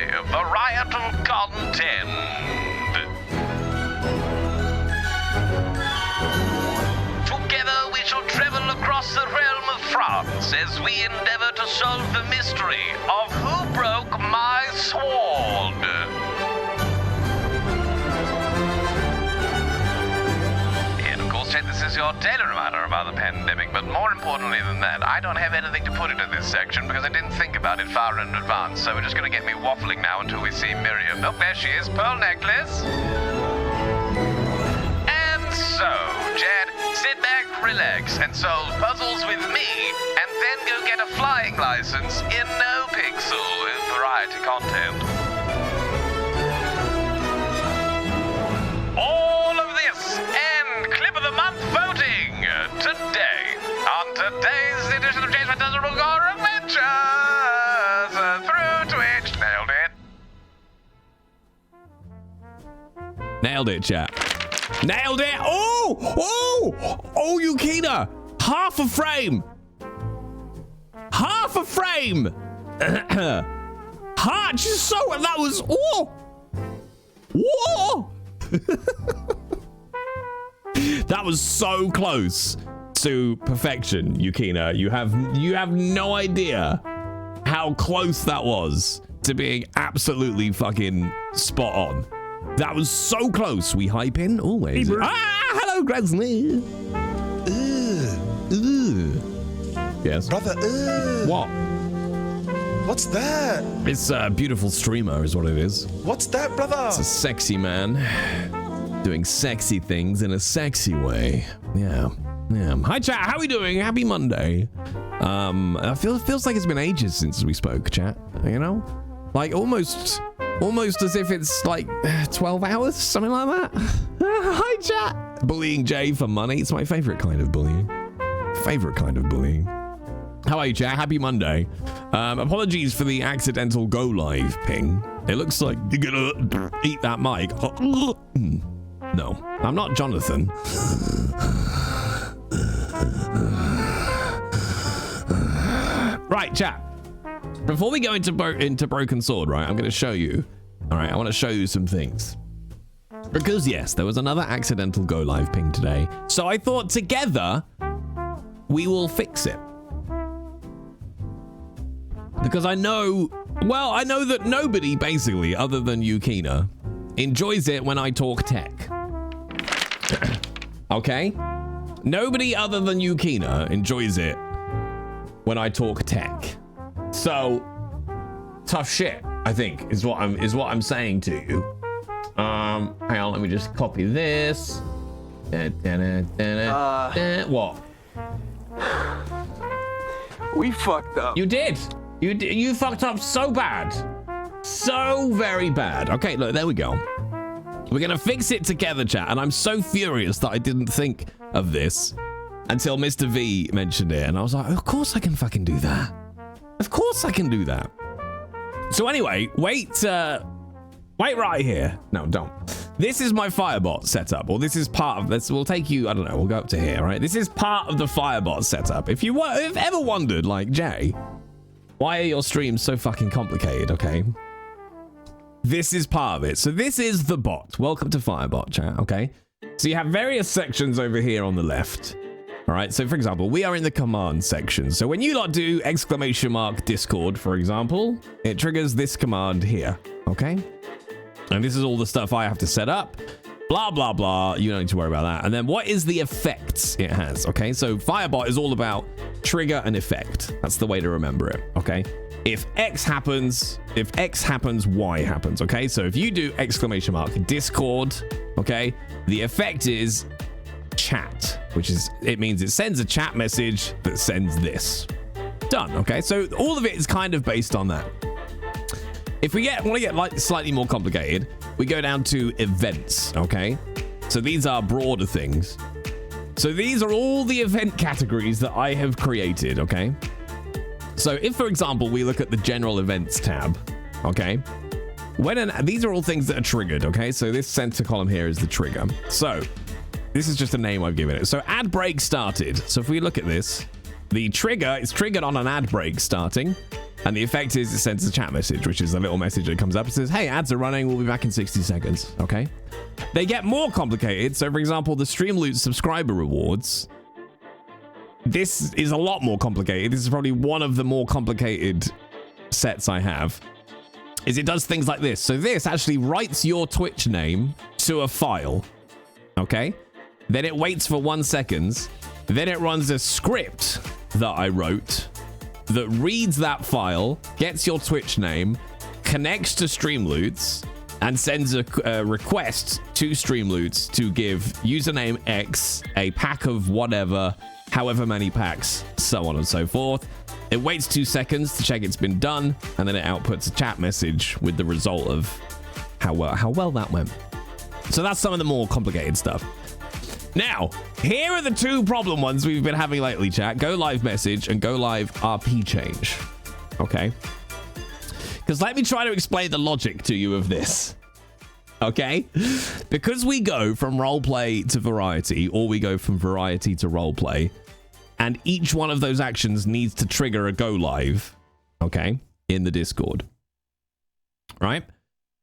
mystery, varietal content. Together we shall travel across the realm of France as we endeavor to solve the mystery of who broke my sword. And of course, Chet, this is your daily reminder about the pandemic, but more importantly than that, I don't have anything to put into this section because I didn't think about it far in advance, so we're just going to get me waffling now until we see Miriam. Oh, there she is, pearl necklace. So, Chad, sit back, relax, and solve puzzles with me, and then go get a flying license in no pixel with variety content. All of this and clip of the month voting today on today's edition of James Fantastic Gore Adventures through Twitch. Nailed it. Nailed it, chat. Nailed it! Oh, Yukina! Half a frame! Half a frame! Just so that was that was so close to perfection, Yukina. You have no idea how close that was to being absolutely fucking spot on. That was so close. We hype in always. Hey, hello, Gresney. Yes. Brother, what? What's that? It's a beautiful streamer is what it is. What's that, brother? It's a sexy man doing sexy things in a sexy way. Yeah. Hi, chat. How are we doing? Happy Monday. I feels like it's been ages since we spoke, chat. You know? Like almost as if it's like 12 hours, something like that. Hi, chat. Bullying Jay for money. It's my favorite kind of bullying. How are you, chat? Happy Monday. Apologies for the accidental go live ping. It looks like you're gonna eat that mic. No, I'm not Jonathan. Right, chat. Before we go into Broken Sword, right, I'm going to show you. All right, I want to show you some things. Because, yes, there was another accidental go live ping today. So I thought together, we will fix it. Because I know that nobody, basically, other than Yukina, enjoys it when I talk tech. Okay? Nobody other than Yukina enjoys it when I talk tech. So, tough shit, I think, is what I'm saying to you. Hang on, let me just copy this. What? We fucked up. You did. You fucked up so bad. So very bad. Okay, look, there we go. We're gonna fix it together, chat. And I'm so furious that I didn't think of this until Mr. V mentioned it. And I was like, of course I can fucking do that. Of course I can do that. So anyway, wait right here. No, don't. This is my Firebot setup, or this is part of this. We'll take you, I don't know, we'll go up to here, right? This is part of the Firebot setup. If you've ever wondered, like, Jay, why are your streams so fucking complicated, okay? This is part of it. So this is the bot. Welcome to Firebot, chat, okay? So you have various sections over here on the left. All right, so for example, we are in the command section. So when you lot do !Discord, for example, it triggers this command here, okay? And this is all the stuff I have to set up, blah, blah, blah. You don't need to worry about that. And then what is the effects it has, okay? So Firebot is all about trigger and effect. That's the way to remember it, okay? If X happens, Y happens, okay? So if you do !Discord, okay, the effect is chat, which is, it means it sends a chat message that sends this. Done, okay? So all of it is kind of based on that. If we want to get like slightly more complicated, we go down to events, okay? So these are broader things. So these are all the event categories that I have created, okay? So if, for example, we look at the general events tab, okay? These are all things that are triggered, okay? So this center column here is the trigger. So this is just a name I've given it. So ad break started. So if we look at this, the trigger is triggered on an ad break starting. And the effect is it sends a chat message, which is a little message that comes up and says, hey, ads are running. We'll be back in 60 seconds. Okay. They get more complicated. So, for example, the Streamloot subscriber rewards. This is a lot more complicated. This is probably one of the more complicated sets I have. Is it does things like this. So this actually writes your Twitch name to a file. Okay. Then it waits for 1 second. Then it runs a script that I wrote that reads that file, gets your Twitch name, connects to Streamloots, and sends a request to Streamloots to give username X a pack of whatever, however many packs, so on and so forth. It waits 2 seconds to check it's been done, and then it outputs a chat message with the result of how well that went. So that's some of the more complicated stuff. Now, here are the two problem ones we've been having lately, chat. Go live message and go live RP change. Okay? Because let me try to explain the logic to you of this. Okay? Because we go from roleplay to variety, or we go from variety to roleplay, and each one of those actions needs to trigger a go live, okay, in the Discord. Right?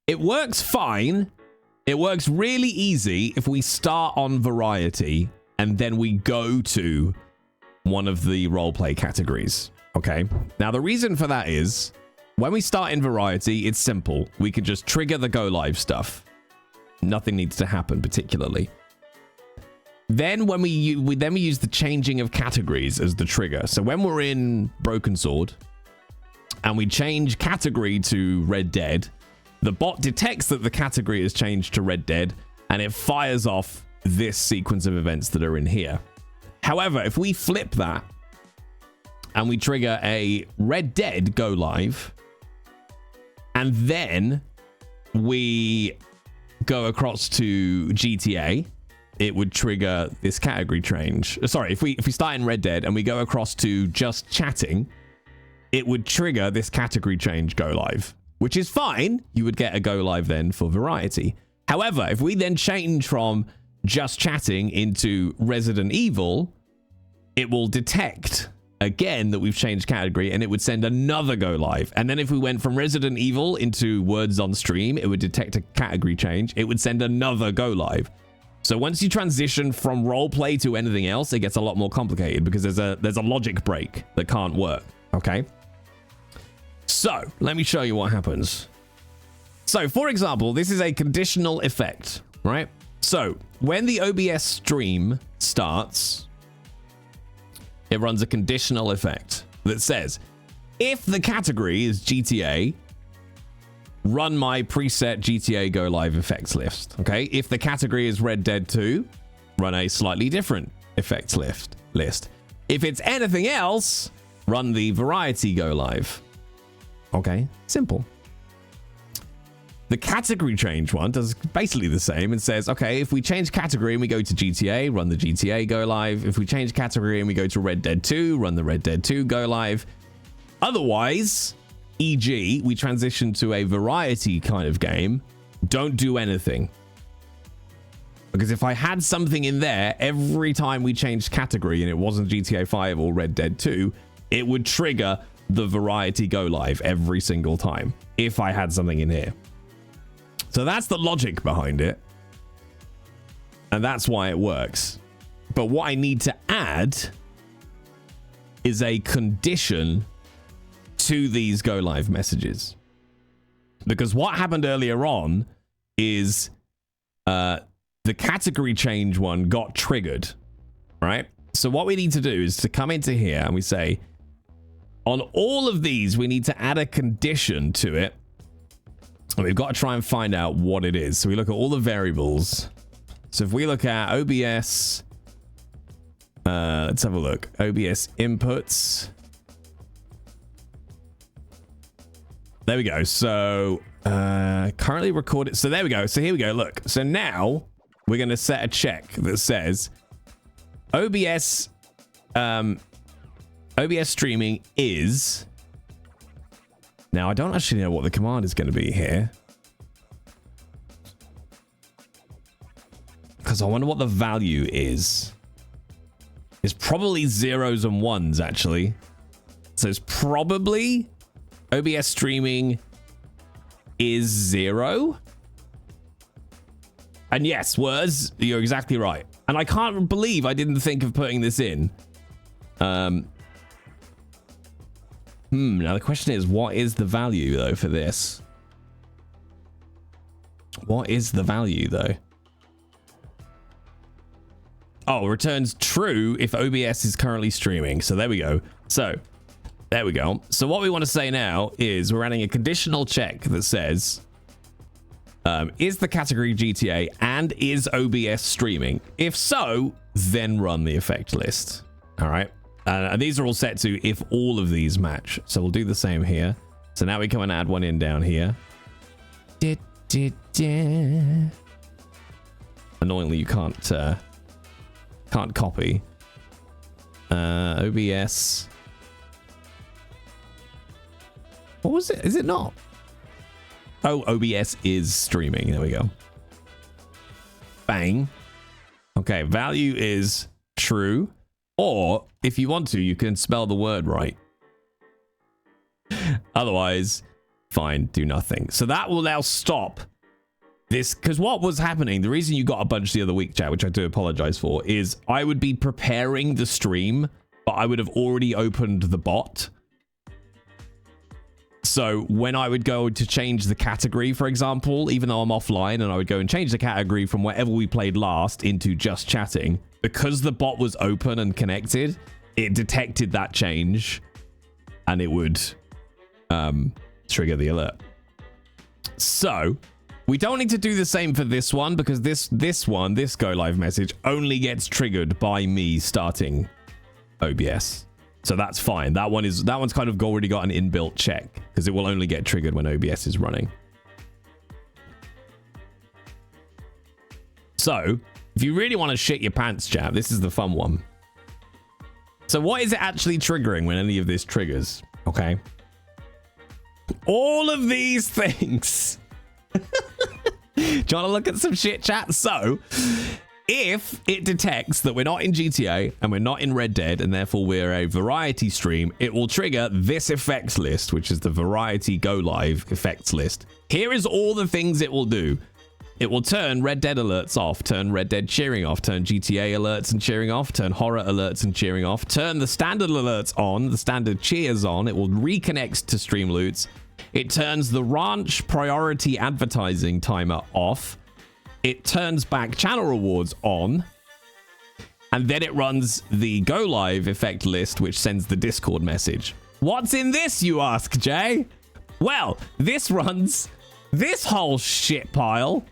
It works fine. It works really easy if we start on variety and then we go to one of the roleplay categories. Okay. Now, the reason for that is when we start in variety, it's simple. We can just trigger the go live stuff. Nothing needs to happen particularly. Then when we use the changing of categories as the trigger. So when we're in Broken Sword and we change category to Red Dead, the bot detects that the category has changed to Red Dead, and it fires off this sequence of events that are in here. However, if we flip that and we trigger a Red Dead go live, and then we go across to GTA, it would trigger this category change. Sorry, if we start in Red Dead and we go across to just chatting, it would trigger this category change go live, which is fine. You would get a go live then for variety. However, if we then change from just chatting into Resident Evil, it will detect again that we've changed category and it would send another go live. And then if we went from Resident Evil into words on stream, it would detect a category change. It would send another go live. So once you transition from roleplay to anything else, it gets a lot more complicated because there's a logic break that can't work. Okay. So let me show you what happens. So for example, this is a conditional effect, right? So when the OBS stream starts, it runs a conditional effect that says, if the category is GTA, run my preset GTA go live effects list. Okay. If the category is Red Dead 2, run a slightly different effects list. If it's anything else, run the variety go live. Okay, simple. The category change one does basically the same and says, okay, if we change category and we go to GTA, run the GTA go live. If we change category and we go to Red Dead 2, run the Red Dead 2 go live. Otherwise, e.g., we transition to a variety kind of game, don't do anything. Because if I had something in there every time we changed category and it wasn't GTA 5 or Red Dead 2, it would trigger the variety go live every single time if I had something in here. So that's the logic behind it. And that's why it works. But what I need to add is a condition to these go live messages. Because what happened earlier on is the category change one got triggered, right? So what we need to do is to come into here and we say, on all of these, we need to add a condition to it. And we've got to try and find out what it is. So we look at all the variables. So if we look at OBS, let's have a look. OBS inputs. There we go. So currently recorded. So there we go. So here we go. Look. So now we're going to set a check that says OBS streaming is... Now, I don't actually know what the command is going to be here. Because I wonder what the value is. It's probably zeros and ones, actually. So it's probably OBS streaming is 0. And yes, words, you're exactly right. And I can't believe I didn't think of putting this in. Now the question is, what is the value though for this? What is the value though? Oh, returns true if OBS is currently streaming. So there we go. So there we go. So what we want to say now is we're adding a conditional check that says, is the category GTA and is OBS streaming? If so, then run the effect list. All right. And these are all set to if all of these match. So we'll do the same here. So now we come and add one in down here. Annoyingly, you can't copy. OBS. What was it? Is it not? Oh, OBS is streaming. There we go. Bang. Okay, value is true. Or, if you want to, you can spell the word right. Otherwise, fine, do nothing. So that will now stop this, because what was happening, the reason you got a bunch the other week, chat, which I do apologize for, is I would be preparing the stream, but I would have already opened the bot. So when I would go to change the category, for example, even though I'm offline, and I would go and change the category from wherever we played last into just chatting, because the bot was open and connected, it detected that change and it would trigger the alert. So we don't need to do the same for this one, because this go live message only gets triggered by me starting OBS. So that's fine. That one's kind of already got an inbuilt check, because it will only get triggered when OBS is running. So if you really want to shit your pants, chat, this is the fun one. So what is it actually triggering when any of this triggers? Okay. All of these things. Do you want to look at some shit, chat? So if it detects that we're not in GTA and we're not in Red Dead, and therefore we're a variety stream, it will trigger this effects list, which is the variety go live effects list. Here is all the things it will do. It will turn Red Dead alerts off, turn Red Dead cheering off, turn GTA alerts and cheering off, turn horror alerts and cheering off, turn the standard alerts on, the standard cheers on. It will reconnect to stream loots. It turns the ranch priority advertising timer off. It turns back channel rewards on. And then it runs the go live effect list, which sends the Discord message. What's in this, you ask, Jay? Well, this runs this whole shit pile,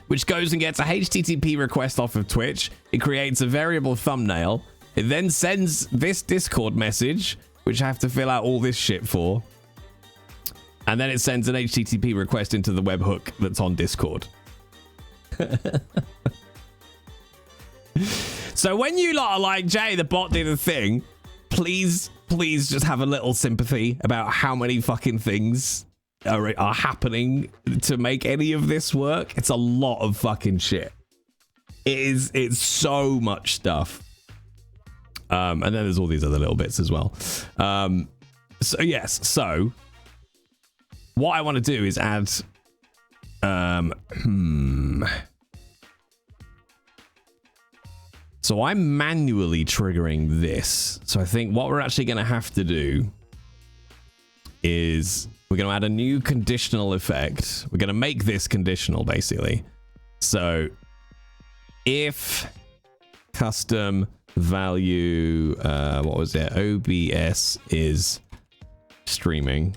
which goes and gets a HTTP request off of Twitch. It creates a variable thumbnail. It then sends this Discord message, which I have to fill out all this shit for. And then it sends an HTTP request into the webhook that's on Discord. So when you lot are like, Jay, the bot did a thing, please just have a little sympathy about how many fucking things are happening to make any of this work. It's a lot of fucking shit. It's so much stuff. And then there's all these other little bits as well. So yes, so what I want to do is add so I'm manually triggering this. So I think what we're actually going to have to do is we're going to add a new conditional effect. We're going to make this conditional, basically. So if custom value, what was it? OBS is streaming.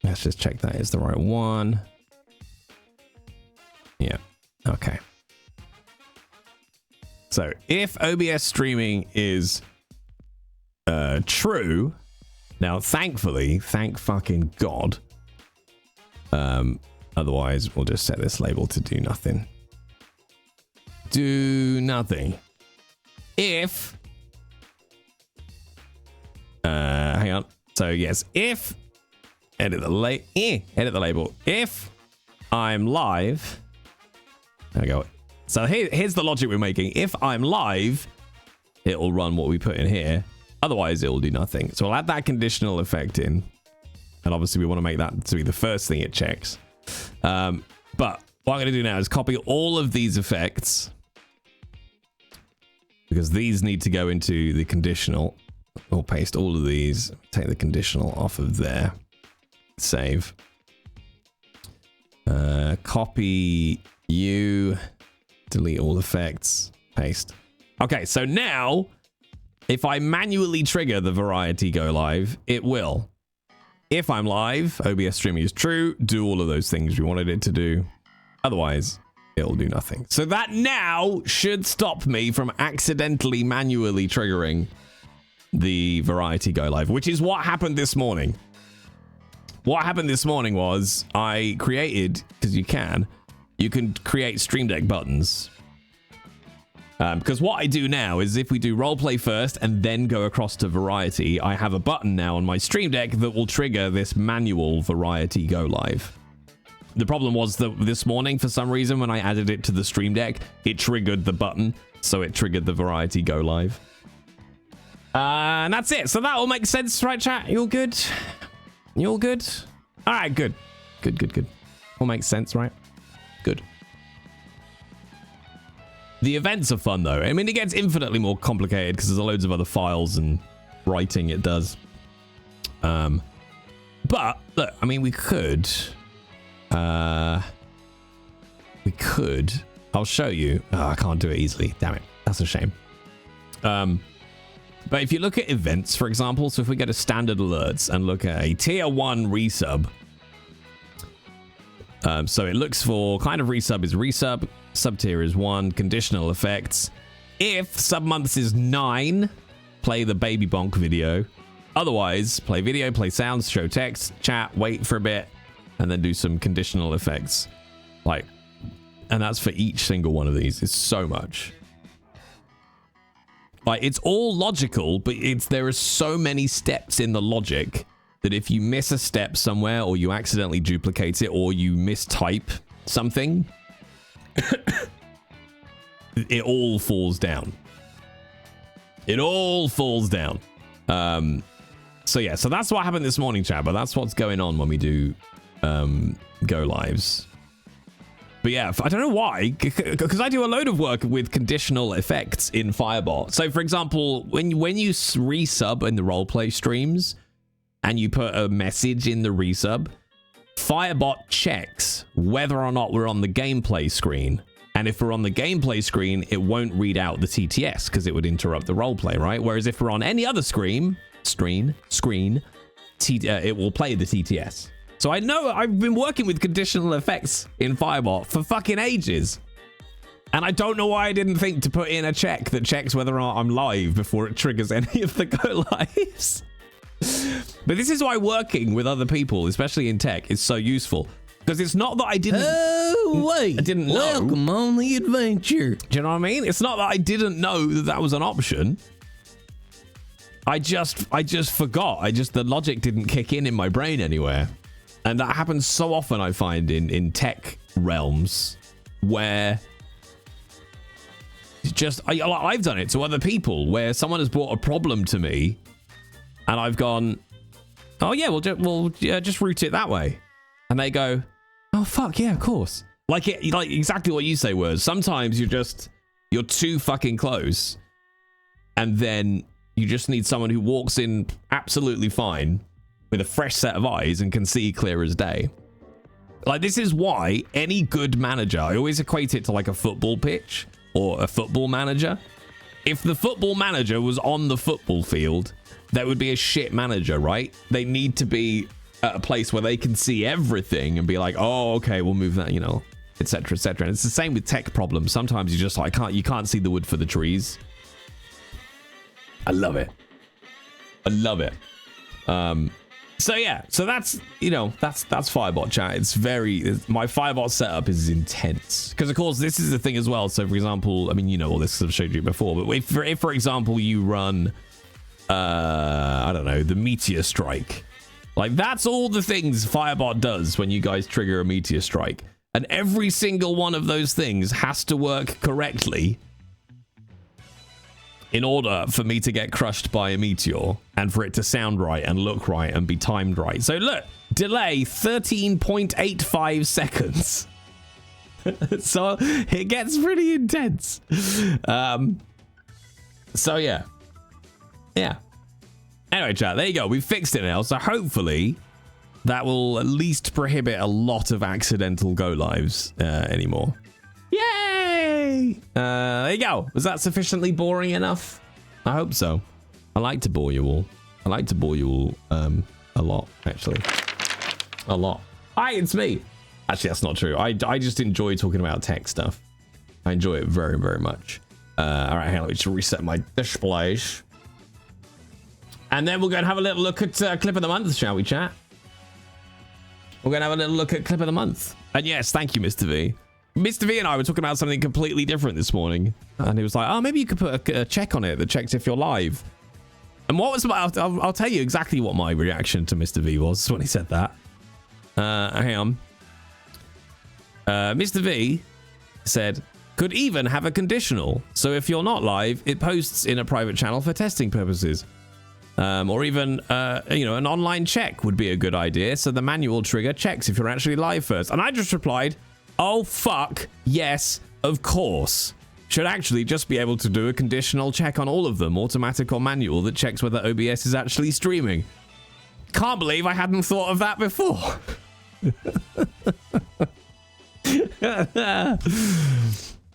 Let's just check that is the right one. Yeah. Okay. So if OBS streaming is true, now thankfully, thank fucking God. Otherwise, we'll just set this label to do nothing. Do nothing. If hang on. So yes, if edit the label. If I'm live, there we go. So here's the logic we're making. If I'm live, it will run what we put in here. Otherwise, it will do nothing. So we'll add that conditional effect in. And obviously we want to make that to be the first thing it checks. But what I'm going to do now is copy all of these effects, because these need to go into the conditional. I'll paste all of these, take the conditional off of there, save. Copy you, delete all effects, paste. Okay, so now if I manually trigger the variety go live, it will. If I'm live, OBS streaming is true, do all of those things we wanted it to do. Otherwise, it'll do nothing. So that now should stop me from accidentally manually triggering the variety go live, which is what happened this morning. What happened this morning was I created, because you can create Stream Deck buttons. Because what I do now is if we do roleplay first and then go across to variety, I have a button now on my Stream Deck that will trigger this manual variety go live. The problem was that this morning, for some reason, when I added it to the Stream Deck, it triggered the button, so it triggered the variety go live. And that's it. So that all makes sense, right, chat? You all good? You all good? All right, good. Good. All makes sense, right? Good. The events are fun, though. I mean, it gets infinitely more complicated because there's loads of other files and writing it does. But, look, I mean, we could... I'll show you. Oh, I can't do it easily. Damn it. That's a shame. But if you look at events, for example, so if we go to standard alerts and look at a tier 1 resub. So it looks for kind of resub is resub, sub tier is 1, conditional effects. If sub months is 9, play the baby bonk video. Otherwise, play video, play sounds, show text, chat, wait for a bit, and then do some conditional effects. Like, and that's for each single one of these. It's so much. Like, it's all logical, but there are so many steps in the logic that if you miss a step somewhere, or you accidentally duplicate it, or you mistype something, it all falls down. It all falls down. So yeah, so that's what happened this morning, chat, but that's what's going on when we do go lives. But yeah, I don't know why, because I do a load of work with conditional effects in Firebot. So for example, when you resub in the roleplay streams and you put a message in the resub, Firebot checks whether or not we're on the gameplay screen. And if we're on the gameplay screen, it won't read out the TTS because it would interrupt the roleplay, right? Whereas if we're on any other screen, it will play the TTS. So I know I've been working with conditional effects in Firebot for fucking ages. And I don't know why I didn't think to put in a check that checks whether or not I'm live before it triggers any of the go lives. But this is why working with other people, especially in tech, is so useful. Because it's not that I didn't... Oh, wait. I didn't know. Welcome on the adventure. Do you know what I mean? It's not that I didn't know that that was an option. I just forgot. The logic didn't kick in my brain anywhere. And that happens so often, I find, in tech realms, where I've done it to other people, where someone has brought a problem to me, and I've gone, oh yeah, we'll just route it that way, and they go, oh fuck yeah, of course. Like exactly what you say, Words. Sometimes you're too fucking close, and then you just need someone who walks in absolutely fine, with a fresh set of eyes and can see clear as day. Like, this is why any good manager, I always equate it to like a football pitch or a football manager. If the football manager was on the football field, that would be a shit manager, right? They need to be at a place where they can see everything and be like, oh, okay, we'll move that, etc., etc. And it's the same with tech problems. Sometimes you just like you can't see the wood for the trees. I love it. So yeah, so that's Firebot chat. My Firebot setup is intense because of course this is the thing as well. So for example, I mean, all this I've showed you before, but if for example you run, I don't know, the meteor strike, like that's all the things Firebot does when you guys trigger a meteor strike, and every single one of those things has to work correctly. in order for me to get crushed by a meteor and for it to sound right and look right and be timed right. So look, delay 13.85 seconds. So it gets pretty intense. So yeah. Anyway, chat, there you go. We fixed it now. So hopefully that will at least prohibit a lot of accidental go lives anymore. Yay! There you go. Was that sufficiently boring enough? I hope so. I like to bore you all. I like to bore you all a lot, actually. A lot. Hi, it's me. Actually, that's not true. I just enjoy talking about tech stuff. I enjoy it very, very much. All right, hang on. Let me just reset my displays. And then we're going to have a little look at Clip of the Month, shall we, chat? We're going to have a little look at Clip of the Month. And yes, thank you, Mr. V. Mr. V and I were talking about something completely different this morning. And he was like, oh, maybe you could put a check on it that checks if you're live. And what was my... I'll tell you exactly what my reaction to Mr. V was when he said that. Hang on. Mr. V said, could even have a conditional. So if you're not live, it posts in a private channel for testing purposes. Or even, an online check would be a good idea. So the manual trigger checks if you're actually live first. And I just replied, oh, fuck. Yes, of course. Should actually just be able to do a conditional check on all of them, automatic or manual, that checks whether OBS is actually streaming. Can't believe I hadn't thought of that before.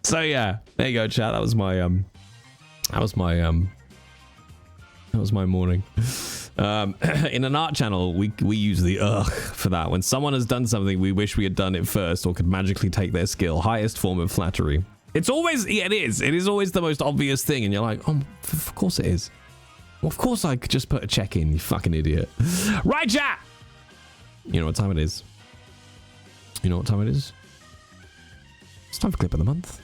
So yeah, there you go, chat. That was my morning. In an art channel, we use the ugh for that. When someone has done something we wish we had done it first or could magically take their skill. Highest form of flattery. It's always, yeah, it is. It is always the most obvious thing, and you're like, oh, of course it is. Well, of course I could just put a check in, you fucking idiot. Right, chat! You know what time it is? You know what time it is? It's time for Clip of the Month.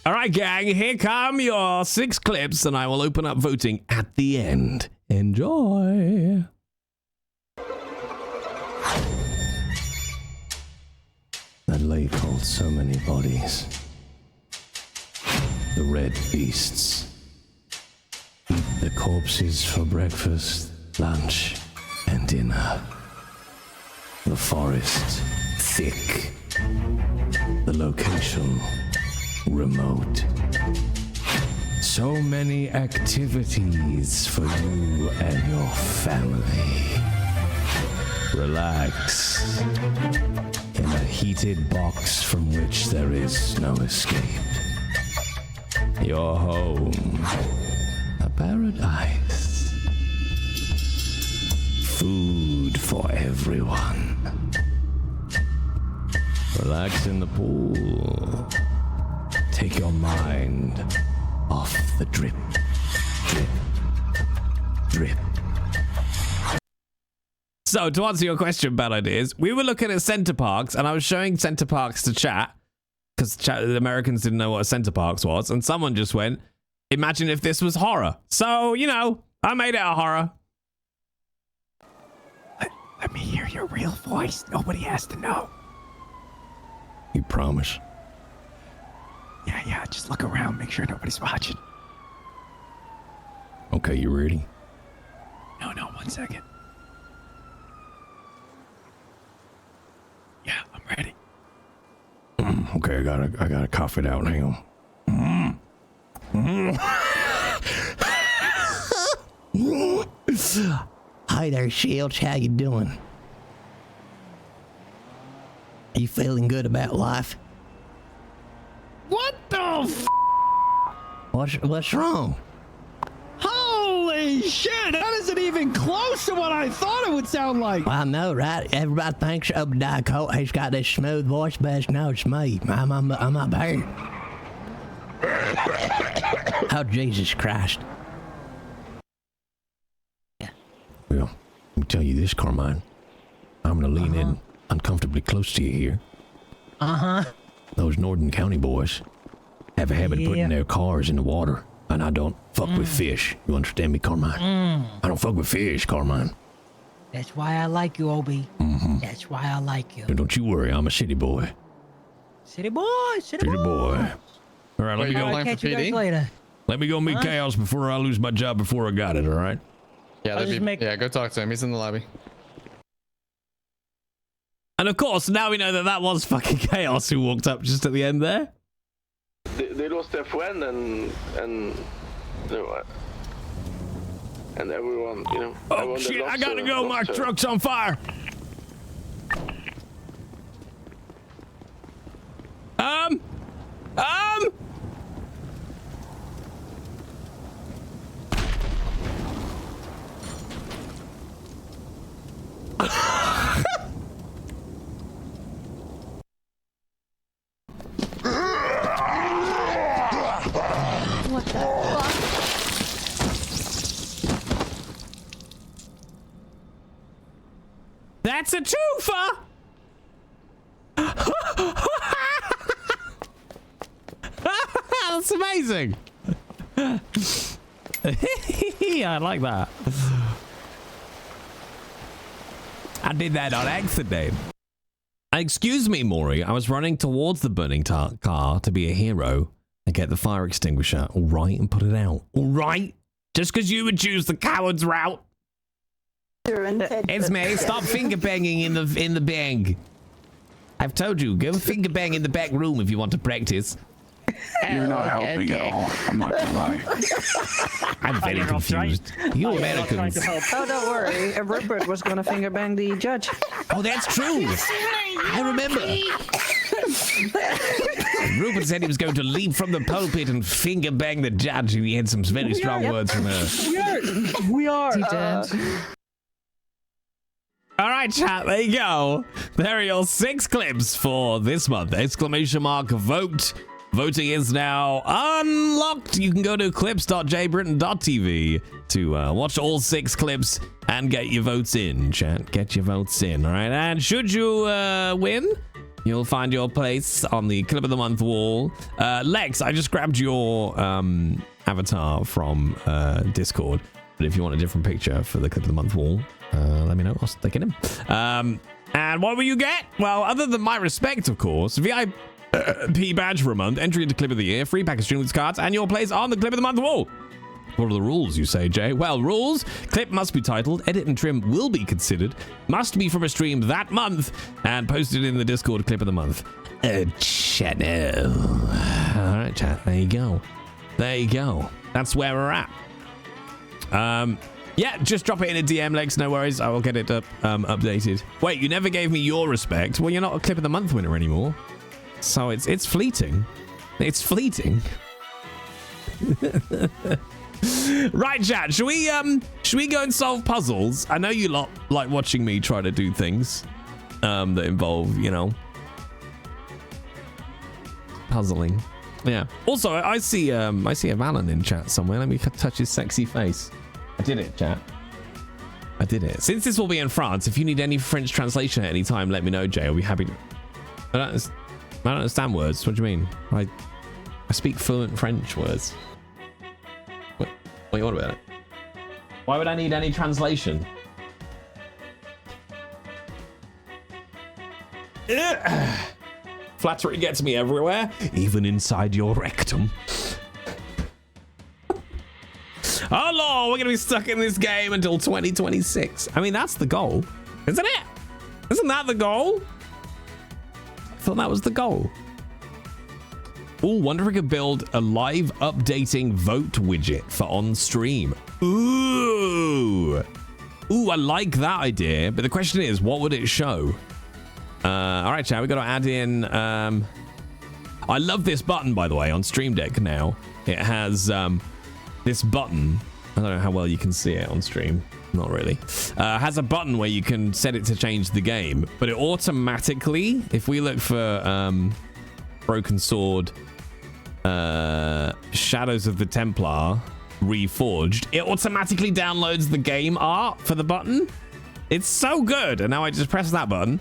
All right, gang, here come your 6 clips, and I will open up voting at the end. Enjoy. That lake holds so many bodies. The red beasts eat the corpses for breakfast, lunch, and dinner. The forest thick. The location remote. So many activities for you and your family. Relax in a heated box from which there is no escape. Your home, a paradise. Food for everyone. Relax in the pool. Take your mind off the drip, drip, drip. So, to answer your question, Bad Ideas, we were looking at Center Parks, and I was showing Center Parks to chat, because the Americans didn't know what a Center Parks was, and someone just went, imagine if this was horror. So, you know, I made it a horror. Let me hear your real voice. Nobody has to know. You promise? Yeah, just look around, make sure nobody's watching. Okay, you ready? No, 1 second. Yeah, I'm ready. Okay, I gotta cough it out. Hang on. Hi there, Shields. How you doing? Are you feeling good about life? What the f***? What's wrong? Holy shit! That isn't even close to what I thought it would sound like. I know, right? Everybody thinks Obadiah Colt, he's got this smooth voice, but no, it's me. I'm up here. Oh, Jesus Christ. Well, let me tell you this, Carmine. I'm gonna lean in uncomfortably close to you here. Those Northern County boys have a habit of putting their cars in the water And I don't fuck with fish. You understand me, Carmine? I don't fuck with fish, Carmine. That's why I like you, Obi. That's why I like you. Don't you worry, I'm a city boy. City boy, City boy. All right, let me go. I'll catch you guys later. Let me go meet Chaos before I lose my job before I got it, all right? Yeah, yeah, go talk to him. He's in the lobby. And of course, now we know that that was fucking Chaos who walked up just at the end there. They lost their friend and you know, and everyone, you know. Oh shit, I gotta go, my truck's on fire. What the fuck? That's a twofer! That's amazing. I like that. I did that on accident. Excuse me, Maury. I was running towards the burning car to be a hero and get the fire extinguisher. All right, and put it out. All right? Just because you would choose the coward's route. It's me. Stop finger banging in the bang. I've told you, go finger bang in the back room if you want to practice. You're not helping at all. I'm not gonna lie. I'm very confused. You Americans. Oh, don't worry. Rupert was gonna finger bang the judge. Oh, that's true. I remember. Rupert said he was going to leap from the pulpit and finger bang the judge, and he had some very strong words from her. We are. All right, chat, there you go. There are your 6 clips for this month. Exclamation mark vote. Voting is now unlocked. You can go to clips.jbritain.tv to watch all 6 clips and get your votes in, chat. Get your votes in, all right? And should you win, you'll find your place on the Clip of the Month wall. Lex, I just grabbed your avatar from Discord, but if you want a different picture for the Clip of the Month wall, let me know. I'll stick it in. And what will you get? Well, other than my respect, of course, VIP badge for a month, entry into Clip of the Year, free pack of Streamlabs cards, and your place on the Clip of the Month wall. What are the rules, you say, Jay? Well, rules. Clip must be titled, edit and trim will be considered, must be from a stream that month, and posted in the Discord Clip of the Month channel. All right, chat. There you go. There you go. That's where we're at. Yeah, just drop it in a DM, Lex. No worries. I will get it updated. Wait, you never gave me your respect. Well, you're not a Clip of the Month winner anymore. So it's fleeting. It's fleeting. Right, chat. Should we go and solve puzzles? I know you lot like watching me try to do things that involve, you know, puzzling. Yeah. Also, I see a Valen in chat somewhere. Let me touch his sexy face. I did it, chat. I did it. Since this will be in France, if you need any French translation at any time, let me know, Jay. I'll be happy to... I don't understand words. What do you mean? I speak fluent French words. What do you want about it? Why would I need any translation? Flattery gets me everywhere, even inside your rectum. Oh Lord, we're gonna be stuck in this game until 2026. I mean, that's the goal, isn't it? Isn't that the goal? I thought that was the goal. Ooh, wonder if we could build a live updating vote widget for on stream. Ooh, I like that idea. But the question is, what would it show? All right, chat, we got to add in. I love this button, by the way, on Stream Deck now. It has this button. I don't know how well you can see it on stream. Not really. Has a button where you can set it to change the game, but it automatically, if we look for Broken Sword, Shadows of the Templar, Reforged, it automatically downloads the game art for the button. It's so good. And now I just press that button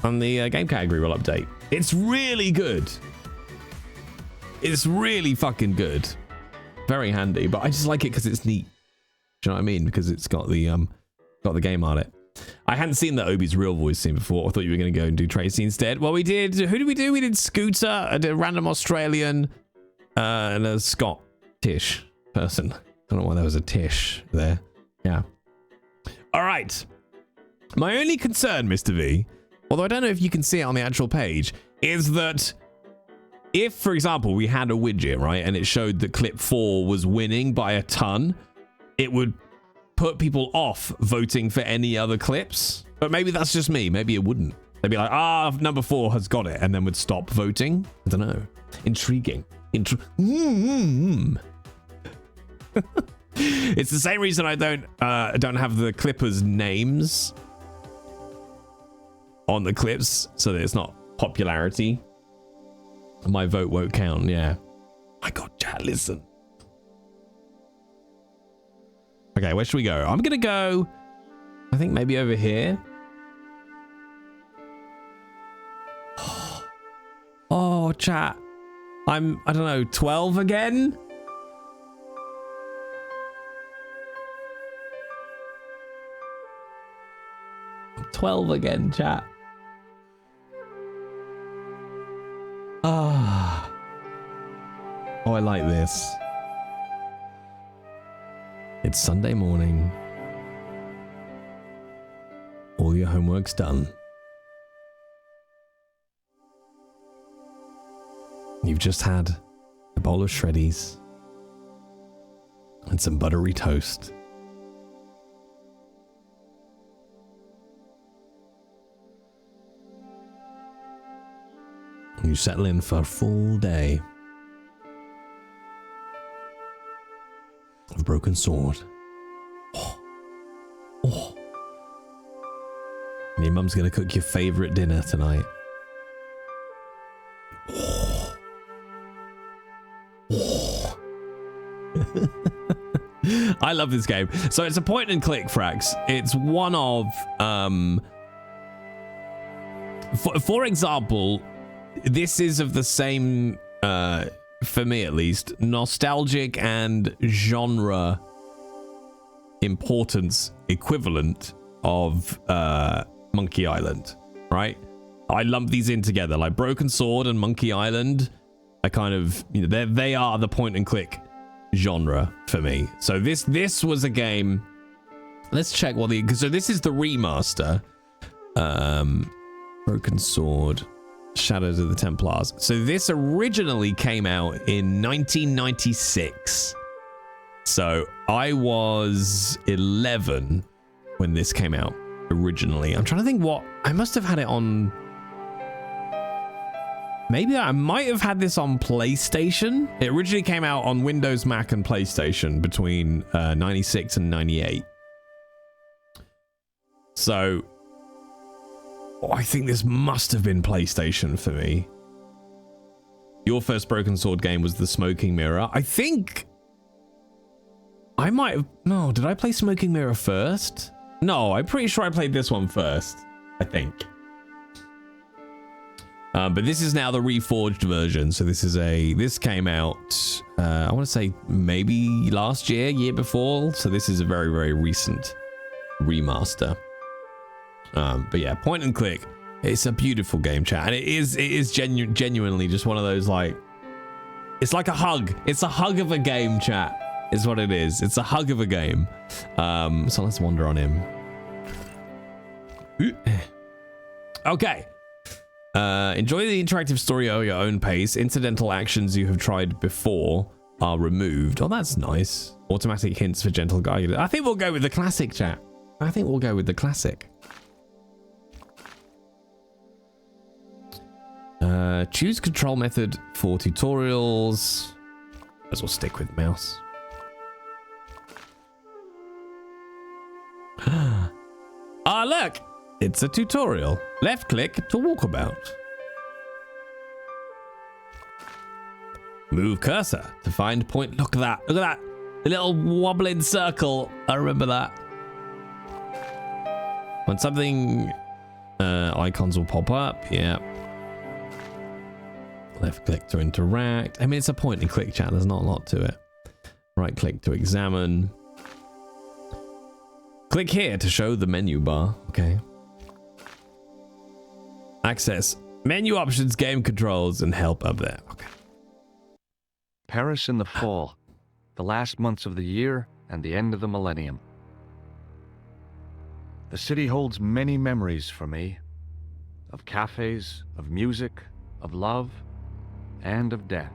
and the game category will update. It's really good. It's really fucking good. Very handy, but I just like it because it's neat. Do you know what I mean? Because it's got the game on it. I hadn't seen the Obi's real voice scene before. I thought you were going to go and do Tracy instead. Well, we did. Who did we do? We did Scooter, a random Australian, and a Scottish person. I don't know why there was a Tish there. Yeah. All right. My only concern, Mr. V, although I don't know if you can see it on the actual page, is that if, for example, we had a widget, right, and it showed that clip 4 was winning by a ton, it would put people off voting for any other clips. But maybe that's just me. Maybe it wouldn't. They'd be like, number 4 has got it, and then would stop voting. I don't know. Intriguing. It's the same reason I don't have the clippers' names on the clips, so that it's not popularity. My vote won't count. Yeah. My God, chat, listen. Okay, where should we go? I'm gonna go, I think maybe over here. Oh, chat. I don't know, 12 again? I'm 12 again, chat. Ah. Oh, I like this. It's Sunday morning. All your homework's done. You've just had a bowl of shreddies and some buttery toast. You settle in for a full day of broken sword. Oh. And your mum's gonna cook your favorite dinner tonight. I love this game. So it's a point and click, Frax. It's one of for example, this is of the same for me at least, nostalgic and genre importance equivalent of Monkey Island, right? I lump these in together, like Broken Sword and Monkey Island. I kind of, you know, they are the point and click genre for me. So this was a game. Let's check what so this is the remaster. Broken Sword, Shadows of the Templars. So this originally came out in 1996. So I was 11 when this came out originally. I'm trying to think what I must have had it on. Maybe I might have had this on PlayStation. It originally came out on Windows, Mac, and PlayStation between 96 and 98. So I think this must have been PlayStation for me. Your first Broken Sword game was the Smoking Mirror. I think I might have... No, did I play Smoking Mirror first? No, I'm pretty sure I played this one first, I think. But this is now the Reforged version. So this came out, I want to say maybe last year before. So this is a very, very recent remaster. But yeah, point and click. It's a beautiful game, chat. And it is genuinely just one of those, like, it's like a hug. It's a hug of a game, chat, is what it is. It's a hug of a game. So let's wander on him. Okay. Enjoy the interactive story at your own pace. Incidental actions you have tried before are removed. Oh, that's nice. Automatic hints for gentle guidance. I think we'll go with the classic, chat. I think we'll go with the classic. Choose control method for tutorials. Might as well stick with mouse. Ah, look! It's a tutorial. Left click to walkabout. Move cursor to find point. Look at that. Look at that. The little wobbling circle. I remember that. When something icons will pop up. Yeah. Left click to interact. I mean, it's a point and click, chat. There's not a lot to it. Right click to examine. Click here to show the menu bar. Okay. Access menu options, game controls, and help up there. Okay. Paris in the fall, the last months of the year and the end of the millennium. The city holds many memories for me, of cafes, of music, of love, and of death.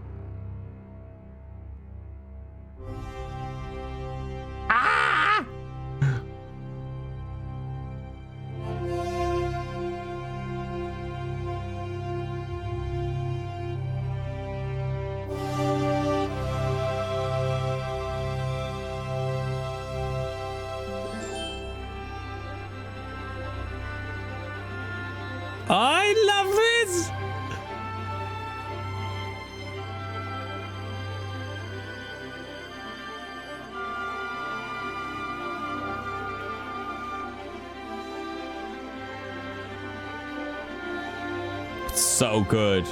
I love this! It's so good.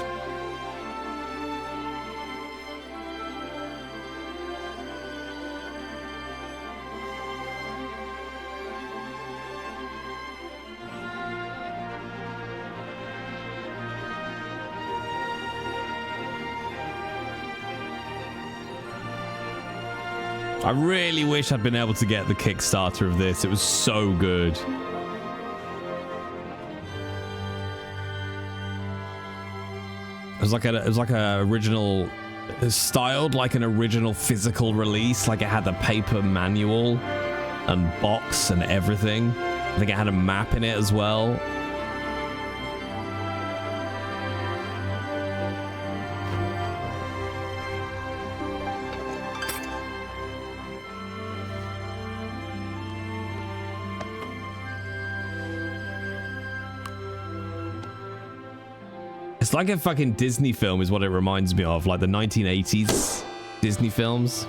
I really wish I'd been able to get the Kickstarter of this. It was so good. It was like a original, styled like an original physical release. Like it had the paper manual and box and everything. I think it had a map in it as well. It's like a fucking Disney film is what it reminds me of, like the 1980s Disney films.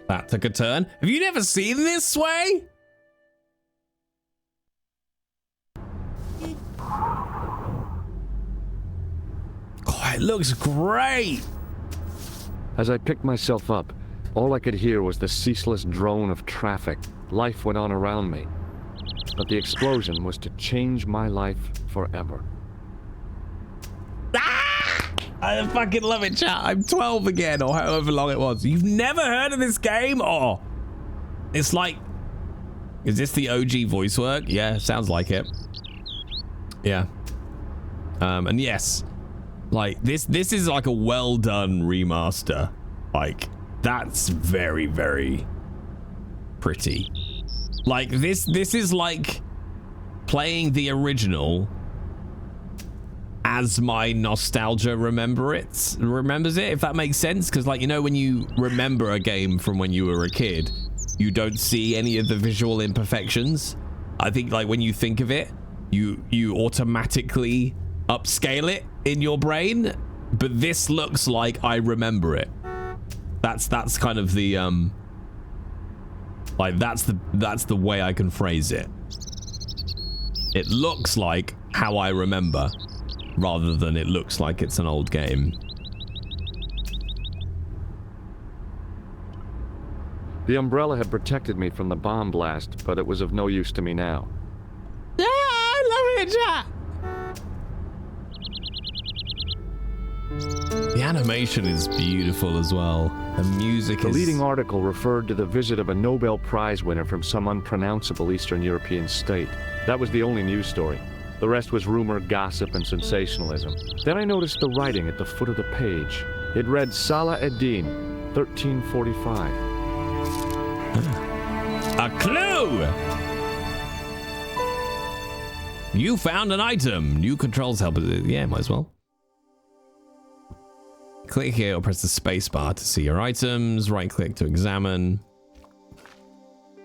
That took a turn. Have you never seen this, Sway? Oh, it looks great. As I picked myself up, all I could hear was the ceaseless drone of traffic. Life went on around me. But the explosion was to change my life forever. I fucking love it, chat. I'm 12 again, or however long it was. You've never heard of this game? Oh, it's like, is this the OG voice work? Yeah, sounds like it. Yeah. And yes, like this is like a well done remaster. Like that's very, very pretty. Like this is like playing the original as my nostalgia remembers it, if that makes sense. Because like, you know, when you remember a game from when you were a kid, you don't see any of the visual imperfections. I think like when you think of it, you automatically upscale it in your brain, but this looks like I remember it. That's kind of the like that's the way I can phrase it. It looks like how I remember, rather than it looks like it's an old game. The umbrella had protected me from the bomb blast, but it was of no use to me now. Yeah, I love it, chat. The animation is beautiful as well. The music The is... leading article referred to the visit of a Nobel Prize winner from some unpronounceable Eastern European state. That was the only news story. The rest was rumor, gossip, and sensationalism. Then I noticed the writing at the foot of the page. It read Salah ad-Din, 1345. A clue! You found an item. New controls help. Yeah, might as well. Click here or press the space bar to see your items. Right click to examine.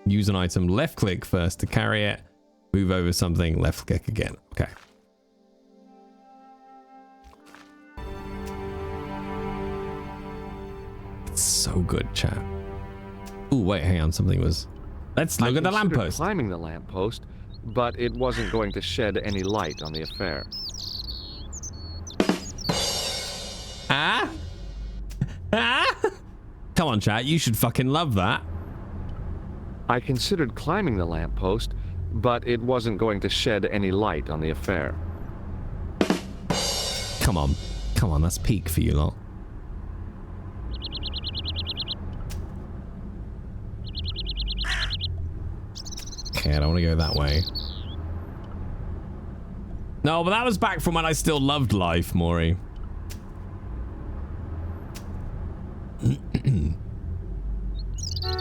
Use an item. Left click first to carry it. Move over something. Left click again. Okay. It's so good, chat. Ooh, wait, hang on. Something was... Let's look at the lamppost. Climbing the lamppost, but it wasn't going to shed any light on the affair. Ah? Ah? Come on, chat. You should fucking love that. I considered climbing the lamppost, but it wasn't going to shed any light on the affair. Come on. Come on, that's peak for you lot. Okay, I don't want to go that way. No, but that was back from when I still loved life, Maury.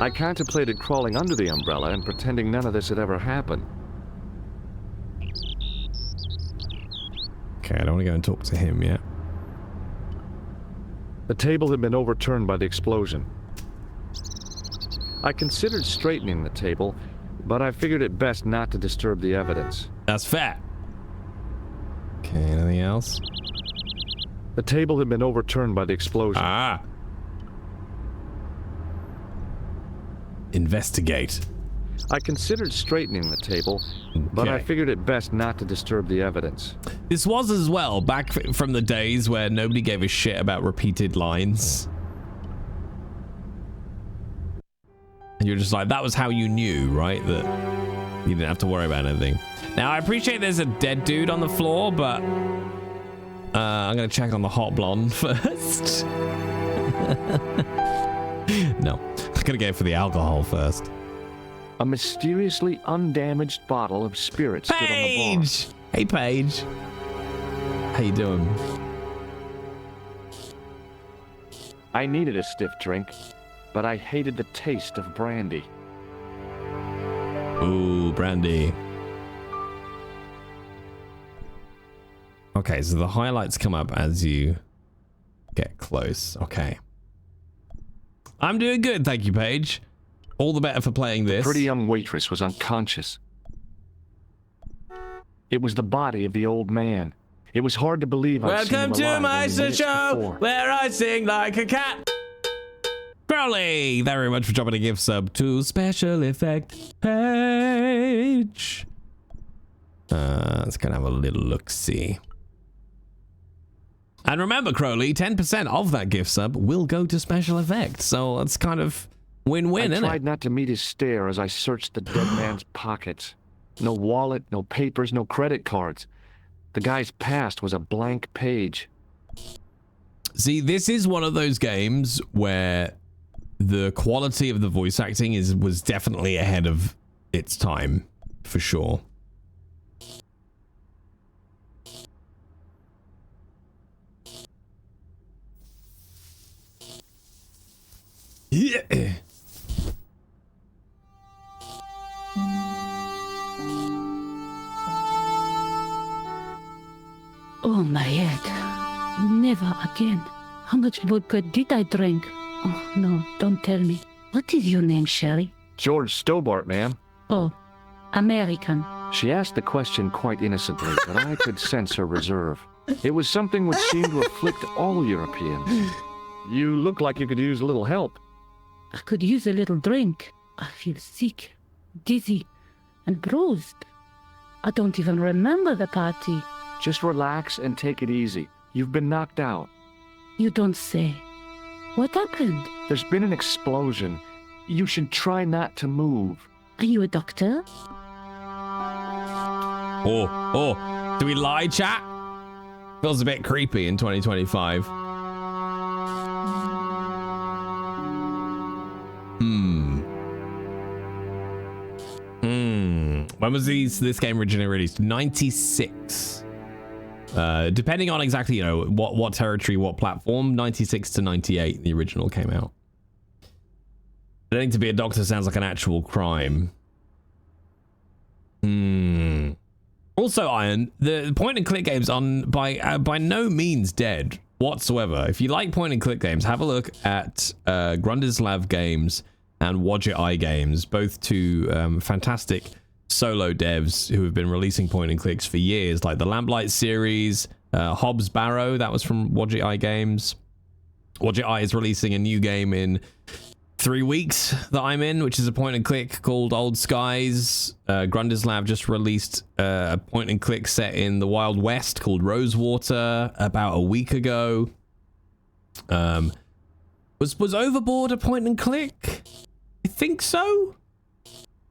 I contemplated crawling under the umbrella and pretending none of this had ever happened. Okay, I don't want to go and talk to him yet. The table had been overturned by the explosion. I considered straightening the table, but I figured it best not to disturb the evidence. That's fair. Okay, anything else? The table had been overturned by the explosion. Ah. Investigate. I considered straightening the table, but I figured it best not to disturb the evidence. This was as well back from the days where nobody gave a shit about repeated lines. And you're just like, that was how you knew, right? That you didn't have to worry about anything. Now, I appreciate there's a dead dude on the floor, but I'm going to check on the hot blonde first. No, I'm going to go for the alcohol first. A mysteriously undamaged bottle of spirit stood on the bar. Hey, Paige. How you doing? I needed a stiff drink, but I hated the taste of brandy. Ooh, brandy. Okay, so the highlights come up as you get close. Okay. I'm doing good, thank you, Paige. All the better for playing this. The pretty young waitress was unconscious. It was the body of the old man. It was hard to believe I'd seen him alive. Welcome to my only show, before. where I sing like a cat. Crowley, thank you very much for dropping a gift sub to Special Effect Paige. Let's kind of have a little look-see. And remember, Crowley, 10% of that gift sub will go to Special Effects, so it's kind of win-win, isn't it? I tried not to meet his stare as I searched the dead man's pockets. No wallet, no papers, no credit cards. The guy's past was a blank page. See, this is one of those games where the quality of the voice acting was definitely ahead of its time, for sure. Yeah. Oh, my head. Never again. How much vodka did I drink? Oh, no, don't tell me. What is your name, Sherry? George Stobart, ma'am. Oh, American. She asked the question quite innocently, but I could sense her reserve. It was something which seemed to afflict all Europeans. You look like you could use a little help. I could use a little drink. I feel sick, dizzy, and bruised. I don't even remember the party. Just relax and take it easy. You've been knocked out. You don't say. What happened? There's been an explosion. You should try not to move. Are you a doctor? Oh, do we lie, chat? Feels a bit creepy in 2025. When was this game originally released? 96. Depending on exactly, you know, what territory, what platform, 96 to 98, the original came out. Learning to be a doctor sounds like an actual crime. Also, Iron, the point and click games are by no means dead. whatsoever. If you like point and click games, have a look at Grundislav Games and Wadget Eye Games, both two fantastic solo devs who have been releasing point and clicks for years, like the Lamplight series, Hobbs Barrow, that was from Wadget Eye Games. Wadget Eye is releasing a new game in 3 weeks that I'm in, which is a point and click called Old Skies. Grundislav just released a point and click set in the Wild West called Rosewater about a week ago. Was Overboard a point and click? I think so.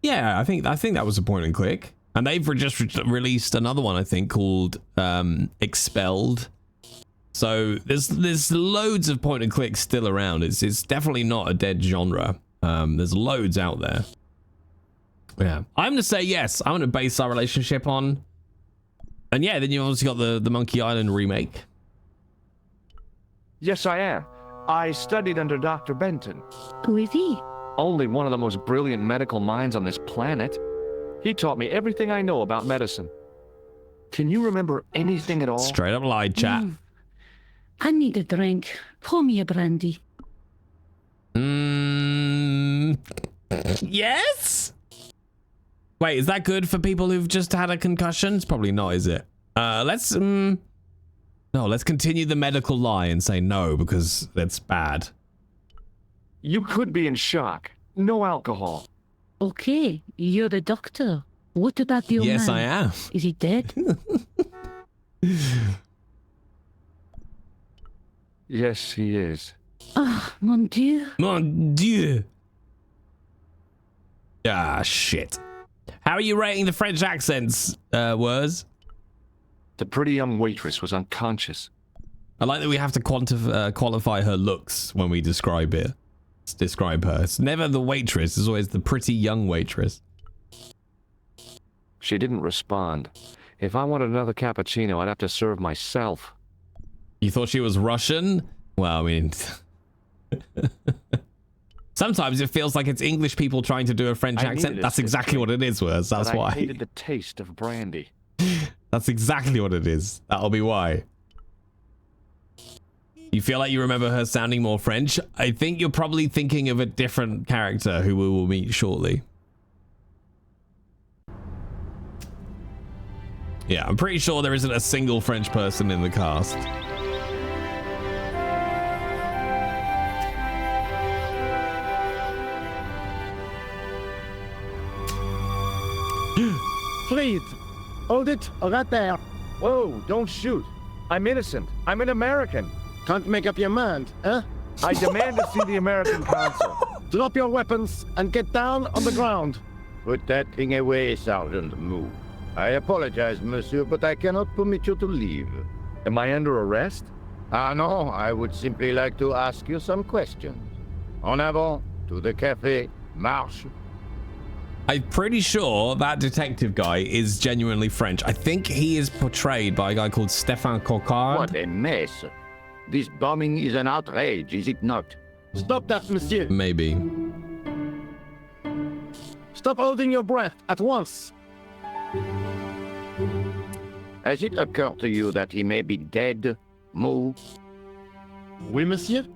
Yeah, I think that was a point and click. And they've just released another one, I think, called Expelled. So there's loads of point and clicks still around. It's definitely not a dead genre. There's loads out there. Yeah, I'm gonna say yes. I'm gonna base our relationship on. And yeah, then you obviously got the Monkey Island remake. Yes, I am. I studied under Dr. Benton. Who is he? Only one of the most brilliant medical minds on this planet. He taught me everything I know about medicine. Can you remember anything at all? Straight up lied, chat. I need a drink. Pour me a brandy. Yes? Wait, is that good for people who've just had a concussion? It's probably not, is it? Let's continue the medical lie and say no, because that's bad. You could be in shock. No alcohol. Okay, you're the doctor. What about your man? Yes, I am. Is he dead? Yes, he is. Ah, mon Dieu. Mon Dieu. Ah, shit. How are you rating the French accents, Wurs? The pretty young waitress was unconscious. I like that we have to qualify her looks when we describe her. It's never the waitress, it's always the pretty young waitress. She didn't respond. If I wanted another cappuccino, I'd have to serve myself. You thought she was Russian? Well, I mean... Sometimes it feels like it's English people trying to do a French accent. That's exactly what it is, Wurs. That's why. I hated the taste of brandy. That's exactly what it is. That'll be why. You feel like you remember her sounding more French? I think you're probably thinking of a different character who we will meet shortly. Yeah, I'm pretty sure there isn't a single French person in the cast. Please, hold it right there. Whoa, don't shoot. I'm innocent. I'm an American. Can't make up your mind, huh? I demand to see the American consul. Drop your weapons and get down on the ground. Put that thing away, Sergeant Moo. I apologize, monsieur, but I cannot permit you to leave. Am I under arrest? Ah, no, I would simply like to ask you some questions. En avant, to the café, marche. I'm pretty sure that detective guy is genuinely French. I think he is portrayed by a guy called Stéphane Coquard. What a mess. This bombing is an outrage, is it not? Stop that, monsieur. Maybe. Stop holding your breath at once. Has it occurred to you that he may be dead, Moo? Oui, monsieur.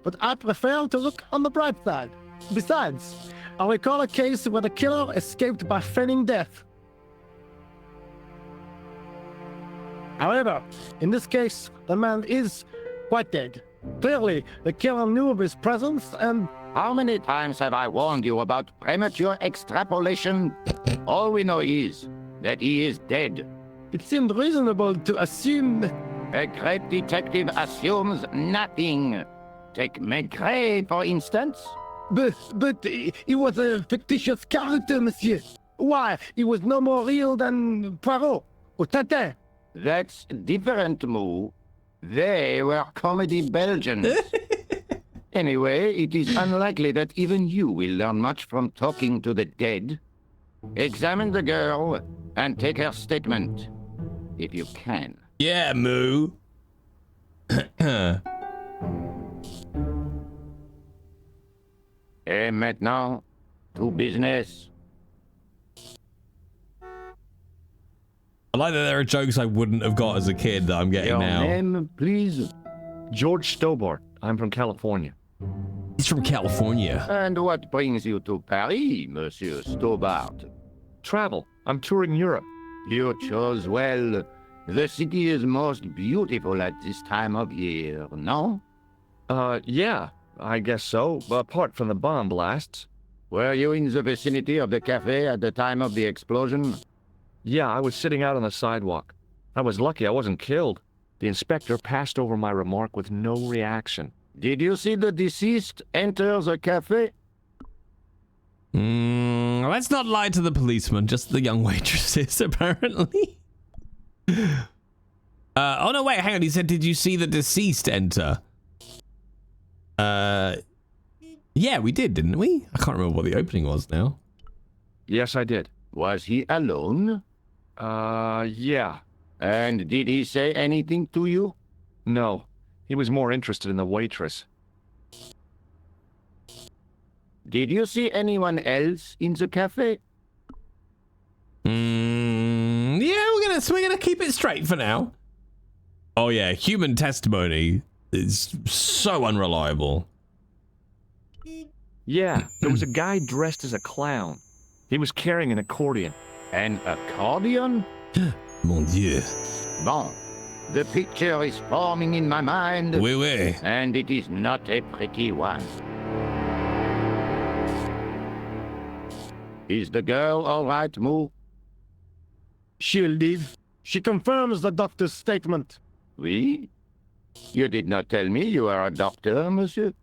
But I prefer to look on the bright side. Besides, I recall a case where the killer escaped by feigning death. However, in this case, the man is quite dead. Clearly, the killer knew of his presence and... How many times have I warned you about premature extrapolation? All we know is that he is dead. It seemed reasonable to assume... A great detective assumes nothing. Take Maigret, for instance. But he was a fictitious character, monsieur. Why, he was no more real than Poirot or Tintin. That's different, Moo. They were comedy Belgians. Anyway, it is unlikely that even you will learn much from talking to the dead. Examine the girl and take her statement, if you can. Yeah, Moo. Et maintenant, to business. I like that there are jokes I wouldn't have got as a kid that I'm getting Your now. name, please? George Stobart. I'm from California. He's from California. And what brings you to Paris, Monsieur Stobart? Travel. I'm touring Europe. You chose well. The city is most beautiful at this time of year, no? Yeah, I guess so, apart from the bomb blasts. Were you in the vicinity of the cafe at the time of the explosion? Yeah, I was sitting out on the sidewalk. I was lucky I wasn't killed. The inspector passed over my remark with no reaction. Did you see the deceased enter the cafe? Let's not lie to the policeman, just the young waitresses, apparently. Oh no, wait, hang on. He said, did you see the deceased enter? Yeah, we did, didn't we? I can't remember what the opening was now. Yes, I did. Was he alone? Yeah. And did he say anything to you? No. He was more interested in the waitress. Did you see anyone else in the cafe? Yeah, we're gonna keep it straight for now. Oh yeah, human testimony is so unreliable. Yeah, there was a guy dressed as a clown. He was carrying an accordion. An accordion? Mon Dieu. Bon. The picture is forming in my mind. Oui, oui. And it is not a pretty one. Is the girl all right, Moo? She'll live. She confirms the doctor's statement. Oui? You did not tell me you are a doctor, monsieur?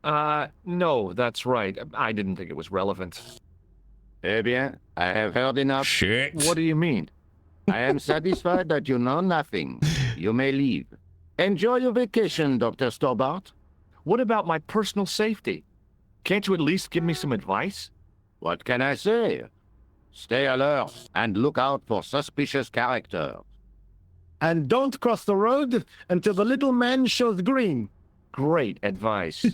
No, that's right. I didn't think it was relevant. Eh bien, I have heard enough. Shit. What do you mean? I am satisfied that you know nothing. You may leave. Enjoy your vacation, Dr. Stobart. What about my personal safety? Can't you at least give me some advice? What can I say? Stay alert and look out for suspicious characters. And don't cross the road until the little man shows green. Great advice.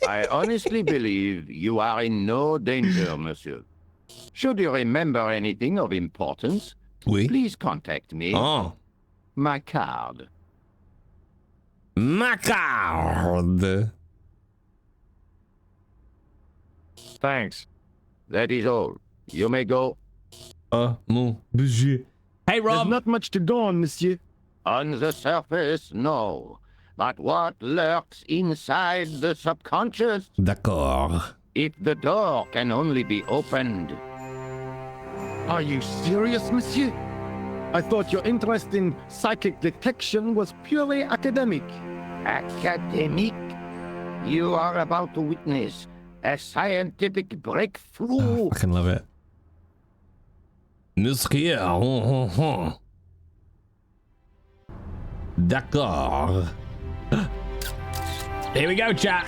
I honestly believe you are in no danger, monsieur. Should you remember anything of importance, oui. Please contact me. Oh. My card. My card. Thanks. That is all. You may go. Mon monsieur. Hey, Rob. There's not much to go on, monsieur. On the surface, no. But what lurks inside the subconscious? D'accord. If the door can only be opened. Are you serious, monsieur? I thought your interest in psychic detection was purely academic. Academic? You are about to witness a scientific breakthrough. Oh, I fucking love it. Monsieur. D'accord. Here we go, chat.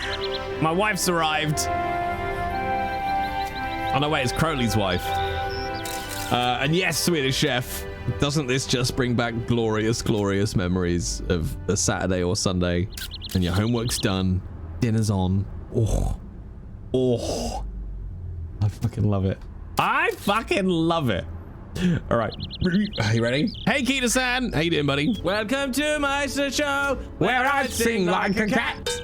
My wife's arrived. Oh no, wait, it's Crowley's wife. And yes, Swedish Chef, doesn't this just bring back glorious, glorious memories of a Saturday or Sunday and your homework's done, dinner's on. Oh, I fucking love it. I fucking love it. All right, are you ready? Hey, Kita-san, how you doing, buddy? Welcome to my show where I sing like a cat.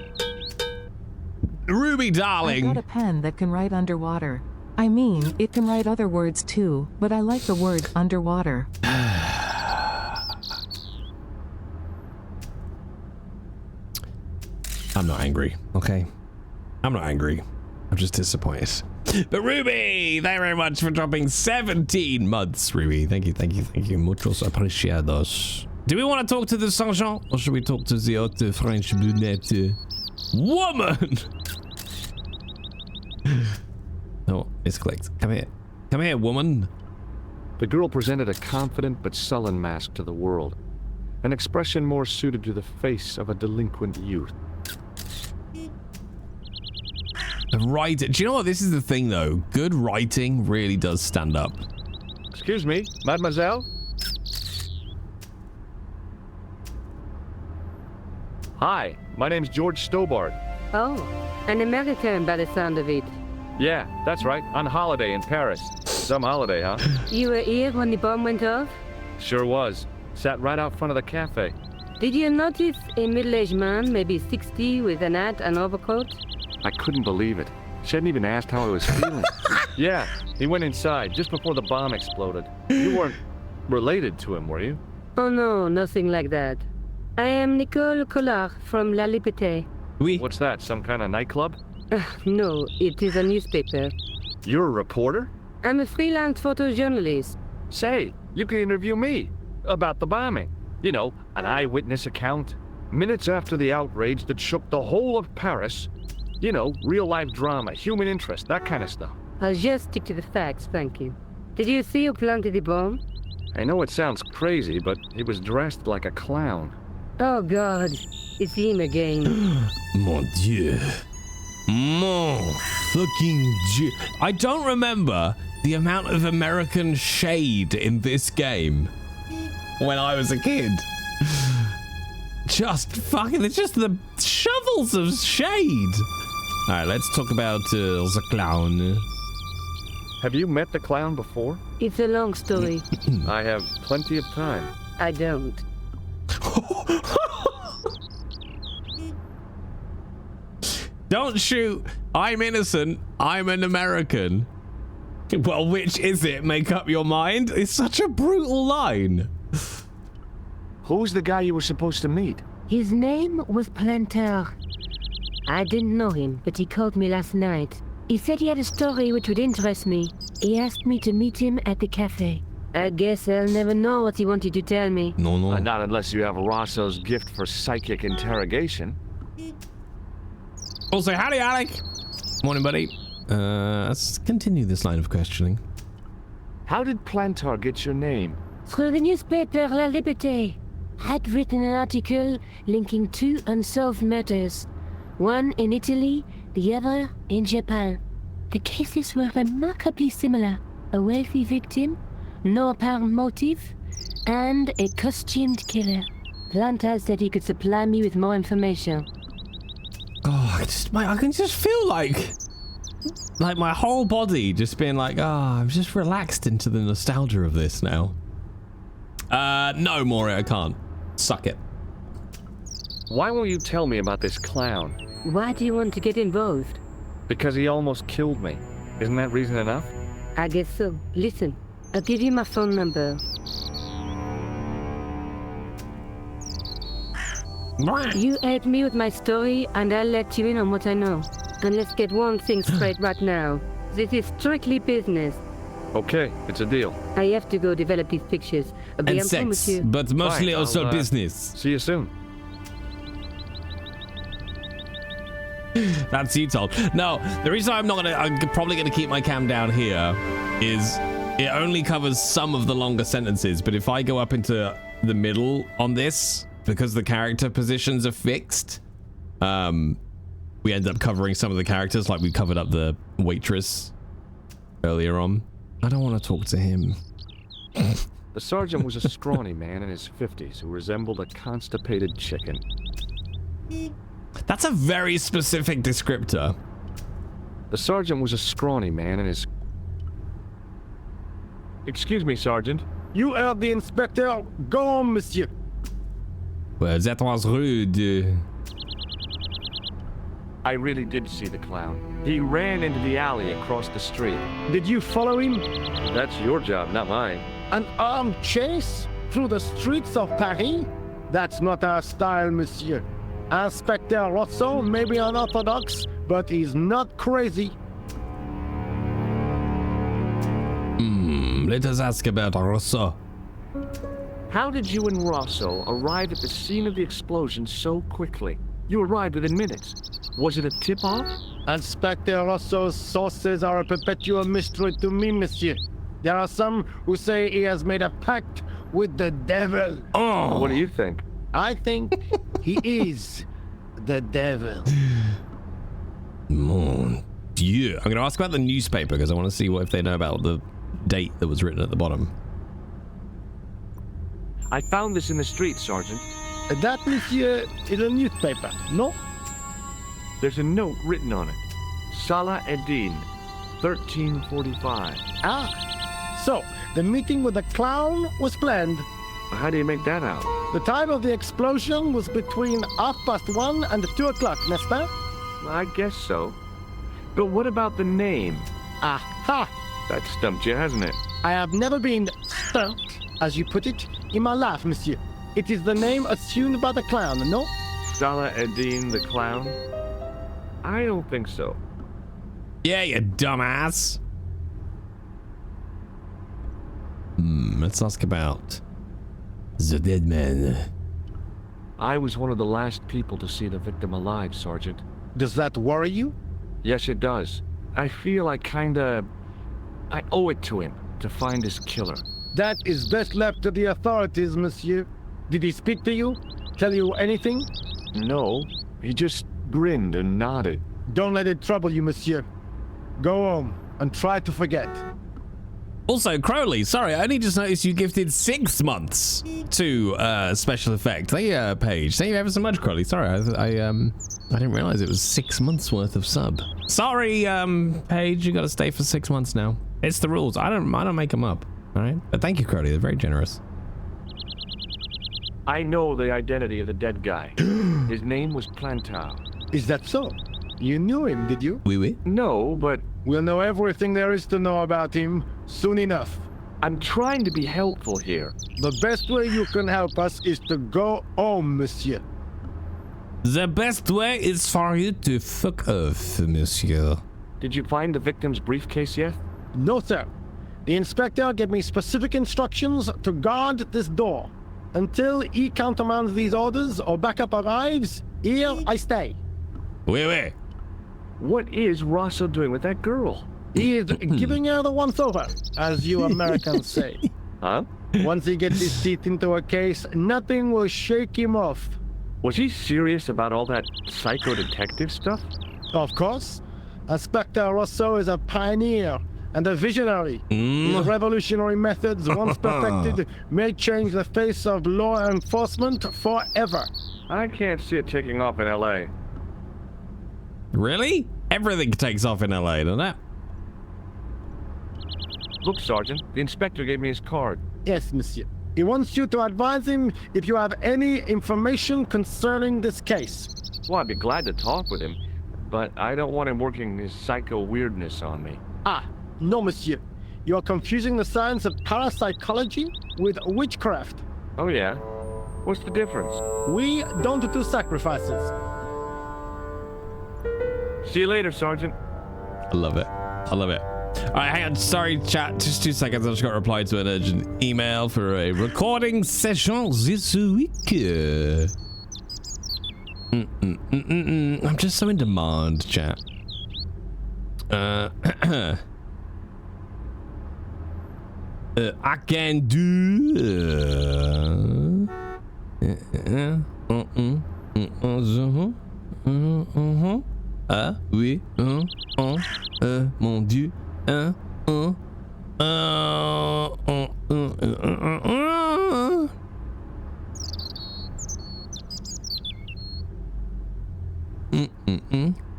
Ruby, darling. I've got a pen that can write underwater. I mean, it can write other words too, but I like the word underwater. I'm not angry, okay? I'm not angry. I'm just disappointed. But Ruby, thank you very much for dropping 17 months, Ruby. Thank you, thank you, thank you. Muchos apreciados. Do we want to talk to the sergeant, or should we talk to the haute French brunette woman? Oh, it's clicked. Come here. Come here, woman. The girl presented a confident but sullen mask to the world, an expression more suited to the face of a delinquent youth. Right. Do you know what? This is the thing, though. Good writing really does stand up. Excuse me, mademoiselle? Hi, my name's George Stobart. Oh, an American by the sound of it. Yeah, that's right. On holiday in Paris. Some holiday, huh? You were here when the bomb went off? Sure was. Sat right out front of the cafe. Did you notice a middle-aged man, maybe 60, with an hat and overcoat? I couldn't believe it. She hadn't even asked how I was feeling. Yeah, he went inside just before the bomb exploded. You weren't related to him, were you? Oh no, nothing like that. I am Nicole Collard from La Liberté. Oui. What's that, some kind of nightclub? No, it is a newspaper. You're a reporter? I'm a freelance photojournalist. Say, you can interview me about the bombing. You know, an eyewitness account. Minutes after the outrage that shook the whole of Paris. You know, real-life drama, human interest, that kind of stuff. I'll just stick to the facts, thank you. Did you see who planted the bomb? I know it sounds crazy, but he was dressed like a clown. Oh God, it's him again. Mon Dieu. Mon fucking Dieu. I don't remember the amount of American shade in this game when I was a kid. Just fucking, it's just the shovels of shade. All right, let's talk about the clown. Have you met the clown before? It's a long story. I have plenty of time. I don't. Don't shoot. I'm innocent. I'm an American. Well, which is it? Make up your mind. It's such a brutal line. Who's the guy you were supposed to meet? His name was Planter. I didn't know him, but he called me last night. He said he had a story which would interest me. He asked me to meet him at the cafe. I guess I'll never know what he wanted to tell me. No. Not unless you have Rosso's gift for psychic interrogation. Also, howdy, Alec. Morning, buddy. Let's continue this line of questioning. How did Plantar get your name? Through the newspaper La Liberté. Had written an article linking two unsolved murders. One in Italy, the other in Japan. The cases were remarkably similar. A wealthy victim, no apparent motive, and a costumed killer. Plantar said he could supply me with more information. Oh, I can just feel like my whole body just being like, I'm just relaxed into the nostalgia of this now. No, Maury, I can't. Suck it. Why won't you tell me about this clown? Why do you want to get involved? Because he almost killed me. Isn't that reason enough? I guess so. Listen, I'll give you my phone number. You help me with my story, and I'll let you in on what I know. And let's get one thing straight right now. This is strictly business. Okay, it's a deal. I have to go develop these pictures. And sex, but mostly also business. See you soon. That's you, Todd. No, the reason I'm probably gonna keep my cam down here is it only covers some of the longer sentences, but if I go up into the middle on this, because the character positions are fixed, we end up covering some of the characters, like we covered up the waitress earlier on. I don't want to talk to him. The sergeant was a scrawny man in his 50s who resembled a constipated chicken. That's a very specific descriptor. The sergeant was a scrawny man in his... Excuse me, Sergeant. You are the inspector. Go on, monsieur. Well, that was rude. I really did see the clown. He ran into the alley across the street. Did you follow him? That's your job, not mine. An armed chase through the streets of Paris? That's not our style, monsieur. Inspector Rosso may be unorthodox, but he's not crazy. Let us ask about Rosso. How did you and Rosso arrive at the scene of the explosion so quickly? You arrived within minutes. Was it a tip-off? Inspector Rosso's sources are a perpetual mystery to me, monsieur. There are some who say he has made a pact with the devil. Oh! What do you think? I think he is the devil. Mon Dieu. I'm going to ask about the newspaper because I want to see if they know about the date that was written at the bottom. I found this in the street, Sergeant. That, monsieur, is a newspaper, no? There's a note written on it. Salah Eddin, 1345. Ah, so the meeting with the clown was planned. How do you make that out? The time of the explosion was between 1:30 and 2 o'clock, n'est-ce pas? I guess so. But what about the name? Aha! That stumped you, hasn't it? I have never been stumped, as you put it, in my life, monsieur. It is the name assumed by the clown, no? Salah ad-Din the clown? I don't think so. Yeah, you dumbass. Let's ask about the dead man. I was one of the last people to see the victim alive, Sergeant. Does that worry you? Yes, it does. I feel I owe it to him to find his killer. That is best left to the authorities, monsieur. Did he speak to you? Tell you anything? No, he just grinned and nodded. Don't let it trouble you, monsieur. Go home and try to forget. Also, Crowley, sorry, I only just noticed you gifted 6 months to special effect page. Thank you ever so much, Crowley. Sorry, I didn't realize it was 6 months worth of sub. Sorry, Paige, you got to stay for 6 months now. It's the rules. I don't make them up. All right, but thank you, Crowley. They're very generous. I know the identity of the dead guy. His name was Plantar. Is that so? You knew him, did you? Oui. No, but we'll know everything there is to know about him soon enough. I'm trying to be helpful here. The best way you can help us is to go home, monsieur. The best way is for you to fuck off, monsieur. Did you find the victim's briefcase yet? No, sir. The inspector gave me specific instructions to guard this door. Until he countermands these orders or backup arrives, here I stay. Oui. What is Rosso doing with that girl? He is giving her the once-over, as you Americans say. Huh? Once he gets his teeth into a case, nothing will shake him off. Was he serious about all that psycho-detective stuff? Of course. Inspector Rosso is a pioneer and a visionary. His revolutionary methods, once perfected, may change the face of law enforcement forever. I can't see it taking off in L.A. Really? Everything takes off in LA, doesn't it? Look, Sergeant, the inspector gave me his card. Yes, monsieur. He wants you to advise him if you have any information concerning this case. Well, I'd be glad to talk with him, but I don't want him working his psycho weirdness on me. No, monsieur. You are confusing the science of parapsychology with witchcraft. Oh, yeah? What's the difference? We don't do sacrifices. See you later, Sergeant. I love it. All right, hang on. Sorry, chat. Just 2 seconds. I just got to reply to an urgent email for a recording session this week. I'm just so in demand, chat. I can do. Oui, mon Dieu,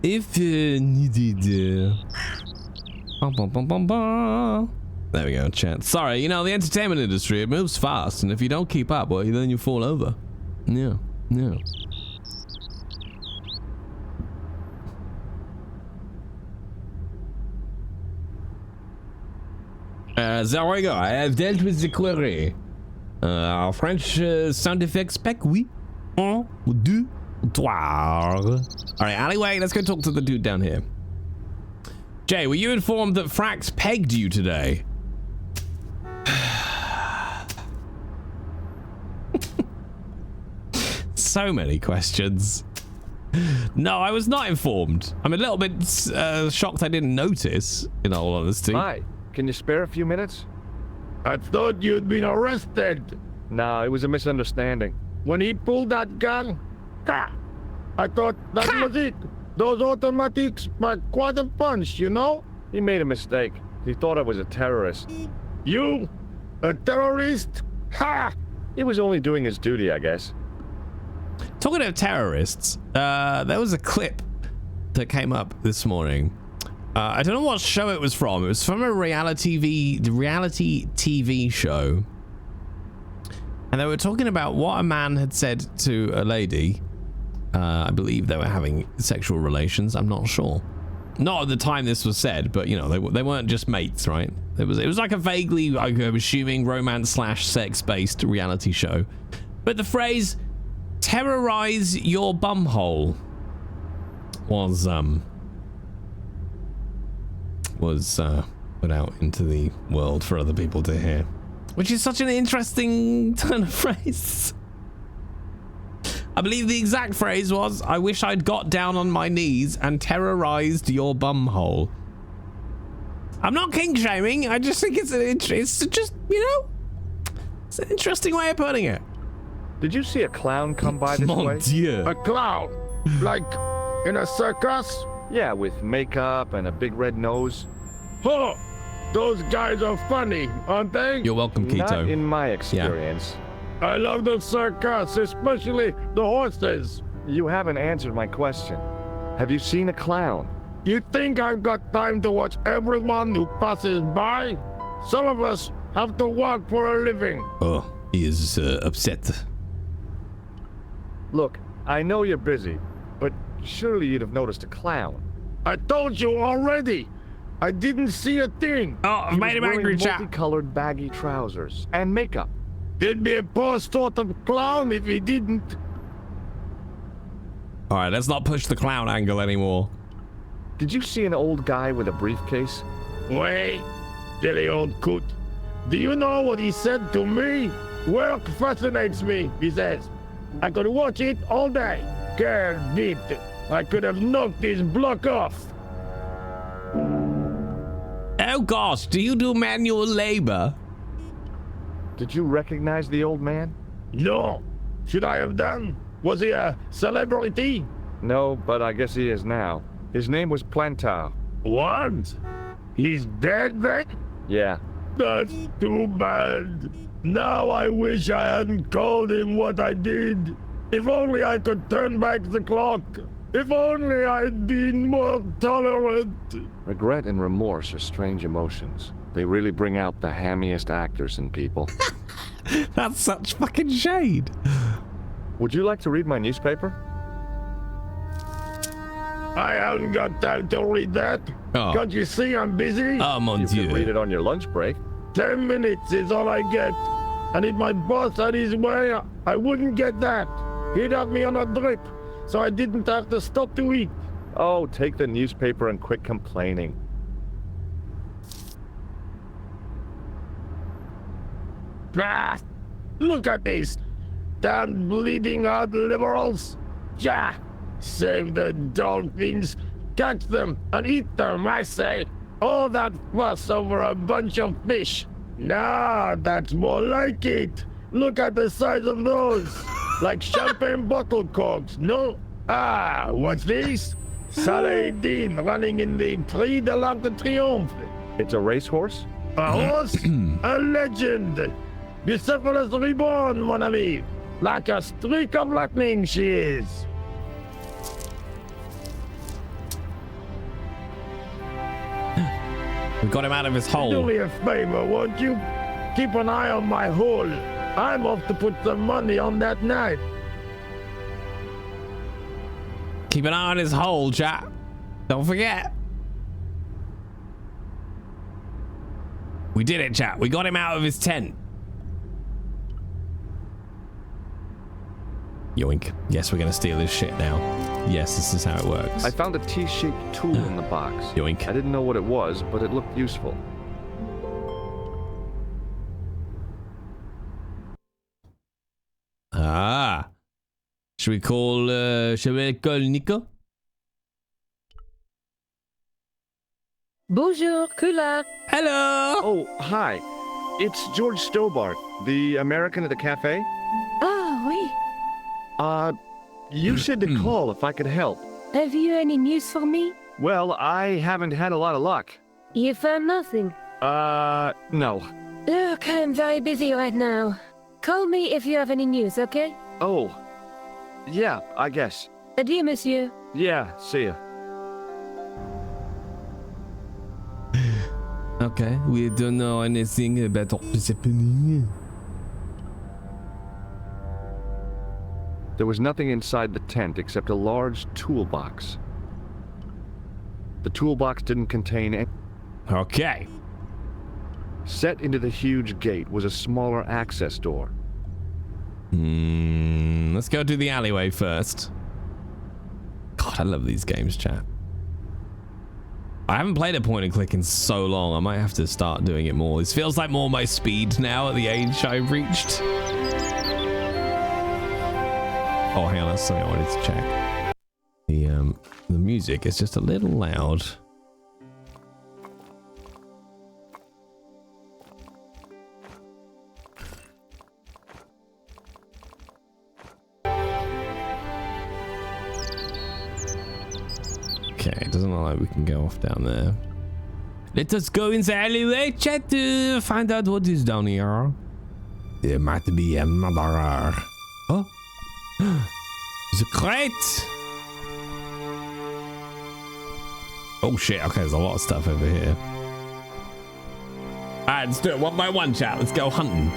if needed. There we go, chat. Sorry, you know, the entertainment industry, it moves fast, and if you don't keep up, well, then you fall over. Yeah. There we go. I have dealt with the query. French sound effects pack, oui. 1, 2, 3. Alright, alleyway, let's go talk to the dude down here. Jay, were you informed that Frax pegged you today? So many questions. No, I was not informed. I'm a little bit shocked I didn't notice, in all honesty. Hi, can you spare a few minutes? I thought you'd been arrested. No, it was a misunderstanding. When he pulled that gun, I thought that was it. Those automatics pack quite a punch, you know? He made a mistake. He thought I was a terrorist. You? A terrorist? Ha! He was only doing his duty, I guess. Talking of terrorists, there was a clip that came up this morning. I don't know what show it was from. It was from a reality TV show. And they were talking about what a man had said to a lady. I believe they were having sexual relations. I'm not sure. Not at the time this was said, but you know, they weren't just mates, right? It was like a vaguely, I'm assuming, romance/sex-based reality show. But the phrase "terrorize your bumhole" was put out into the world for other people to hear, which is such an interesting turn of phrase. I believe the exact phrase was, "I wish I'd got down on my knees and terrorized your bumhole." I'm not kink shaming. I just think it's just, you know, it's an interesting way of putting it. Did you see a clown come by this Mon way? Dieu. A clown? Like in a circus? Yeah, with makeup and a big red nose. Huh! Those guys are funny, aren't they? You're welcome, Keto. Not in my experience. I love the circus, especially the horses. You haven't answered my question. Have you seen a clown? You think I've got time to watch everyone who passes by? Some of us have to work for a living. Oh, he is upset. Look, I know you're busy, but surely you'd have noticed a clown. I told you already. I didn't see a thing. Oh, I've made him angry, chat. Multicolored baggy trousers and makeup. He'd be a poor sort of clown if he didn't. All right, let's not push the clown angle anymore. Did you see an old guy with a briefcase? Wait, silly old coot. Do you know what he said to me? Work fascinates me, he says. I could watch it all day. Quelle vite. I could have knocked his block off. Oh gosh, do you do manual labor? Did you recognize the old man? No. Should I have done? Was he a celebrity? No, but I guess he is now. His name was Plantar. What? He's dead then? Yeah. That's too bad. Now I wish I hadn't called him what I did. If only I could turn back the clock. If only I'd been more tolerant. Regret and remorse are strange emotions. They really bring out the hammiest actors in people. That's such fucking shade. Would you like to read my newspaper? I haven't got time to read that. Oh. Can't you see I'm busy? Oh, mon You Dieu. can read it on your lunch break. 10 minutes is all I get. And if my boss had his way, I wouldn't get that. He'd have me on a drip, so I didn't have to stop to eat. Oh, take the newspaper and quit complaining. Ah, look at this. Damn bleeding heart liberals. Yeah, save the dolphins. Catch them and eat them, I say. All that fuss over a bunch of fish. Nah, that's more like it. Look at the size of those. Like champagne bottle corks, no? Ah, what's this? Saladin running in the Prix de l'Arc de Triomphe. It's a racehorse? A horse? A legend. Bucephalus reborn, mon ami. Like a streak of lightning she is. We got him out of his hole. Do me a favor, won't you? Keep an eye on my hole. I'm off to put some money on that knife. Keep an eye on his hole, chat. Don't forget. We did it, chat. We got him out of his tent. Yoink. Yes, we're gonna steal his shit now. Yes, this is how it works. I found a T-shaped tool in the box. Yoink. I didn't know what it was, but it looked useful. Ah. Should we call Nico? Bonjour, Kula. Hello. Oh, hi. It's George Stobart, the American at the cafe. Ah, oui. You said to call if I could help. Have you any news for me? Well, I haven't had a lot of luck. You found nothing? No. Look, I'm very busy right now. Call me if you have any news, okay? Oh. Yeah, I guess. Adieu, monsieur. Yeah, see ya. Okay, we don't know anything about what's happening. There was nothing inside the tent except a large toolbox. The toolbox didn't contain any... Okay. Set into the huge gate was a smaller access door. Let's go to the alleyway first. God, I love these games, chat. I haven't played a point and click in so long. I might have to start doing it more. This feels like more my speed now at the age I've reached. Oh, hang on, that's something I wanted to check. The music is just a little loud. Okay, it doesn't look like we can go off down there. Let us go in the alleyway, chat, to find out what is down here. There might be a murderer. Oh, the crate. Oh shit, okay, there's a lot of stuff over here. Alright, let's do it one by one, chat. Let's go hunting.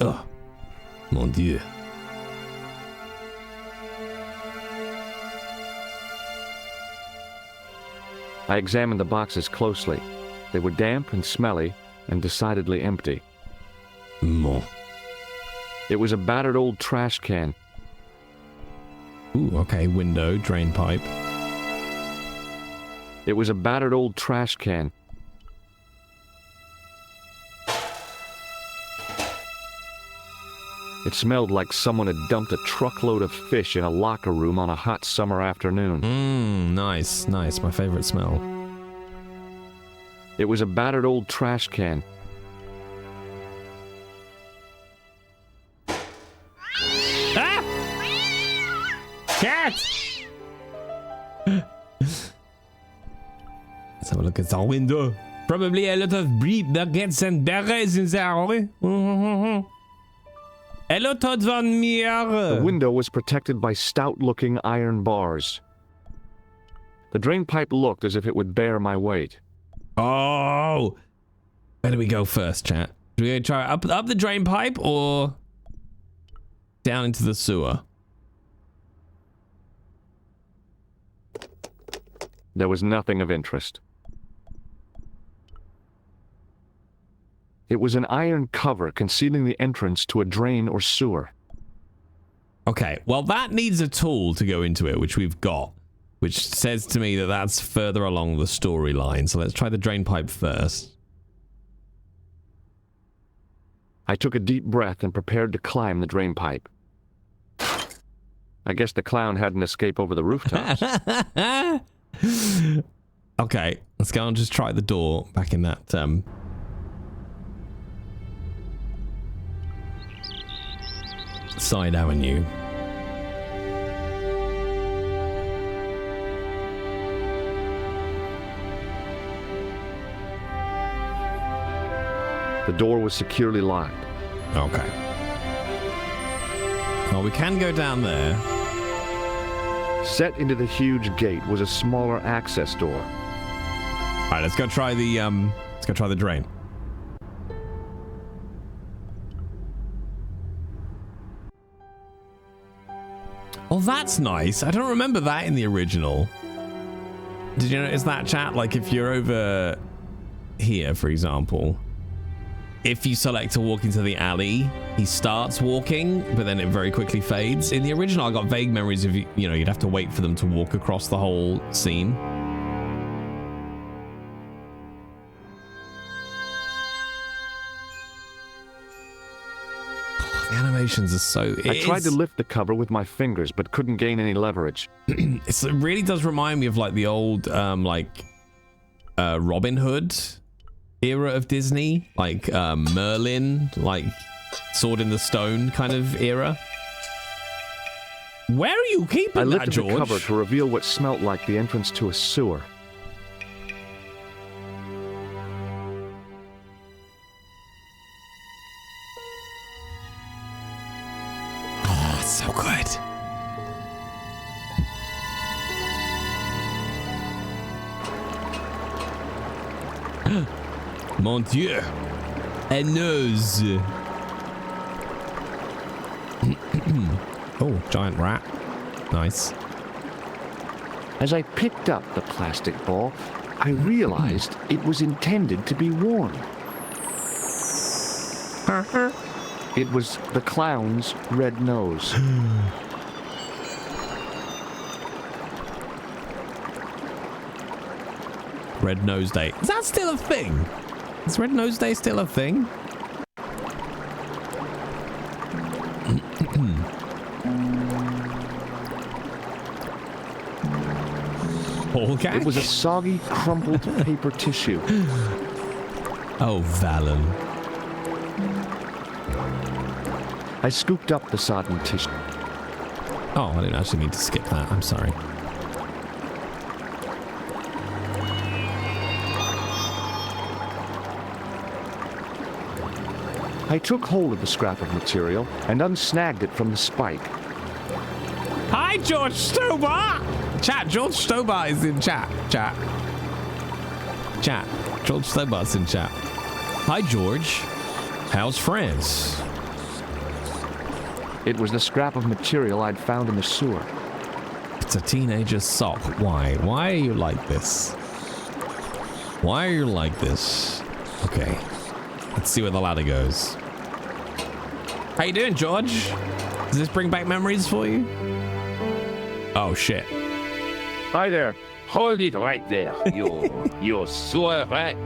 Oh, mon dieu. I examined the boxes closely. They were damp and smelly and decidedly empty. It was a battered old trash can. Ooh, okay, window, drain pipe. It was a battered old trash can. It smelled like someone had dumped a truckload of fish in a locker room on a hot summer afternoon. Nice, nice. My favorite smell. It was a battered old trash can. Ah! Cat! Let's have a look at the window. Probably a lot of beef nuggets and berries in there. Hello, Todd Van Meer. The window was protected by stout-looking iron bars. The drain pipe looked as if it would bear my weight. Oh! Where do we go first, chat? Do we try up the drain pipe or down into the sewer? There was nothing of interest. It was an iron cover concealing the entrance to a drain or sewer. Okay, well that needs a tool to go into it, which we've got, which says to me that that's further along the storyline. So let's try the drain pipe first. I took a deep breath and prepared to climb the drain pipe. I guess the clown had an escape over the rooftops. Okay, let's go and just try the door back in that side avenue. The door was securely locked. Okay. Well, we can go down there. Set into the huge gate was a smaller access door. All right, let's go try the drain. Oh, that's nice. I don't remember that in the original. Did you notice that, chat? Like, if you're over here, for example, if you select to walk into the alley, he starts walking, but then it very quickly fades. In the original, I got vague memories of, you know, you'd have to wait for them to walk across the whole scene. The animations are so... I tried to lift the cover with my fingers, but couldn't gain any leverage. It really does remind me of like the old, Robin Hood era of Disney, like Merlin, like Sword in the Stone kind of era. Where are you keeping I that, lifted George? the cover to reveal what smelt like the entrance to a sewer. So good. Mon Dieu. A nose. Oh, giant rat. Nice. As I picked up the plastic ball, I realized it was intended to be worn. It was the clown's red nose. Red Nose Day. Is that still a thing? Is Red Nose Day still a thing? It was a soggy, crumpled paper tissue. Oh, Valen. I scooped up the sodden tissue. Oh, I didn't actually mean to skip that. I'm sorry. I took hold of the scrap of material and unsnagged it from the spike. Hi, George Stobart! Chat, George Stobart is in chat. Chat. George Stobart's in chat. Hi, George. How's France? It was the scrap of material I'd found in the sewer. It's a teenager's sock. Why? Why are you like this? Why are you like this? Okay. Let's see where the ladder goes. How you doing, George? Does this bring back memories for you? Oh, shit. Hi there. Hold it right there, you sewer rat.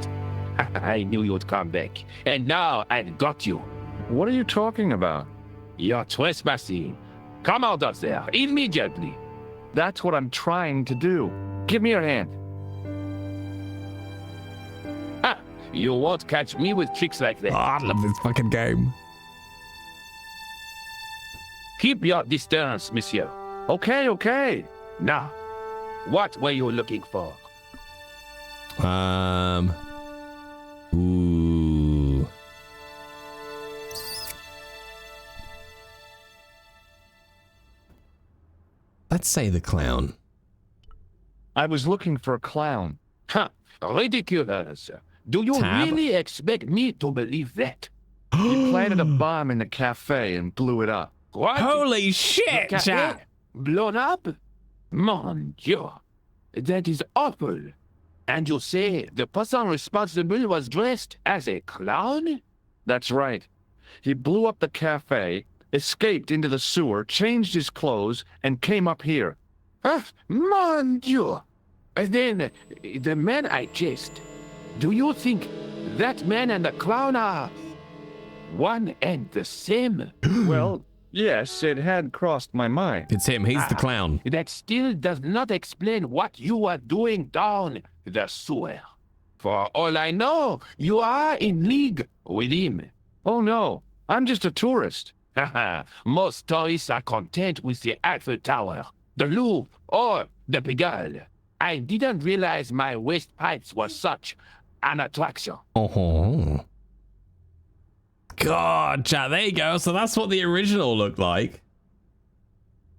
I knew you'd come back. And now I've got you. What are you talking about? You're trespassing. Come out of there immediately. That's what I'm trying to do. Give me your hand. Ah, you won't catch me with tricks like that. Oh, I love this fucking game. Keep your distance, monsieur. Okay. Now, what were you looking for? Ooh. Let's say the clown. I was looking for a clown. Huh, ridiculous. Do you really expect me to believe that? He planted a bomb in the cafe and blew it up. What? Holy shit, chat. Blown up? Mon Dieu. That is awful. And you say the person responsible was dressed as a clown? That's right. He blew up the cafe, escaped into the sewer, changed his clothes, and came up here. Mon Dieu. Then, the man I chased, do you think that man and the clown are one and the same? Well, yes, it had crossed my mind. It's him. He's the clown. That still does not explain what you are doing down the sewer. For all I know, you are in league with him. Oh, no. I'm just a tourist. Most tourists are content with the Eiffel Tower, the Louvre, or the Pigalle. I didn't realize my waste pipes were such an attraction. Oh. God, chat, there you go. So that's what the original looked like.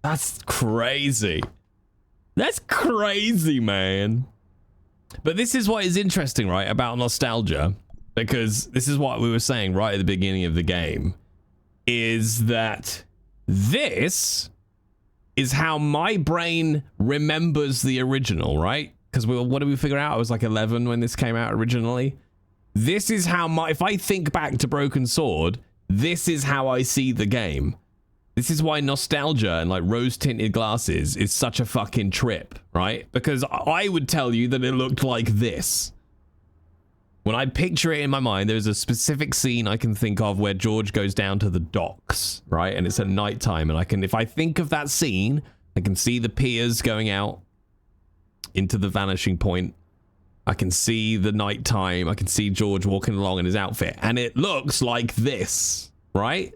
That's crazy. That's crazy, man. But this is what is interesting, right, about nostalgia, because this is what we were saying right at the beginning of the game, is that this is how my brain remembers the original, right? Because what did we figure out? I was like 11 when this came out originally. This is how if I think back to Broken Sword, this is how I see the game. This is why nostalgia and like rose-tinted glasses is such a fucking trip, right? Because I would tell you that it looked like this. When I picture it in my mind, there's a specific scene I can think of where George goes down to the docks, right? And it's at nighttime, and if I think of that scene, I can see the piers going out into the vanishing point. I can see the nighttime. I can see George walking along in his outfit, and it looks like this, right?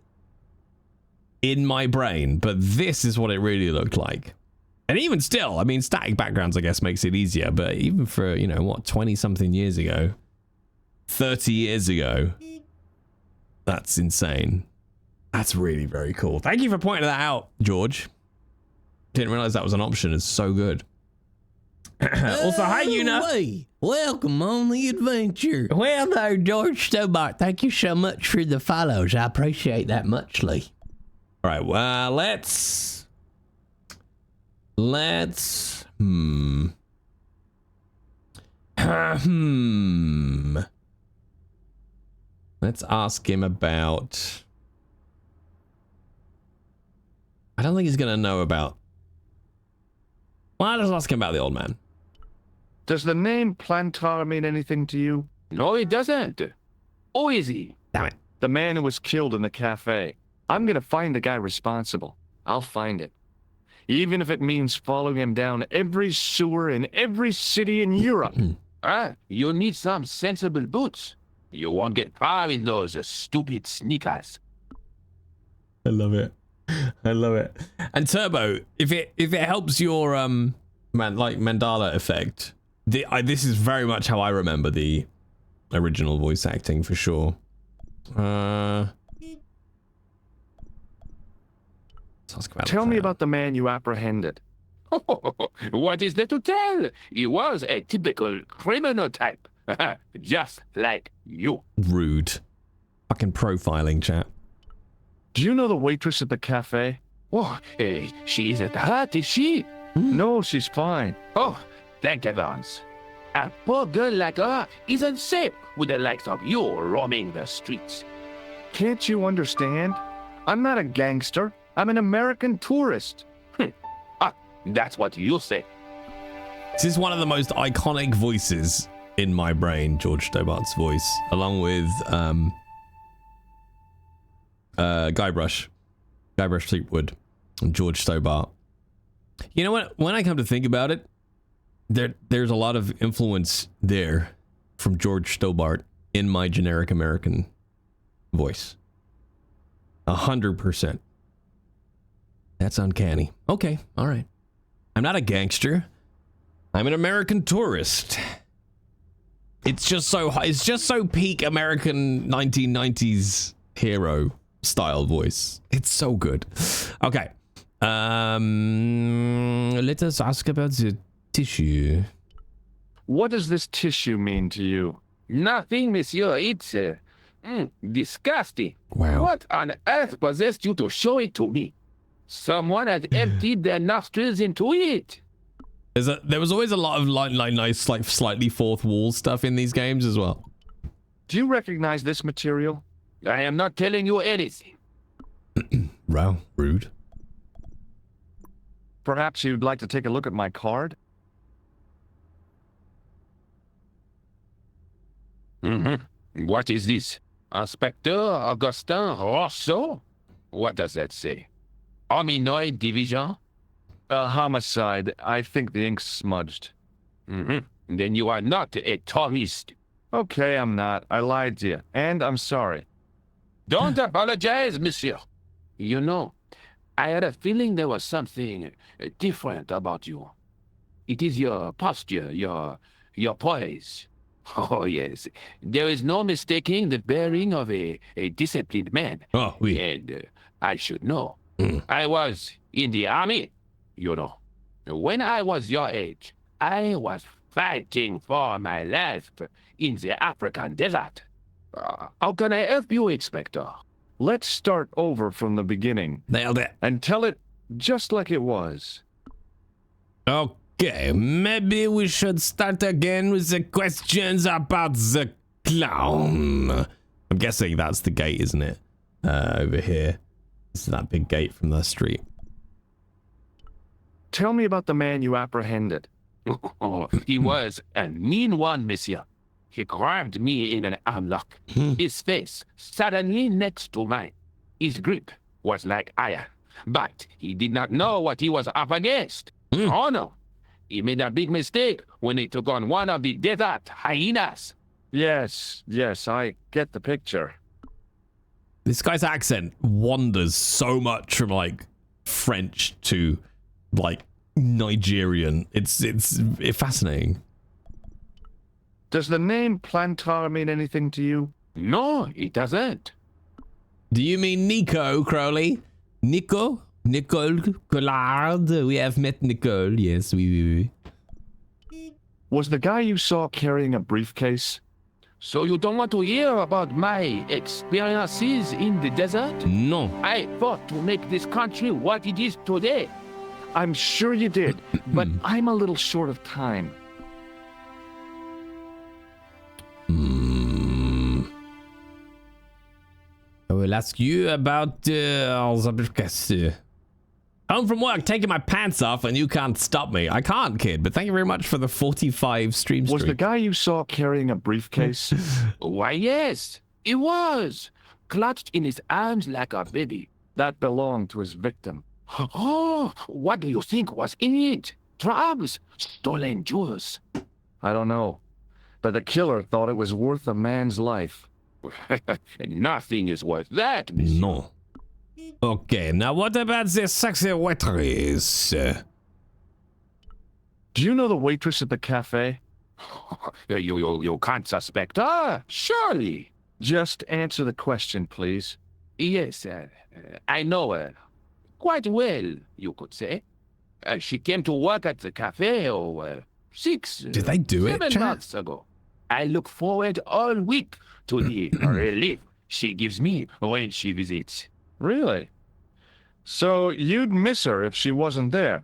In my brain, but this is what it really looked like. And even still, I mean, static backgrounds, I guess, makes it easier, but even for, you know, what, 20-something years ago, 30 years ago, that's insane. That's really very cool. Thank you for pointing that out, George. Didn't realize that was an option. It's so good. Also, hi, Una. Hey, welcome on the adventure. Well, there, George Stobart. Thank you so much for the follows. I appreciate that muchly. All right, well, let's let's ask him about, I don't think he's gonna know about, well, let's ask him about the old man. Does the name Plantar mean anything to you? No, it doesn't. Who is he? Damn it. The man who was killed in the cafe. I'm gonna find the guy responsible. I'll find it. Even if it means following him down every sewer in every city in Europe. You need some sensible boots. You won't get far in those stupid sneakers. I love it. I love it. And Turbo, if it helps your Mandala effect, this is very much how I remember the original voice acting for sure. Tell me about the man you apprehended. What is there to tell? He was a typical criminal type. Just like you. Rude. Fucking profiling, chat. Do you know the waitress at the cafe? Oh, she isn't hurt, is she? No, she's fine. Oh, thank heavens. A poor girl like her isn't safe with the likes of you roaming the streets. Can't you understand? I'm not a gangster. I'm an American tourist. That's what you say. This is one of the most iconic voices in my brain, George Stobart's voice, along with Guybrush Threepwood, and George Stobart. You know what? When I come to think about it, there's a lot of influence there from George Stobart in my generic American voice. 100%. That's uncanny. Okay, all right. I'm not a gangster. I'm an American tourist. It's just so peak American 1990s hero style voice. It's so good. Okay. Let us ask about the tissue. What does this tissue mean to you? Nothing, monsieur. It's disgusting. Wow. What on earth possessed you to show it to me? Someone has emptied their nostrils into it. There was always a lot of nice, like slightly fourth wall stuff in these games as well. Do you recognize this material? I am not telling you anything. Wow, rude. Perhaps you'd like to take a look at my card? What is this? Inspector Augustin Rousseau? What does that say? Hominoid division? A homicide. I think the ink's smudged. Then you are not a tourist. Okay, I'm not. I lied to you. And I'm sorry. Don't apologize, monsieur. You know, I had a feeling there was something different about you. It is your posture, your poise. Oh, yes. There is no mistaking the bearing of a disciplined man. Oh, oui. And I should know. I was in the army, you know. When I was your age, I was fighting for my life in the African desert. How can I help you, Inspector? Let's start over from the beginning. Nailed it. And tell it just like it was. Okay, maybe we should start again with the questions about the clown. I'm guessing that's the gate, isn't it? Over here. This is that big gate from the street. Tell me about the man you apprehended. He was a mean one, monsieur. He grabbed me in an armlock. His face suddenly next to mine. His grip was like iron, but he did not know what he was up against. Oh no, he made a big mistake when he took on one of the desert hyenas. Yes, I get the picture. This guy's accent wanders so much from like French to like Nigerian. It's fascinating. Does the name Plantar mean anything to you? No, it doesn't. Do you mean Nico, Crowley? Nicole Collard? We have met Nicole. Yes, we. Was the guy you saw carrying a briefcase? So you don't want to hear about my experiences in the desert? No. I fought to make this country what it is today. I'm sure you did, but I'm a little short of time. I will ask you about home from work, taking my pants off, and you can't stop me. I can't, kid, but thank you very much for the 45 stream streak. Was the guy you saw carrying a briefcase? Why, yes, it was. Clutched in his arms like a baby. That belonged to his victim. Oh, what do you think was in it? Drugs? Stolen jewels? I don't know. But the killer thought it was worth a man's life. Nothing is worth that, monsieur. No. Okay, now what about this sexy waitress? Do you know the waitress at the cafe? You can't suspect her, surely. Just answer the question, please. Yes, I know her. Quite well, you could say. She came to work at the cafe 6 Did they do it, 7 months ago. I look forward all week to the relief she gives me when she visits. Really? So you'd miss her if she wasn't there?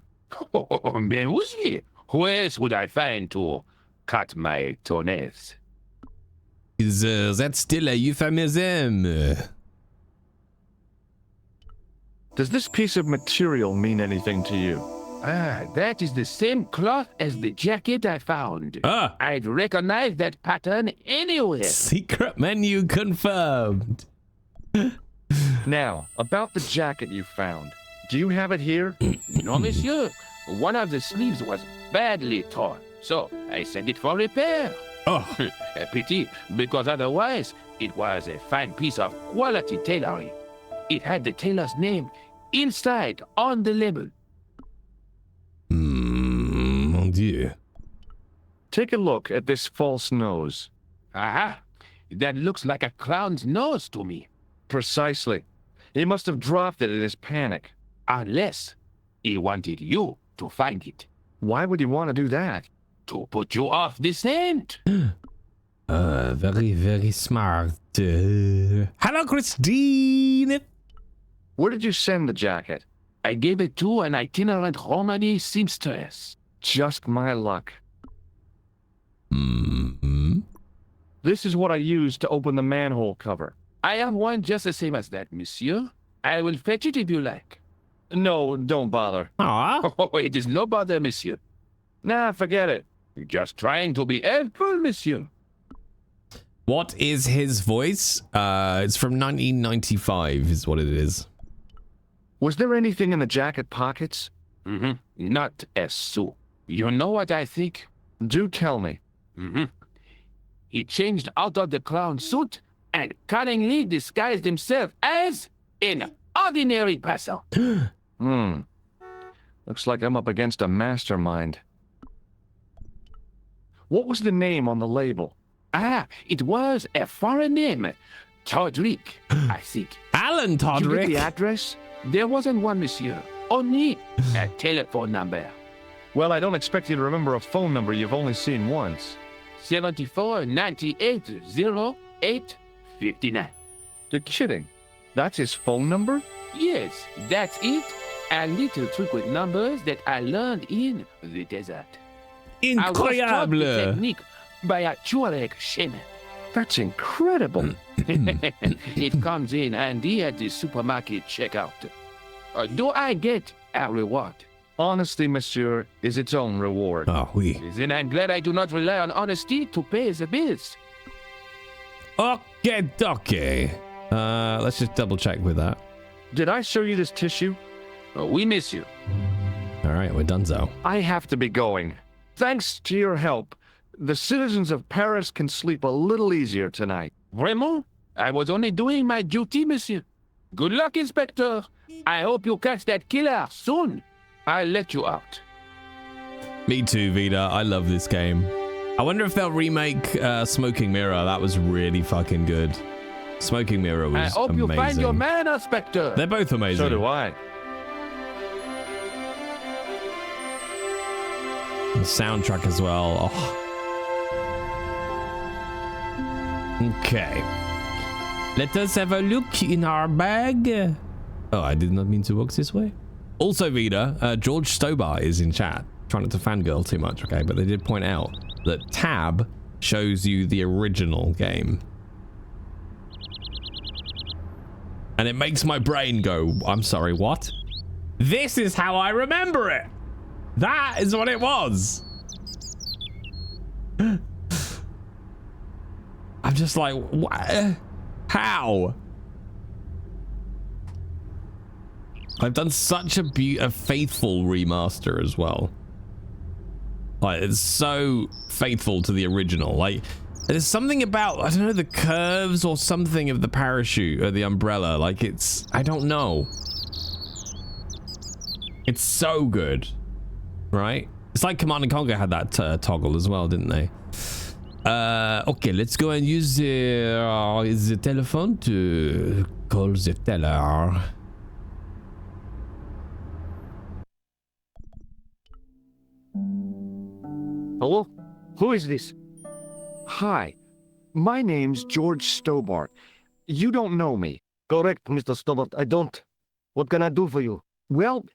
Oh, mais oui. Who else would I find to cut my toenails? Is that still a euphemism? Does this piece of material mean anything to you? That is the same cloth as the jacket I found. I'd recognize that pattern anywhere. Secret menu confirmed. Now, about the jacket you found. Do you have it here? No, monsieur. One of the sleeves was badly torn, so I sent it for repair. Oh. A pity, because otherwise it was a fine piece of quality tailoring. It had the tailor's name inside on the label. Mon Dieu. Take a look at this false nose. Aha! That looks like a clown's nose to me. Precisely. He must have dropped it in his panic. Unless he wanted you to find it. Why would he want to do that? To put you off the scent. Very, very smart. Hello, Christine. Where did you send the jacket? I gave it to an itinerant Romani seamstress. Just my luck. This is what I used to open the manhole cover. I have one just the same as that, monsieur. I will fetch it if you like. No, don't bother. Aww. It is no bother, monsieur. Nah, forget it. Just trying to be helpful, monsieur. What is his voice? It's from 1995 is what it is. Was there anything in the jacket pockets? Not a sou. You know what I think? Do tell me. He changed out of the clown suit and cunningly disguised himself as an ordinary person. Looks like I'm up against a mastermind. What was the name on the label? It was a foreign name. Todrick, I think. Alan Did you get Todrick? the address? There wasn't one, monsieur. Only a telephone number. Well, I don't expect you to remember a phone number you've only seen once. 74 98 08 59. You're kidding. That's his phone number? Yes, that's it. A little trick with numbers that I learned in the desert. I was taught the Incroyable. technique by a Tuareg shaman. That's incredible. It comes in handy at the supermarket checkout. Do I get a reward? Honesty, monsieur, is its own reward. Oh, oui. Then I'm glad I do not rely on honesty to pay the bills. Okay. Let's just double check with that. Did I show you this tissue? We miss you. All right, we're donezo. I have to be going. Thanks to your help, the citizens of Paris can sleep a little easier tonight. Vraiment? I was only doing my duty, monsieur. Good luck, Inspector. I hope you catch that killer soon. I'll let you out. Me too, Vida. I love this game. I wonder if they'll remake Smoking Mirror. That was really fucking good. Smoking Mirror was I hope amazing. you find your man, Inspector. They're both amazing. So do I. The soundtrack as well. Oh. Okay. Let us have a look in our bag. Oh, I did not mean to walk this way. Also, Vida, George Stobar is in chat. Trying not to fangirl too much, okay? But they did point out that tab shows you the original game. And it makes my brain go, I'm sorry, what? This is how I remember it. That is what it was. I'm just like, what? How? I've done such a faithful remaster as well. Like, it's so faithful to the original. Like, there's something about, I don't know, the curves or something of the parachute or the umbrella. Like, it's, I don't know. It's so good, right? It's like Command & Conquer had that toggle as well, didn't they? Okay, let's go and use the telephone to call the teller. Hello? Who is this? Hi, my name's George Stobart. You don't know me. Correct, Mr. Stobart, I don't. What can I do for you? Well,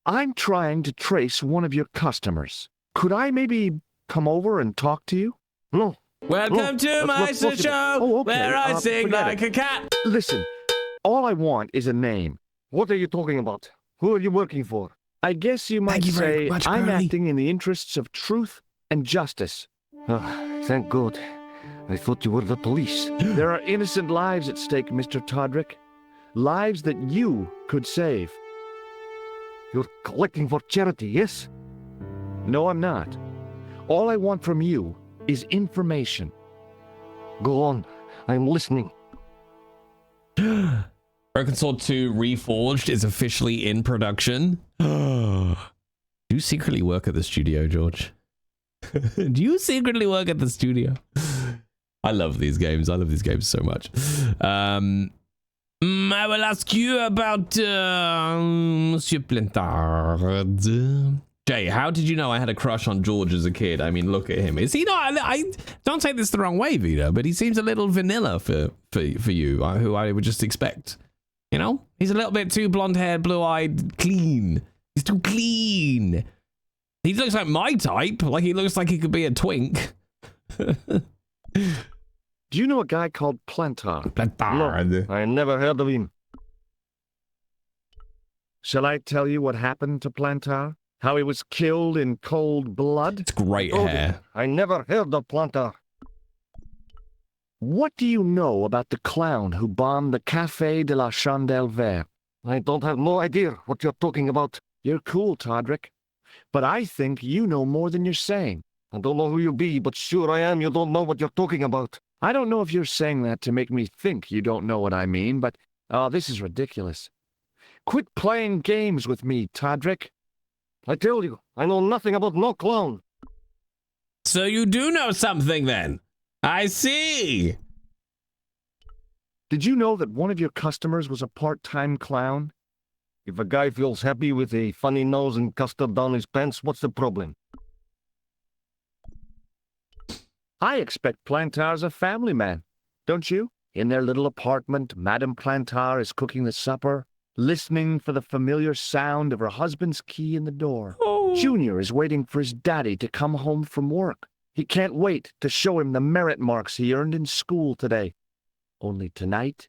I'm trying to trace one of your customers. Could I maybe come over and talk to you? No. Welcome to my show, where I sing like a cat. Listen, all I want is a name. What are you talking about? Who are you working for? I guess you might say I'm acting in the interests of truth and justice. Oh, thank God. I thought you were the police. There are innocent lives at stake, Mr. Todrick. Lives that you could save. You're collecting for charity, yes? No, I'm not. All I want from you is information. Go on. I'm listening. Broken Sword 2 Reforged is officially in production. Do you secretly work at the studio, George? Do you secretly work at the studio? I love these games. I love these games so much. I will ask you about Monsieur Plantard. Jay, how did you know I had a crush on George as a kid? I mean, look at him. Is he not? I don't take this the wrong way, Vito, but he seems a little vanilla for you, who I would just expect. You know, he's a little bit too blonde-haired, blue-eyed, clean. He's too clean. He looks like my type. Like he looks like he could be a twink. Do you know a guy called Plantard? Plantard. No, I never heard of him. Shall I tell you what happened to Plantard? How he was killed in cold blood? It's great hair. I never heard of Plantard. What do you know about the clown who bombed the Café de la Chandelle Verte? I don't have no idea what you're talking about. You're cool, Todrick. But I think you know more than you're saying. I don't know who you be, but sure I am you don't know what you're talking about. I don't know if you're saying that to make me think you don't know what I mean, but... Oh, this is ridiculous. Quit playing games with me, Todrick. I tell you, I know nothing about no clown. So you do know something then? I see. Did you know that one of your customers was a part-time clown? If a guy feels happy with a funny nose and custard down his pants, what's the problem? I expect Plantard's a family man, don't you? In their little apartment, Madame Plantard is cooking the supper, listening for the familiar sound of her husband's key in the door. Oh. Junior is waiting for his daddy to come home from work. He can't wait to show him the merit marks he earned in school today. Only tonight,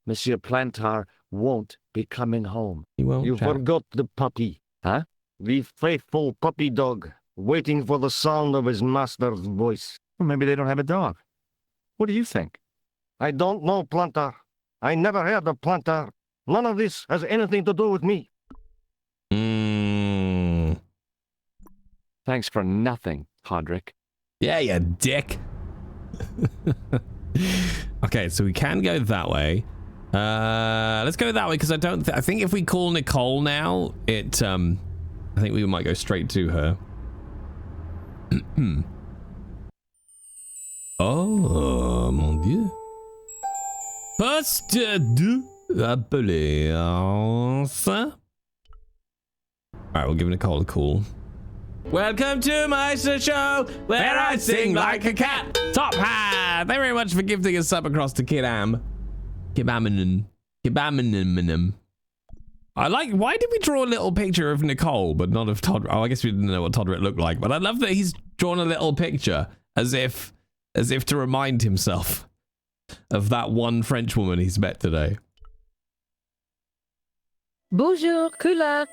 Monsieur Plantard won't be coming home. He won't. You forgot the puppy, huh? The faithful puppy dog, waiting for the sound of his master's voice. Well, maybe they don't have a dog. What do you think? I don't know, Plantard. I never heard of Plantard. None of this has anything to do with me. Thanks for nothing, Todrick. Yeah, you dick. Okay, so we can go that way. Let's go that way because I think if we call Nicole now, I think we might go straight to her. Oh mon Dieu. Poste de appelance. Alright, we'll give Nicole a call. Welcome to my show where I sing like a cat. Top hat. Thank you very much for gifting a sub across to Kidam. Kibamaninum. I like, why did we draw a little picture of Nicole, but not of Todd? Oh, I guess we didn't know what Toddrick looked like, but I love that he's drawn a little picture as if to remind himself of that one French woman he's met today. Bonjour, Kula.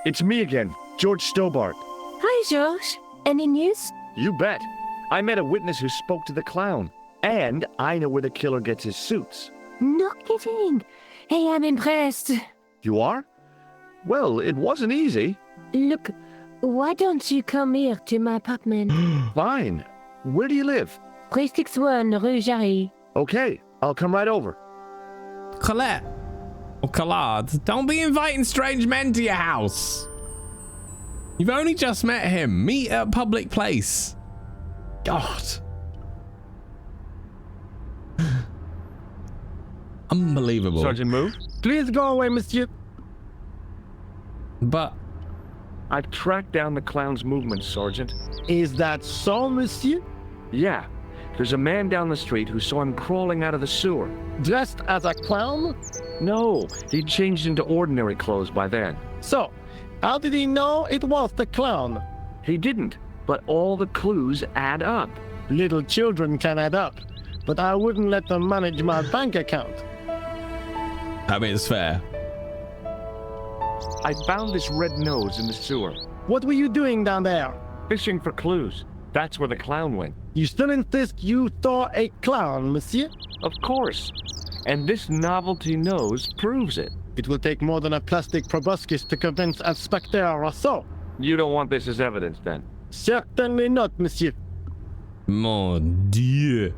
It's me again, George Stobart. Hi, George. Any news? You bet. I met a witness who spoke to the clown, and I know where the killer gets his suits. No kidding. Hey, I'm impressed. You are? Well, it wasn't easy. Look, why don't you come here to my apartment? Fine. Where do you live? 361 Rue Jarry. Okay, I'll come right over. Colette. Or Collard, don't be inviting strange men to your house. You've only just met him. Meet at a public place. God. Unbelievable. Sergeant Moo? Please go away, monsieur. But I've tracked down the clown's movements, Sergeant. Is that so, monsieur? Yeah. There's a man down the street who saw him crawling out of the sewer. Dressed as a clown? No, he'd changed into ordinary clothes by then. So, how did he know it was the clown? He didn't, but all the clues add up. Little children can add up, but I wouldn't let them manage my bank account. I mean, it's fair. I found this red nose in the sewer. What were you doing down there? Fishing for clues. That's where the clown went. You still insist you saw a clown, monsieur? Of course. And this novelty nose proves it. It will take more than a plastic proboscis to convince Inspector Rousseau. You don't want this as evidence, then? Certainly not, monsieur. Mon Dieu.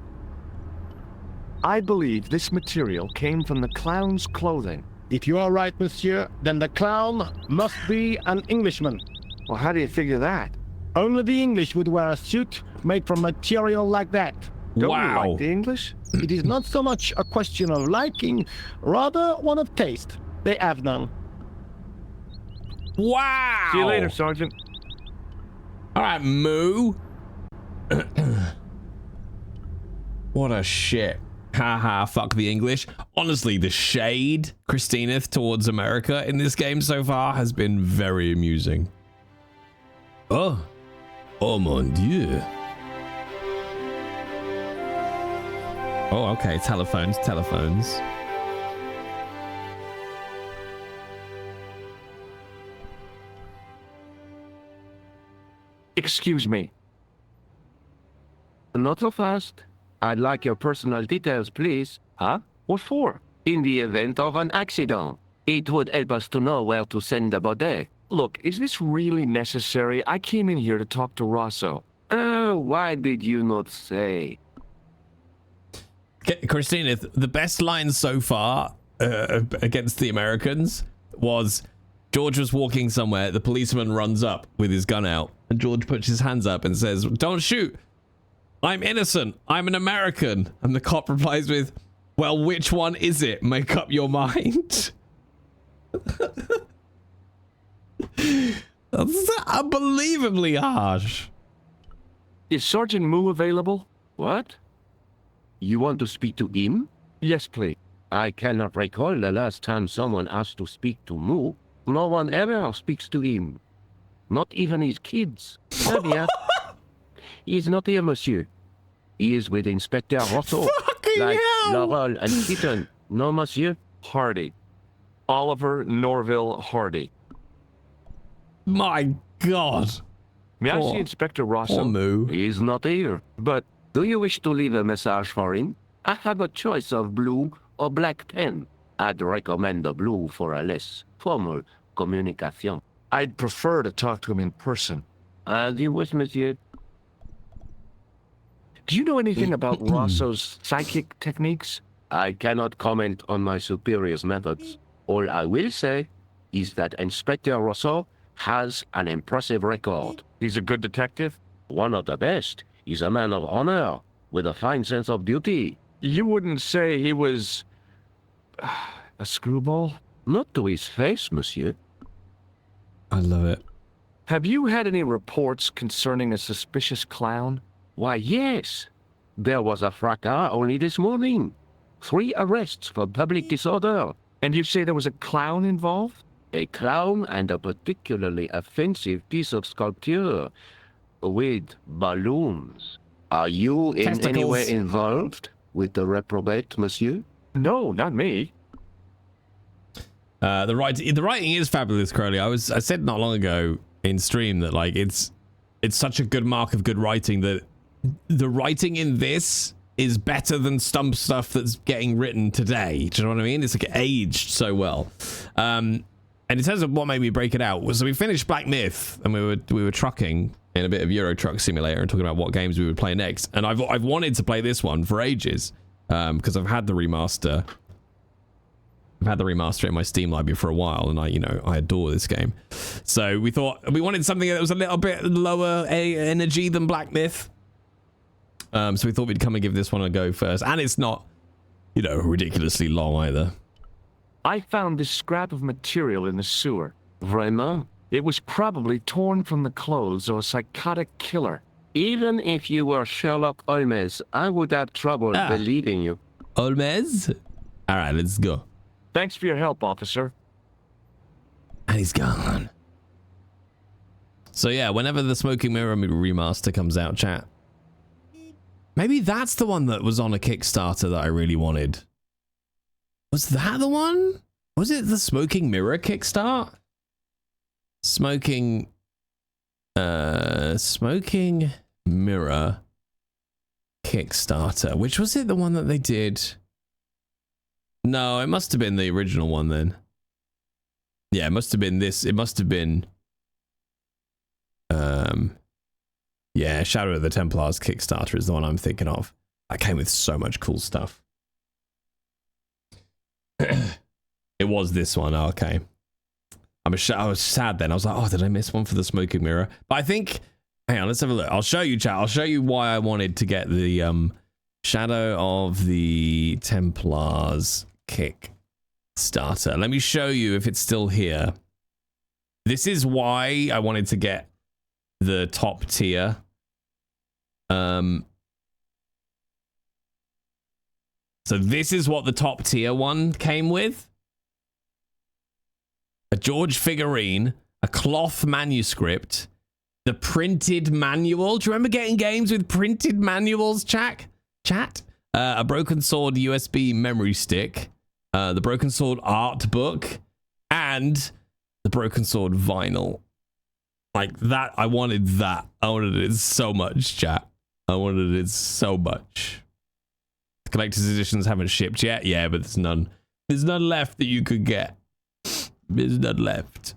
I believe this material came from the clown's clothing. If you are right, monsieur, then the clown must be an Englishman. Well, how do you figure that? Only the English would wear a suit made from material like that. Don't Wow. you like the English? It is not so much a question of liking, rather one of taste. They have none. Wow. See you later, Sergeant. All right, Moo. What a shit. Haha, fuck the English. Honestly, the shade Christina towards America in this game so far has been very amusing. Oh mon Dieu. Oh, okay, telephones. Excuse me. Not so fast. I'd like your personal details, please. Huh? What for? In the event of an accident. It would help us to know where to send the body. Look, is this really necessary? I came in here to talk to Rosso. Oh, why did you not say? Christina, the best line so far against the Americans was George was walking somewhere, the policeman runs up with his gun out, and George puts his hands up and says, "Don't shoot. I'm innocent. I'm an American." And the cop replies with, "Well, which one is it? Make up your mind." That's unbelievably harsh. Is Sergeant Moo available? What? You want to speak to him? Yes, please. I cannot recall the last time someone asked to speak to Moo. No one ever speaks to him. Not even his kids. Eh bien. He is not here, monsieur. He is with Inspector Rousseau. Like Laurel and Keaton. No, monsieur? Hardy. Oliver Norville Hardy. My God. May I see Inspector Rousseau? Moo. He is not here. But do you wish to leave a message for him? I have a choice of blue or black pen. I'd recommend the blue for a less formal communication. I'd prefer to talk to him in person. As you wish, monsieur. Do you know anything about Rosso's psychic techniques? I cannot comment on my superior's methods. All I will say is that Inspector Rousseau has an impressive record. He's a good detective? One of the best. He's a man of honor, with a fine sense of duty. You wouldn't say he was a screwball? Not to his face, monsieur. I love it. Have you had any reports concerning a suspicious clown? Why, yes. There was a fracas only this morning. 3 arrests for public disorder. And you say there was a clown involved? A clown and a particularly offensive piece of sculpture with balloons. Are you in any way involved with the reprobate, monsieur? No, not me. The writing is fabulous, Crowley. I said not long ago in stream that like it's such a good mark of good writing that the writing in this is better than some stuff that's getting written today. Do you know what I mean? It's like aged so well. And in terms of what made me break it out was we finished Black Myth and we were trucking in a bit of Euro Truck Simulator and talking about what games we would play next. And I've wanted to play this one for ages because I've had the remaster. I've had the remaster in my Steam library for a while, and I adore this game. So we thought we wanted something that was a little bit lower energy than Black Myth. So we thought we'd come and give this one a go first, and it's not, ridiculously long either. I found this scrap of material in the sewer. Vraiment? It was probably torn from the clothes of a psychotic killer. Even if you were Sherlock Holmes, I would have trouble believing you. Holmes? All right, let's go. Thanks for your help, officer. And he's gone. So yeah, whenever the Smoking Mirror remaster comes out, chat. Maybe that's the one that was on a Kickstarter that I really wanted. Was that the one? Was it the Smoking Mirror Kickstart? Smoking Mirror Kickstarter. Which was it, the one that they did? No, it must have been the original one then. Yeah, it must have been this. It must have been yeah, Shadow of the Templars Kickstarter is the one I'm thinking of. That came with so much cool stuff. It was this one. Oh, okay. I was sad then. I was like, oh, did I miss one for the Smoking Mirror? But I think, hang on, let's have a look. I'll show you, chat. I'll show you why I wanted to get the Shadow of the Templars Kickstarter. Let me show you if it's still here. This is why I wanted to get the top tier. So this is what the top tier one came with. A George figurine, a cloth manuscript, the printed manual. Do you remember getting games with printed manuals, chat? A Broken Sword USB memory stick, the Broken Sword art book, and the Broken Sword vinyl. Like that, I wanted that. I wanted it so much, chat. I wanted it so much. The collector's editions haven't shipped yet. Yeah, but there's none. There's none left that you could get. There's none left.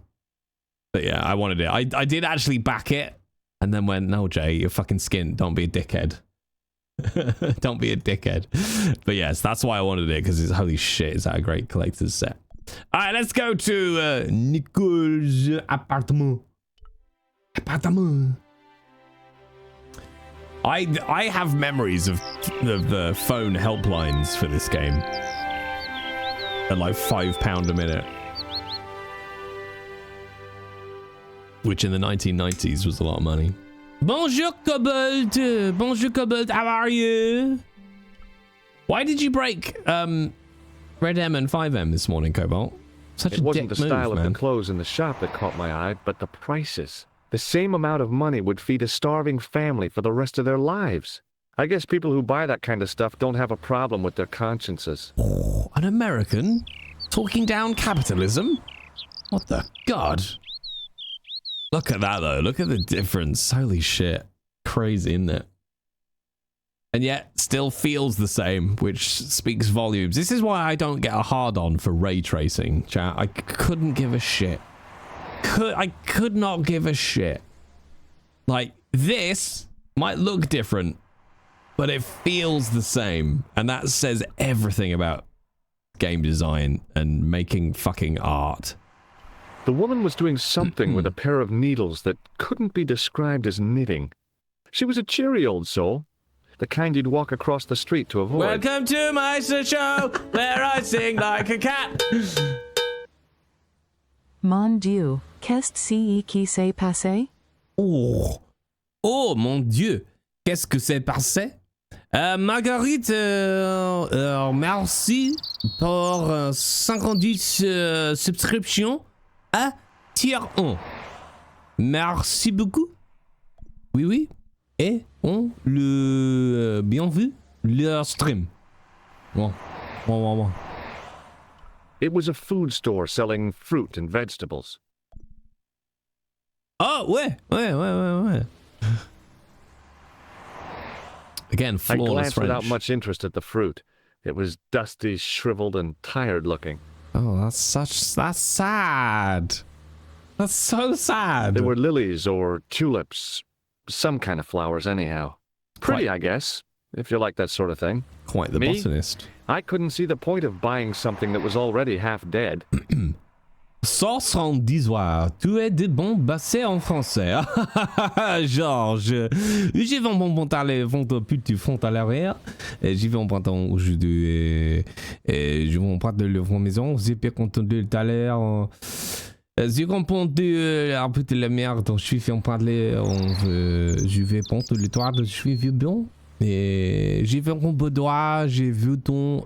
But yeah, I wanted it. I did actually back it, and then went, no, Jay, you're fucking skint. Don't be a dickhead. Don't be a dickhead. But yes, that's why I wanted it, because it's holy shit, is that a great collector's set. All right, let's go to Nicole's appartement. I have memories of the phone helplines for this game at like £5 a minute, which in the 1990s was a lot of money. Bonjour, Cobalt. Bonjour, Cobalt. How are you? Why did you break Red M and 5M this morning, Cobalt? It wasn't the style of the clothes in the shop that caught my eye, but the prices. The same amount of money would feed a starving family for the rest of their lives. I guess people who buy that kind of stuff don't have a problem with their consciences. Oh, an American talking down capitalism? What the God? Look at that, though. Look at the difference. Holy shit. Crazy, isn't it? And yet, still feels the same, which speaks volumes. This is why I don't get a hard-on for ray tracing, chat. I couldn't give a shit. I could not give a shit. Like, this might look different, but it feels the same. And that says everything about game design and making fucking art. The woman was doing something with a pair of needles that couldn't be described as knitting. She was a cheery old soul, the kind you'd walk across the street to avoid. Welcome to my show, where I sing like a cat. Mon Dieu, Qu'est-ce qui s'est passé? Oh, oh mon Dieu, qu'est-ce que c'est passé? Marguerite, merci pour 50 subscriptions à tier 1. Merci beaucoup. Oui, oui. Et on le bien vu le stream. Bon. It was a food store selling fruit and vegetables. Oh, ouais. Again, I flawless glanced French. without much interest at the fruit. It was dusty, shriveled, and tired looking. Oh, that's sad. That's so sad. They were lilies or tulips. Some kind of flowers, anyhow. Pretty, I guess, if you like that sort of thing. Quite the botanist. I couldn't see the point of buying something that was already half dead. 178, tu es de bon basset en français. Georges, j'y vais en bon talent, plus du fond à l'arrière. J'y vais en printemps aujourd'hui. Je vais en prendre le fond maison. J'ai pas content de tout à l'heure. J'ai compris un peu de la merde. Je suis fait en parler. Je vais prendre le toit. Je suis vieux bon. Et j'ai vu un bon doigt. J'ai vu ton.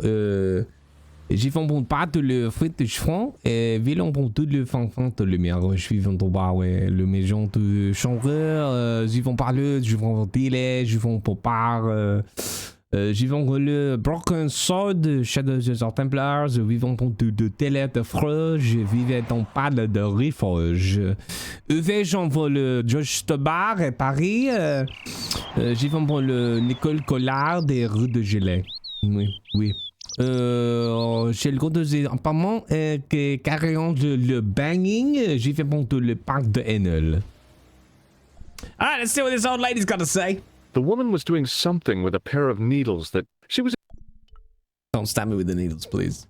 J'ai fait un bon pas de le fruit de chevron et vilain bon tout le fin de lumière. Je suis venu bas ouais le maison de chanvreur. J'y vont parler, je vends télé, je vends pour part. J'y vends le Broken Sword, Shadows of the Templars. Je vivons de télé de freux. Je vivais dans pas de Reforged. J'en vends le Just Bar et Paris. J'y vends pour l'école Collard des rues de Gilet. Oui. J'ai le compte apparemment que carrément le banging, j'ai fait pour le parc de Enel. Alright, let's see what this old lady's got to say. The woman was doing something with a pair of needles that she was... Don't stab me with the needles, please.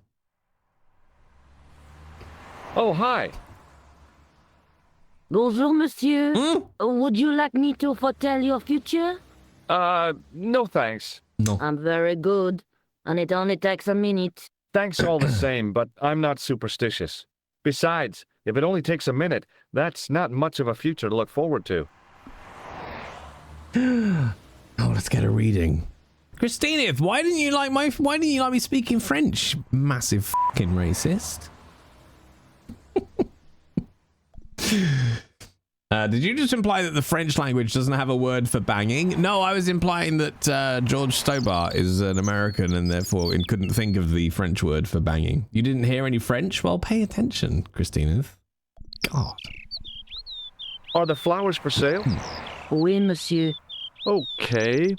Oh, hi. Bonjour, monsieur. Would you like me to foretell your future? No thanks. No. I'm very good. And it only takes a minute. Thanks all the same, but I'm not superstitious. Besides, if it only takes a minute, that's not much of a future to look forward to. Oh, let's get a reading. Christina, why didn't you like me speaking French? Massive fucking racist. Did you just imply that the French language doesn't have a word for banging? No, I was implying that George Stobart is an American and therefore couldn't think of the French word for banging. You didn't hear any French? Well, pay attention, Christina. God. Are the flowers for sale? Oui, monsieur. Okay.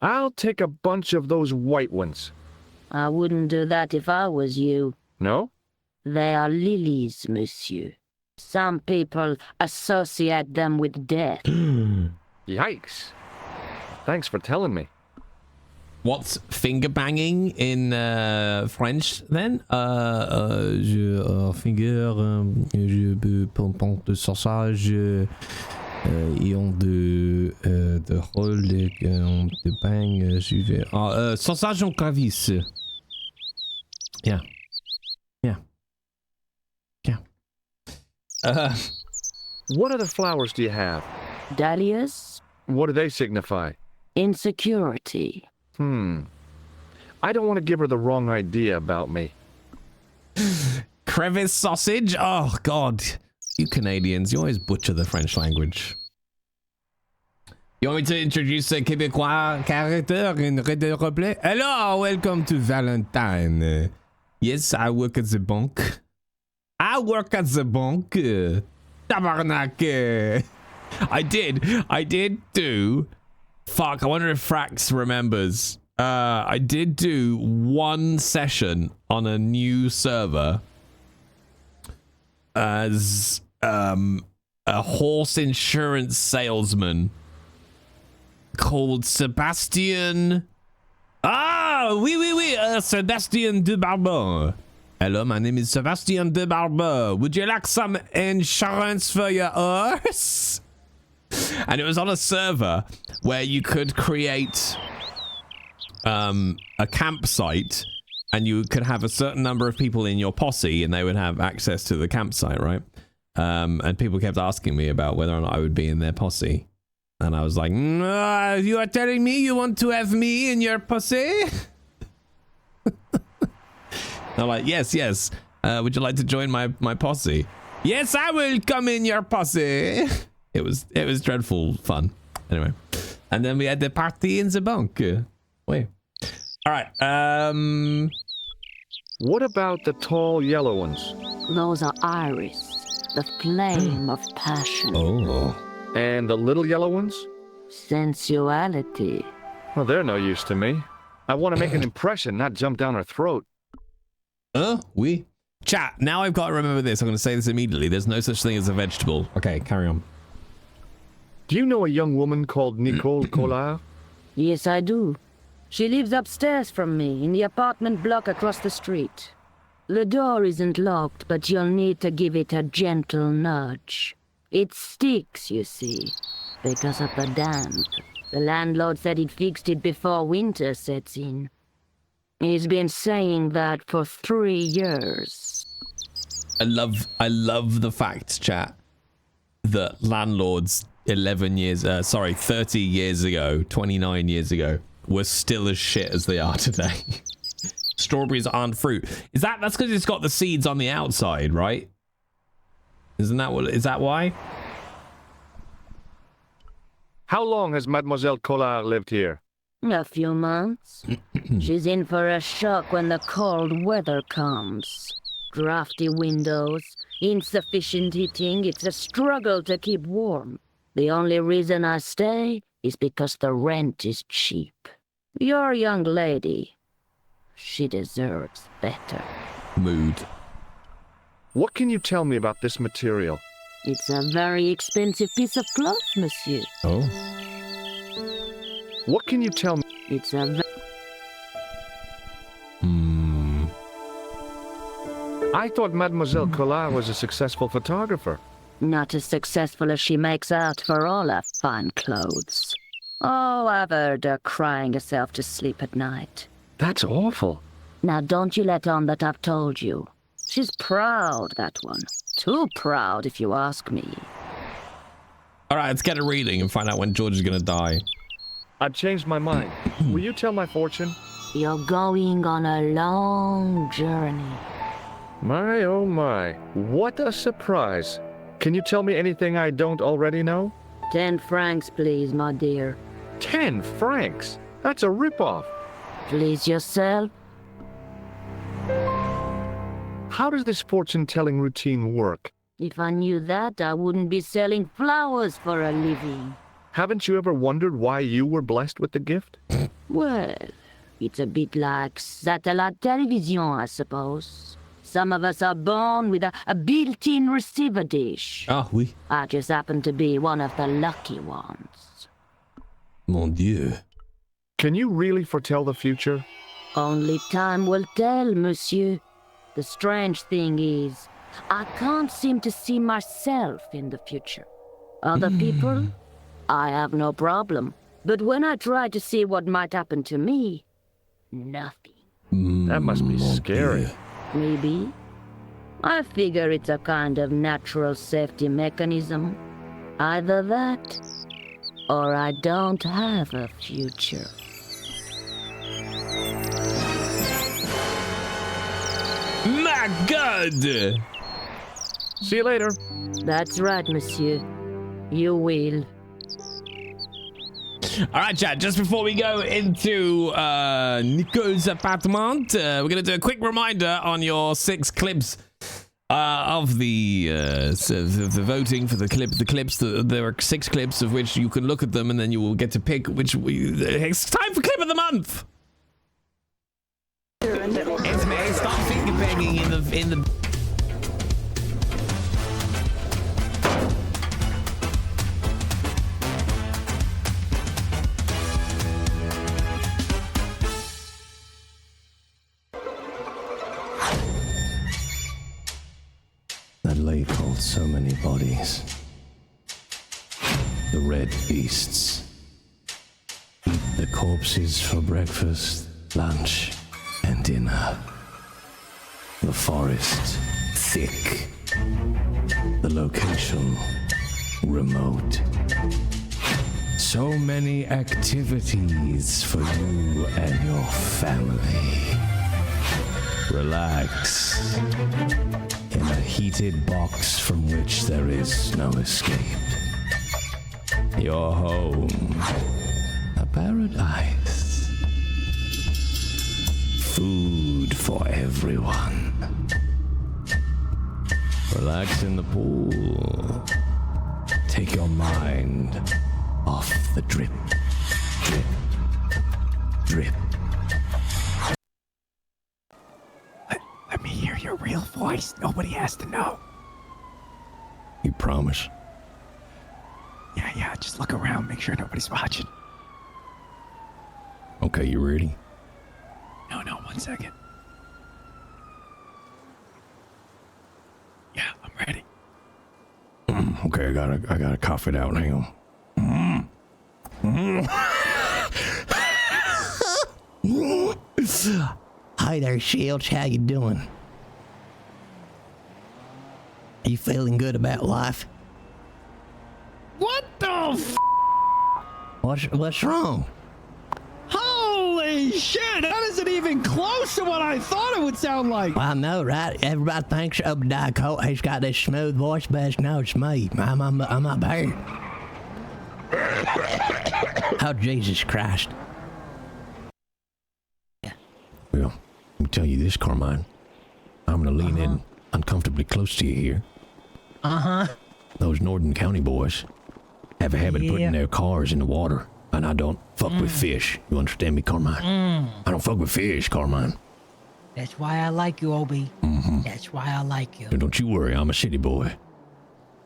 I'll take a bunch of those white ones. I wouldn't do that if I was you. No? They are lilies, monsieur. Some people associate them with death. Yikes. Thanks for telling me. What's finger banging in French then? Je pense de sausage et on de rôle de bang, je vais. Sausage en clavis. Yeah. What other flowers do you have? Dahlias? What do they signify? Insecurity. I don't want to give her the wrong idea about me. Crevice sausage? Oh, God. You Canadians, you always butcher the French language. You want me to introduce a Québécois character in Red Dead Replay? Hello, welcome to Valentine. Yes, I work at the bank. Tabarnak. I did do. Fuck, I wonder if Frax remembers. I did do one session on a new server as a horse insurance salesman called Sebastian. Oui, Sebastian de Barbeau. Hello, my name is Sebastian de Barbeau. Would you like some insurance for your horse? And it was on a server where you could create a campsite and you could have a certain number of people in your posse and they would have access to the campsite, right? And people kept asking me about whether or not I would be in their posse. And I was like, no, you are telling me you want to have me in your posse? They're like, yes. Would you like to join my posse? Yes, I will come in your posse. It was dreadful fun. Anyway. And then we had the party in the bank. Wait. All right. What about the tall yellow ones? Those are iris, the flame of passion. Oh. And the little yellow ones? Sensuality. Well, they're no use to me. I want to make an impression, not jump down her throat. Oui. Chat, now I've got to remember this. I'm going to say this immediately. There's no such thing as a vegetable. Okay, carry on. Do you know a young woman called Nicole Collard? Yes, I do. She lives upstairs from me, in the apartment block across the street. The door isn't locked, but you'll need to give it a gentle nudge. It sticks, you see, because of the damp. The landlord said he'd fixed it before winter sets in. He's been saying that for 3 years. I love the fact, chat, that landlords 30 years ago, 29 years ago, were still as shit as they are today. Strawberries aren't fruit. That's because it's got the seeds on the outside, right? Is that why? How long has Mademoiselle Collard lived here? A few months. She's in for a shock when the cold weather comes. Drafty windows, insufficient heating. It's a struggle to keep warm. The only reason I stay is because the rent is cheap. Your young lady, she deserves better. Mood. What can you tell me about this material? It's a very expensive piece of cloth, monsieur. Oh. What can you tell me? It's a I thought Mademoiselle Collard was a successful photographer. Not as successful as she makes out for all her fine clothes. Oh, I've heard her crying herself to sleep at night. That's awful. Now don't you let on that I've told you. She's proud, that one. Too proud, if you ask me. All right, let's get a reading and find out when George is going to die. I've changed my mind. Will you tell my fortune? You're going on a long journey. My, oh my. What a surprise. Can you tell me anything I don't already know? 10 francs, please, my dear. 10 francs? That's a ripoff. Please yourself. How does this fortune-telling routine work? If I knew that, I wouldn't be selling flowers for a living. Haven't you ever wondered why you were blessed with the gift? Well, it's a bit like satellite television, I suppose. Some of us are born with a built-in receiver dish. Ah, oui. I just happen to be one of the lucky ones. Mon Dieu. Can you really foretell the future? Only time will tell, monsieur. The strange thing is, I can't seem to see myself in the future. Other people, I have no problem. But when I try to see what might happen to me, nothing. That must be scary. Maybe. I figure it's a kind of natural safety mechanism. Either that, or I don't have a future. My God! See you later. That's right, monsieur. You will. All right, chat, just before we go into Nicole's apartment, we're going to do a quick reminder on your 6 clips of the voting for the clips. There are 6 clips of which you can look at them, and then you will get to pick which it's time for clip of the month. It's me. Stop finger banging in the. That lake holds so many bodies. The red beasts. Eat the corpses for breakfast, lunch, and dinner. The forest, thick. The location remote. So many activities for you and your family. Relax in a heated box from which there is no escape. Your home, a paradise. Food for everyone. Relax in the pool. Take your mind off the drip, drip, drip. Let me hear your real voice. Nobody has to know. You promise? Yeah, just look around, make sure nobody's watching. Okay, you ready? No, 1 second. Yeah, I'm ready. Okay, I gotta cough it out. Hang on. Hi there, Shields. How you doing? Are you feeling good about life? What the f? What's wrong? Holy shit! That isn't even close to what I thought it would sound like. I know, right? Everybody thinks Obadiah Colt, he's got this smooth voice, but no, it's me. I'm up here. Oh, Jesus Christ. Well, let me tell you this, Carmine. I'm gonna lean in uncomfortably close to you here. Those Northern County boys have a habit of putting their cars in the water, and I don't fuck with fish. You understand me, Carmine? I don't fuck with fish, Carmine. That's why I like you, Obi. That's why I like you. And don't you worry, I'm a city boy.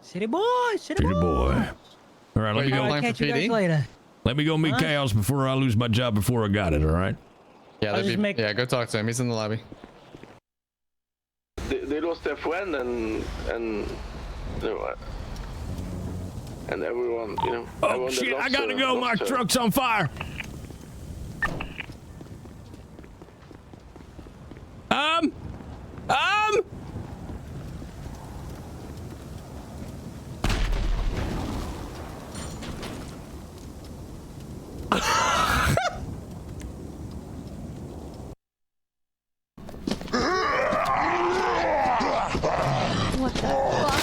City boy, City boy. All right, let me go. Catch you guys later. Let me go meet Chaos before I lose my job before I got it, all right? Yeah, yeah, go talk to him. He's in the lobby. They lost their friend and you know, and everyone, you know. Oh shit! I gotta go. My truck's on fire. What the fuck?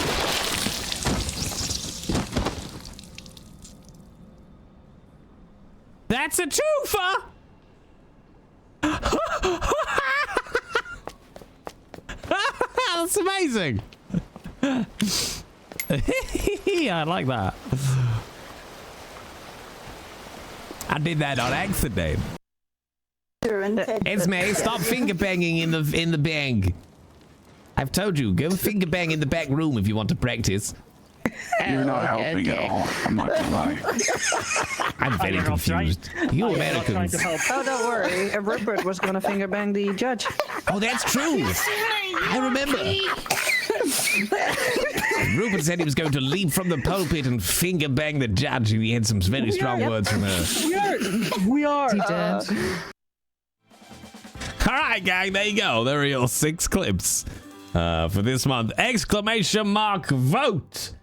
That's a twofer! That's amazing! I like that. I did that on accident. Esme, stop finger banging in the bang. I've told you, go finger bang in the back room if you want to practice. You're not helping at all. I'm not gonna lie. I'm very confused. You Americans. Oh, don't worry. Rupert was gonna finger bang the judge. Oh, that's true. I remember. Rupert said he was going to leap from the pulpit and finger bang the judge, and he had some very strong words from her. We are. All right, gang, there you go. There are your 6 clips for this month. Exclamation mark vote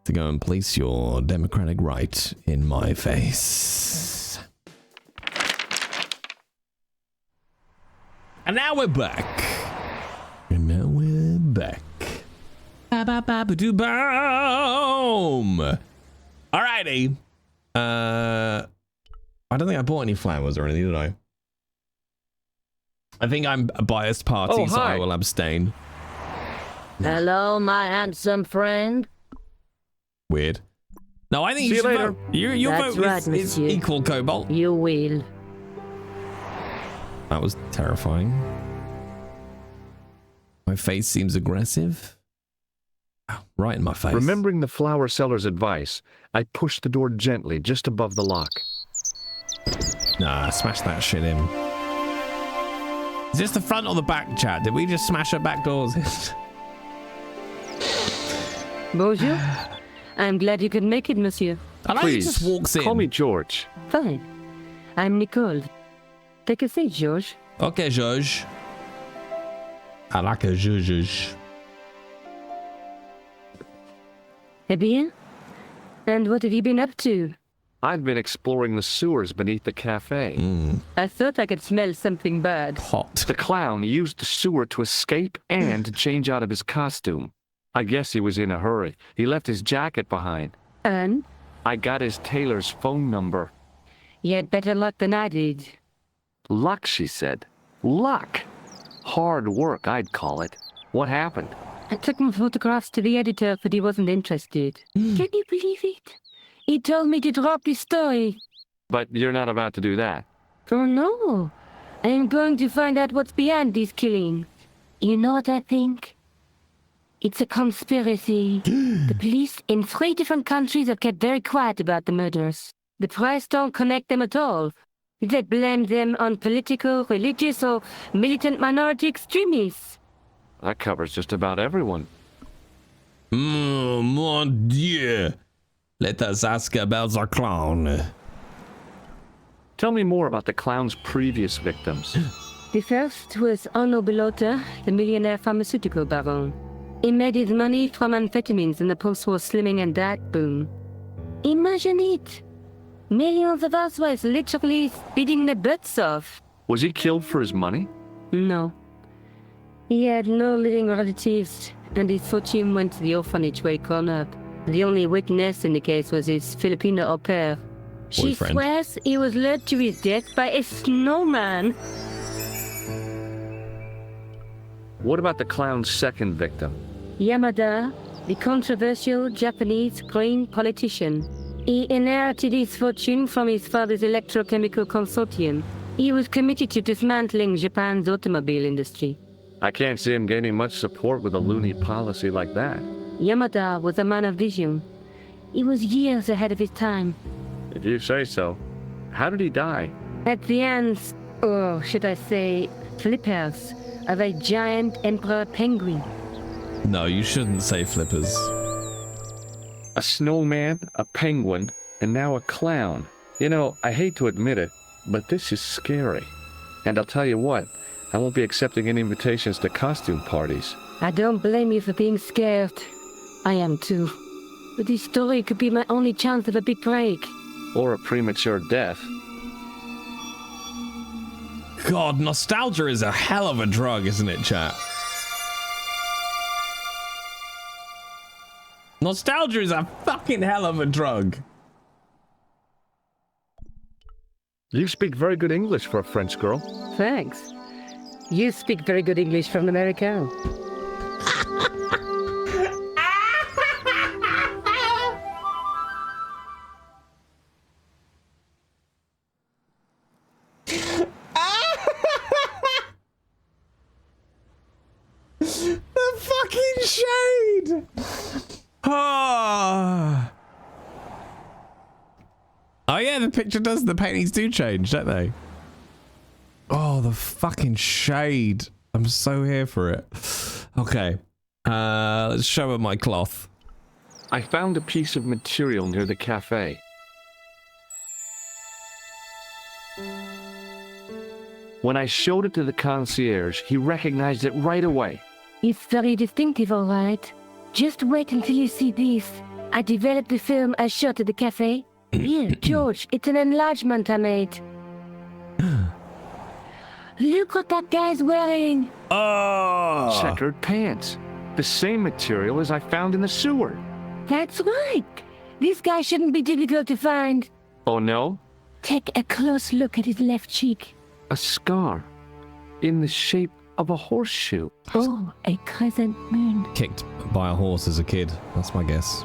to go and place your democratic right in my face. And now we're back. Ba-ba-ba-ba-doo-boom. Alrighty. I don't think I bought any flowers or anything, did I? I think I'm a biased party, so I will abstain. Hello, my handsome friend. Weird. No, I think you should vote. Your That's vote right, is equal, Cobalt. You will. That was terrifying. My face seems aggressive. Oh, right in my face. Remembering the flower seller's advice, I pushed the door gently just above the lock. Nah, smash that shit in. Is this the front or the back, chat? Did we just smash our back doors? Bonjour. I'm glad you could make it, monsieur. I like he just walks in. Call me George. Fine. I'm Nicole. Take a seat, George. Okay, George. I like a George. Eh bien? And what have you been up to? I've been exploring the sewers beneath the cafe. I thought I could smell something bad. Hot. The clown used the sewer to escape and to change out of his costume. I guess he was in a hurry. He left his jacket behind. And? I got his tailor's phone number. You had better luck than I did. Luck, she said. Luck! Hard work, I'd call it. What happened? I took my photographs to the editor, but he wasn't interested. Can you believe it? He told me to drop his story. But you're not about to do that. Oh no. I am going to find out what's behind these killings. You know what I think? It's a conspiracy. The police in 3 different countries have kept very quiet about the murders. The press don't connect them at all. They blame them on political, religious, or militant minority extremists. That covers just about everyone. Mon Dieu. Let us ask about the clown. Tell me more about the clown's previous victims. The first was Arno Bellotta, the millionaire pharmaceutical baron. He made his money from amphetamines in the post-war slimming and diet boom. Imagine it! Millions of housewives literally speeding their butts off. Was he killed for his money? No. He had no living relatives, and his fortune went to the orphanage where he grew up. The only witness in the case was his Filipino au pair. She swears he was led to his death by a snowman. What about the clown's second victim? Yamada, the controversial Japanese green politician. He inherited his fortune from his father's electrochemical consortium. He was committed to dismantling Japan's automobile industry. I can't see him gaining much support with a loony policy like that. Yamada was a man of vision. He was years ahead of his time. If you say so. How did he die? At the hands, or should I say, flippers, of a giant emperor penguin. No, you shouldn't say flippers. A snowman, a penguin, and now a clown. You know, I hate to admit it, but this is scary. And I'll tell you what, I won't be accepting any invitations to costume parties. I don't blame you for being scared. I am too. But this story could be my only chance of a big break. Or a premature death. God, nostalgia is a hell of a drug, isn't it, chat? Nostalgia is a fucking hell of a drug. You speak very good English for a French girl. Thanks. You speak very good English from America. The fucking shade! Oh yeah, the picture does, the paintings do change, don't they? Oh, the fucking shade. I'm so here for it. Okay. Let's show her my cloth. I found a piece of material near the cafe. When I showed it to the concierge, he recognized it right away. It's very distinctive, all right. Just wait until you see this. I developed the film I shot at the cafe. Here, George, it's an enlargement I made. Look what that guy's wearing. Oh! Checkered pants. The same material as I found in the sewer. That's right. This guy shouldn't be difficult to find. Oh no? Take a close look at his left cheek. A scar. In the shape of a horseshoe. Oh, a crescent moon. Kicked by a horse as a kid. That's my guess.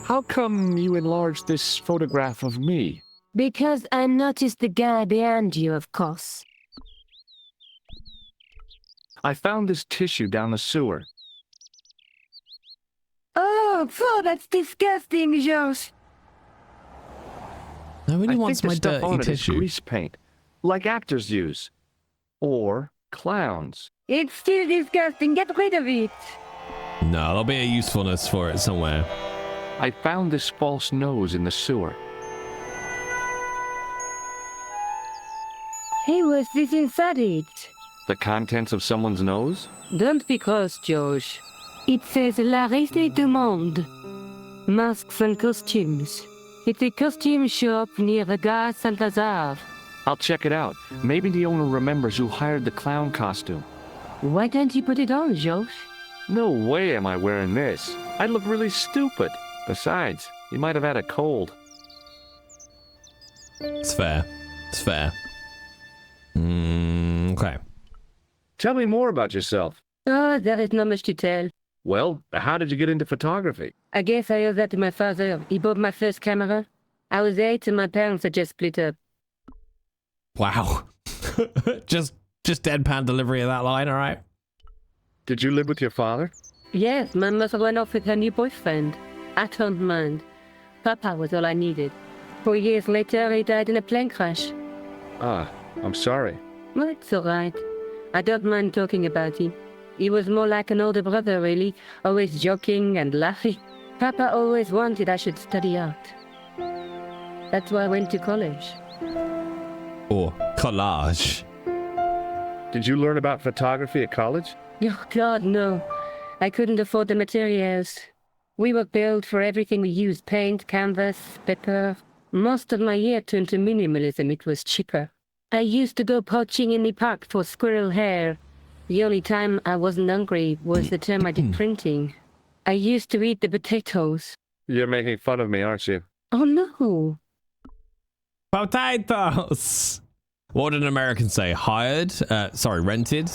How come you enlarged this photograph of me? Because I noticed the guy behind you, of course. I found this tissue down the sewer. Oh, that's disgusting, George. Nobody I wants think my the stuff dirty on it is tissue. grease paint, like actors use. Or clowns. It's still disgusting. Get rid of it. No, there'll be a usefulness for it somewhere. I found this false nose in the sewer. Hey, what's this inside it? The contents of someone's nose? Don't be gross, George. It says La Reste du Monde. Masks and costumes. It's a costume shop near the Gare Saint-Lazare. I'll check it out. Maybe the owner remembers who hired the clown costume. Why don't you put it on, Josh? No way am I wearing this. I'd look really stupid. Besides, you might have had a cold. It's fair. It's fair. Okay. Tell me more about yourself. Oh, there is not much to tell. Well, how did you get into photography? I guess I owe that to my father. He bought my first camera. I was 8 and my parents had just split up. Wow. just deadpan delivery of that line, all right? Did you live with your father? Yes, my mother went off with her new boyfriend. I don't mind. Papa was all I needed. 4 years later, he died in a plane crash. Ah, I'm sorry. Well, it's all right. I don't mind talking about him. He was more like an older brother, really, always joking and laughing. Papa always wanted I should study art. That's why I went to college. Or collage. Did you learn about photography at college? Oh, God, no. I couldn't afford the materials. We were billed for everything we used. Paint, canvas, paper. Most of my year turned to minimalism. It was cheaper. I used to go poaching in the park for squirrel hair. The only time I wasn't hungry was the time I did printing. I used to eat the potatoes. You're making fun of me, aren't you? Oh, no. Potatoes! What did an American say? Hired? Sorry, rented?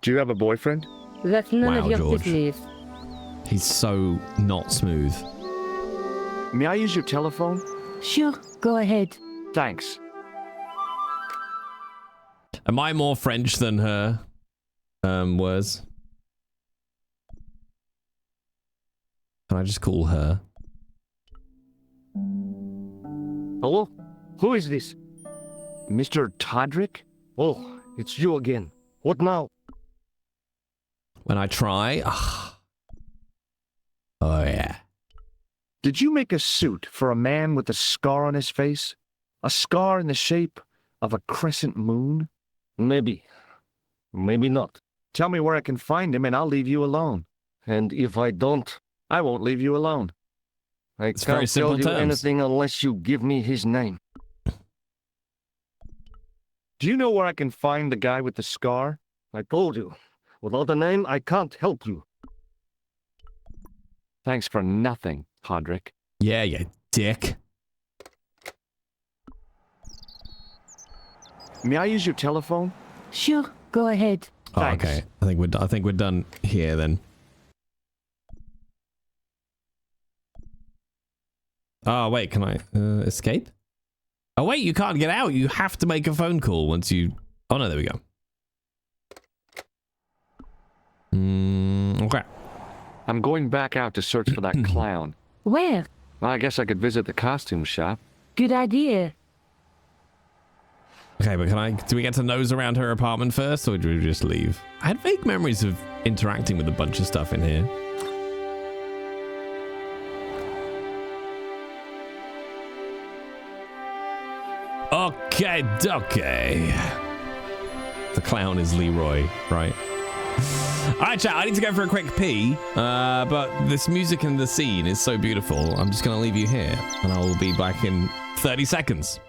Do you have a boyfriend? That's none of your George. business. He's so not smooth. May I use your telephone? Sure, go ahead. Thanks. Am I more French than her was? Can I just call her? Hello? Who is this? Mr. Todrick? Oh, it's you again. What now? When I try... Oh yeah. Did you make a suit for a man with a scar on his face? A scar in the shape of a crescent moon? Maybe. Maybe not. Tell me where I can find him and I'll leave you alone. And if I don't, I won't leave you alone. I very can't simple tell you terms. anything unless you give me his name. Do you know where I can find the guy with the scar? I told you. Without a name, I can't help you. Thanks for nothing, Todrick. Yeah, you dick. May I use your telephone? Sure, go ahead. Oh, okay. I think we're done here then. Oh wait, can I escape? Oh wait, you can't get out. You have to make a phone call once you... Oh no, there we go. Okay. I'm going back out to search for that clown. Where? I guess I could visit the costume shop. Good idea. Okay, but do we get to nose around her apartment first, or do we just leave? I had vague memories of interacting with a bunch of stuff in here. Okay. The clown is Leroy, right? Alright, chat, I need to go for a quick pee, but this music and the scene is so beautiful, I'm just going to leave you here, and I will be back in 30 seconds.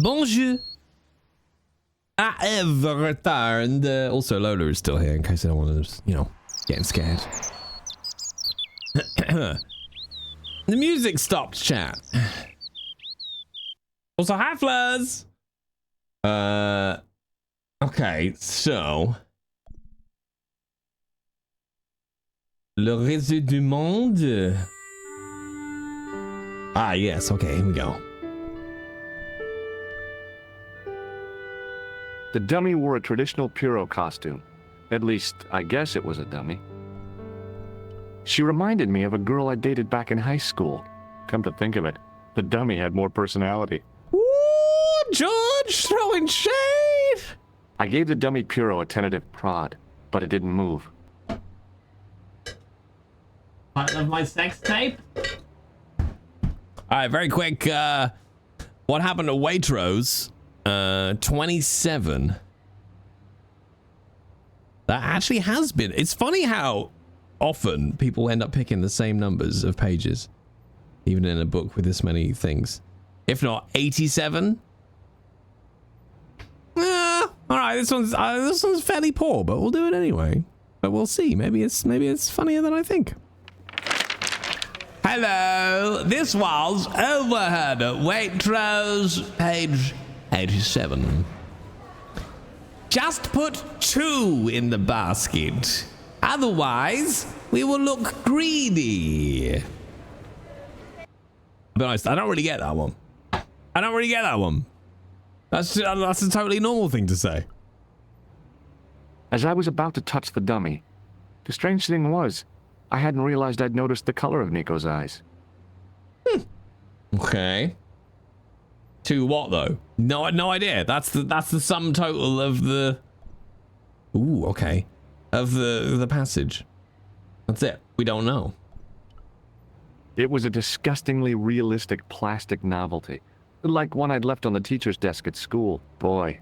Bonjour. I have returned. Also, Lola is still here in case I don't want to, you know, getting scared. The music stopped, chat. Also, hi, Fleurs. Okay, so. Le réseau du monde. Ah, yes, okay, here we go. The dummy wore a traditional Puro costume. At least, I guess it was a dummy. She reminded me of a girl I dated back in high school. Come to think of it, the dummy had more personality. Ooh, George throwing shade! I gave the dummy Puro a tentative prod, but it didn't move. Part of my sex tape? Alright, very quick, what happened to Waitrose? 27. That actually has been. It's funny how often people end up picking the same numbers of pages, even in a book with this many things. If not 87. All right, this one's fairly poor, but we'll do it anyway. But we'll see. Maybe it's funnier than I think. Hello, this was Overheard at Waitrose, page 87. Just put 2 in the basket. Otherwise, we will look greedy. I'll be honest, I don't really get that one. I don't really get that one. That's a totally normal thing to say. As I was about to touch the dummy, the strange thing was, I hadn't realized I'd noticed the color of Nico's eyes. Okay. To what though? No idea. That's the sum total of the. Ooh, okay. Of the passage. That's it. We don't know. It was a disgustingly realistic plastic novelty, like one I'd left on the teacher's desk at school. Boy,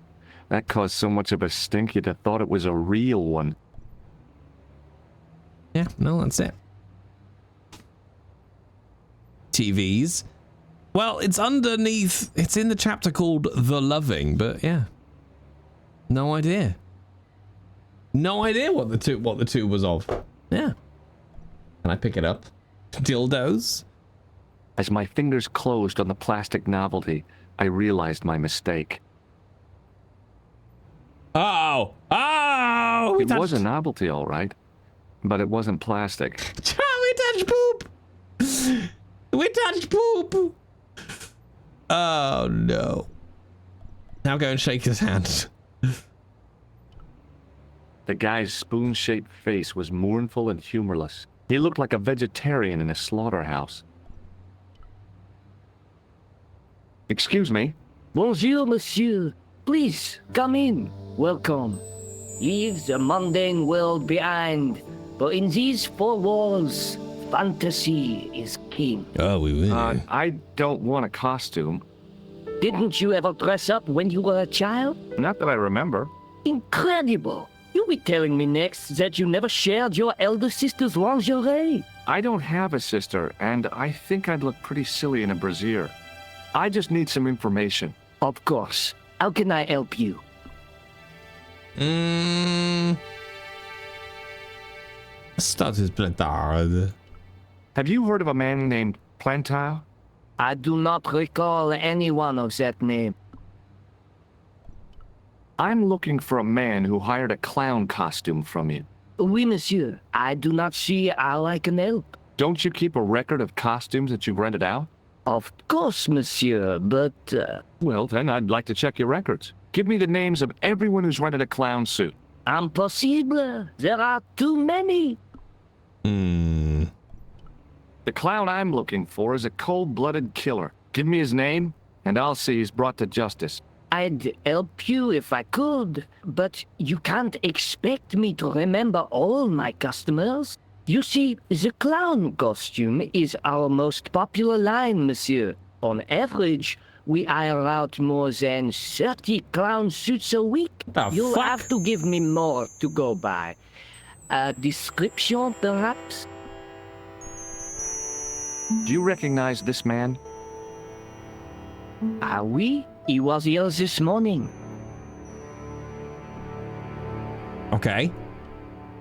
that caused so much of a stink you'd have thought it was a real one. Yeah, no, that's it. TVs. Well, it's underneath. It's in the chapter called The Loving, but yeah. No idea. No idea what the two was of. Yeah. Can I pick it up? Dildos? As my fingers closed on the plastic novelty, I realized my mistake. Oh! Oh! It was a novelty, all right. But it wasn't plastic. We touched poop! We touched poop! Oh, no. Now go and shake his hand. The guy's spoon-shaped face was mournful and humorless. He looked like a vegetarian in a slaughterhouse. Excuse me? Bonjour, monsieur. Please, come in. Welcome. Leave the mundane world behind. But in these 4 walls, fantasy is king. Oh, we will. I don't want a costume. Didn't you ever dress up when you were a child? Not that I remember. Incredible. You'll be telling me next that you never shared your elder sister's lingerie. I don't have a sister, and I think I'd look pretty silly in a brassiere. I just need some information. Of course. How can I help you? Start his Plantard. Have you heard of a man named Plantard? I do not recall anyone of that name. I'm looking for a man who hired a clown costume from you. Oui, monsieur. I do not see how I can help. Don't you keep a record of costumes that you've rented out? Of course, monsieur, but... Well, then I'd like to check your records. Give me the names of everyone who's rented a clown suit. Impossible. There are too many. The clown I'm looking for is a cold-blooded killer. Give me his name, and I'll see he's brought to justice. I'd help you if I could, but you can't expect me to remember all my customers. You see, the clown costume is our most popular line, monsieur. On average, we hire out more than 30 clown suits a week. You'll have to give me more to go by. A description, perhaps? Do you recognize this man? Ah oui? He was here this morning. Okay.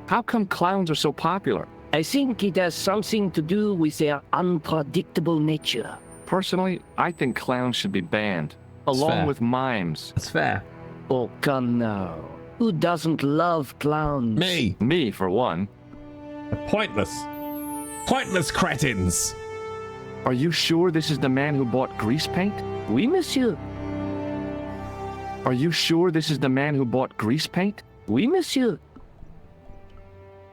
How come clowns are so popular? I think it has something to do with their unpredictable nature. Personally, I think clowns should be banned, fair. along with mimes. That's fair. Oh, come now. Who doesn't love clowns? Me. Me, for one. Pointless. Pointless cretins. Are you sure this is the man who bought grease paint? Oui, monsieur. Are you sure this is the man who bought grease paint? Oui, monsieur.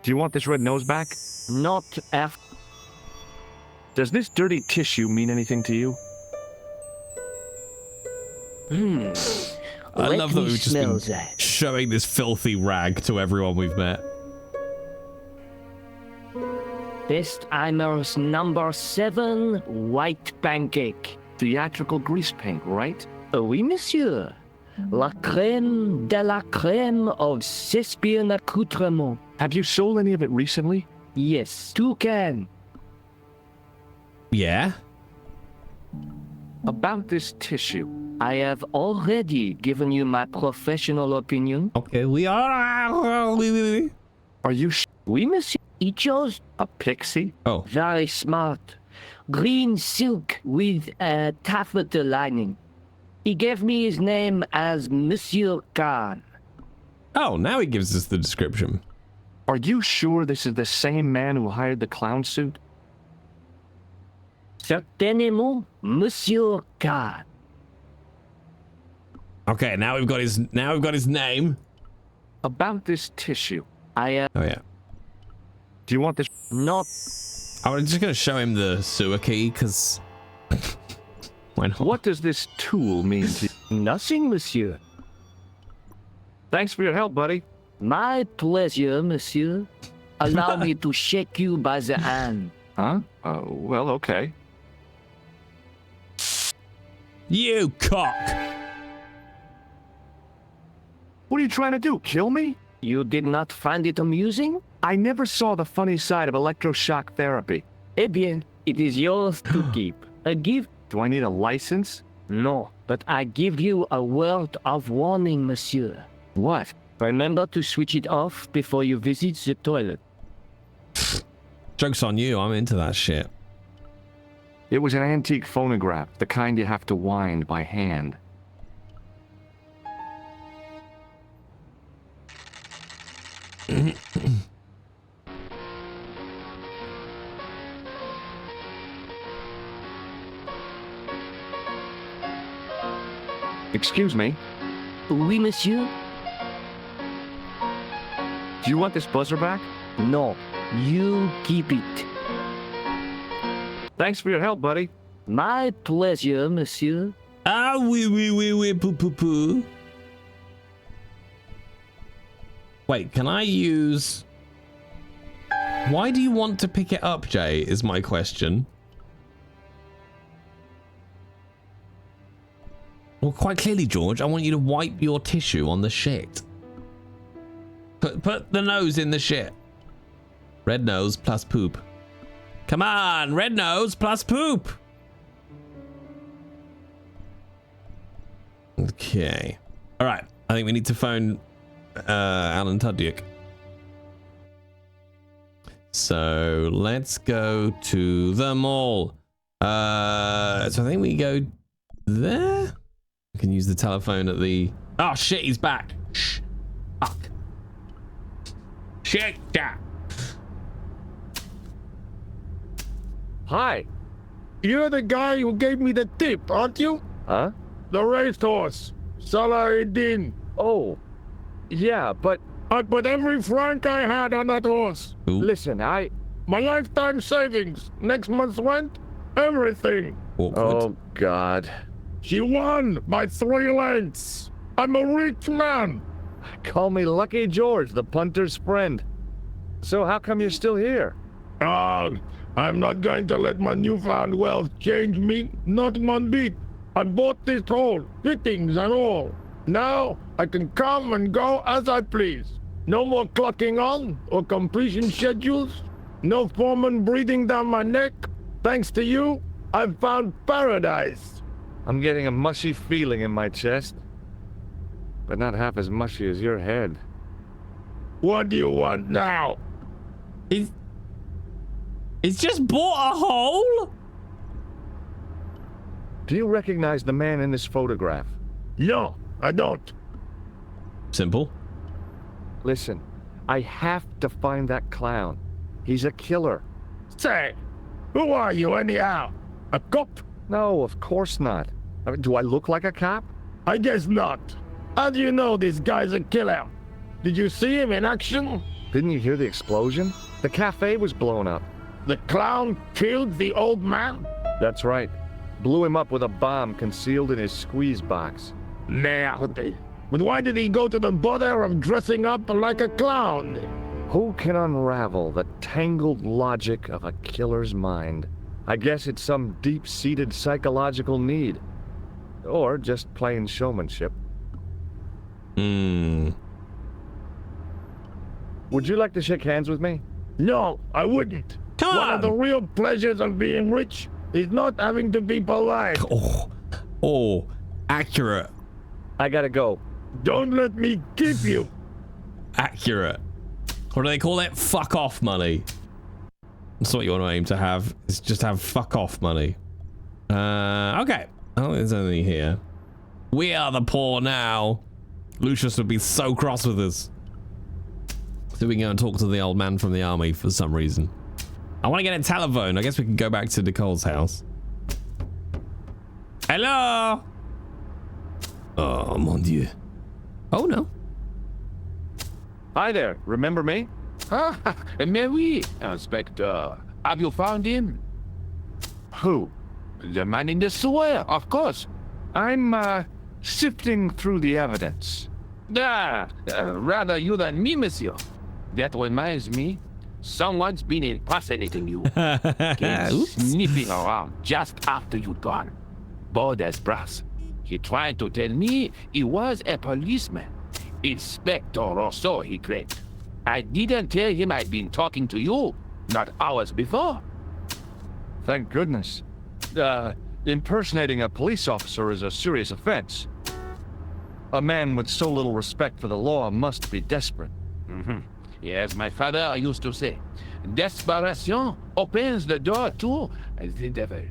Do you want this red nose back? Not after. Does this dirty tissue mean anything to you? I love that we've just been showing this filthy rag to everyone we've met. Bestheimer's number 7 white pancake. Theatrical grease paint, right? Oui, monsieur. La crème de la crème of Thespian accoutrement. Have you sold any of it recently? Yes, 2 cans. Yeah? About this tissue. I have already given you my professional opinion. Okay, we are. Are you Oui, monsieur. He chose a pixie? Oh. Very smart. Green silk with a taffeta lining. He gave me his name as Monsieur Khan. Oh, now he gives us the description. Are you sure this is the same man who hired the clown suit? Certainement, Monsieur Khan. Okay, now we've got his name. About this tissue. Oh yeah. Do you want this? Not. I'm just gonna show him the sewer key, because why not? What does this tool mean to you? Nothing, monsieur. Thanks for your help, buddy. My pleasure, monsieur. Allow me to shake you by the hand. Huh? Well, okay. You cock! What are you trying to do, kill me? You did not find it amusing? I never saw the funny side of electroshock therapy. Eh bien, it is yours to keep. A gift. Do I need a license? No, but I give you a word of warning, monsieur. What? Remember to switch it off before you visit the toilet. Joke's on you, I'm into that shit. It was an antique phonograph, the kind you have to wind by hand. Excuse me? Oui, monsieur? Do you want this buzzer back? No, you keep it. Thanks for your help, buddy. My pleasure, monsieur. Ah, oui, poo. Wait, can I use... Why do you want to pick it up, Jay, is my question. Well, quite clearly, George, I want you to wipe your tissue on the shit. Put the nose in the shit. Red nose plus poop. Come on, red nose plus poop. Okay. All right. I think we need to phone Alan Tudyk. So let's go to the mall. So I think we go there. We can use the telephone at the... Oh shit, he's back. Shh. Fuck. Shit. Hi. You're the guy who gave me the tip, aren't you? Huh? The racehorse. Salahuddin. Oh. Yeah, but... I put every franc I had on that horse. Ooh. Listen, My lifetime savings. Next month's rent. Everything. Awkward. Oh, God. She won by 3 lengths. I'm a rich man. Call me Lucky George, the punter's friend. So how come you're still here? I'm not going to let my newfound wealth change me, not one bit. I bought this hole, fittings and all. Now I can come and go as I please. No more clocking on or completion schedules. No foreman breathing down my neck. Thanks to you, I've found paradise. I'm getting a mushy feeling in my chest. But not half as mushy as your head. What do you want now? He's just bought a hole? Do you recognize the man in this photograph? No, I don't. Simple. Listen, I have to find that clown. He's a killer. Say, who are you anyhow? A cop? No, of course not. I mean, do I look like a cop? I guess not. How do you know this guy's a killer? Did you see him in action? Didn't you hear the explosion? The cafe was blown up. The clown killed the old man? That's right. Blew him up with a bomb concealed in his squeeze box. Merde. But why did he go to the bother of dressing up like a clown? Who can unravel the tangled logic of a killer's mind? I guess it's some deep-seated psychological need. Or just plain showmanship. Hmm. Would you like to shake hands with me? No, I wouldn't. Come One on. of the real pleasures of being rich is not having to be polite. Oh, accurate. I gotta go. Don't let me keep you. Accurate. What do they call it? Fuck off money. That's what you want to aim to have. Is just have fuck off money. Okay. I don't think there's anything here. We are the poor now. Lucius would be so cross with us. So we can go and talk to the old man from the army for some reason. I want to get a telephone. I guess we can go back to Nicole's house. Hello? Oh, mon dieu. Oh, no. Hi there. Remember me? Ah, mais oui, Inspector. Have you found him? Who? The man in the sewer, of course. I'm, sifting through the evidence. Rather you than me, monsieur. That reminds me, someone's been impersonating you. Came sniffing around just after you'd gone. Bold as brass. He tried to tell me he was a policeman. Inspector Rousseau, he claimed. I didn't tell him I'd been talking to you, not hours before. Thank goodness. Impersonating a police officer is a serious offense. A man with so little respect for the law must be desperate. Mm-hmm. Yes, my father used to say, desperation opens the door to the devil.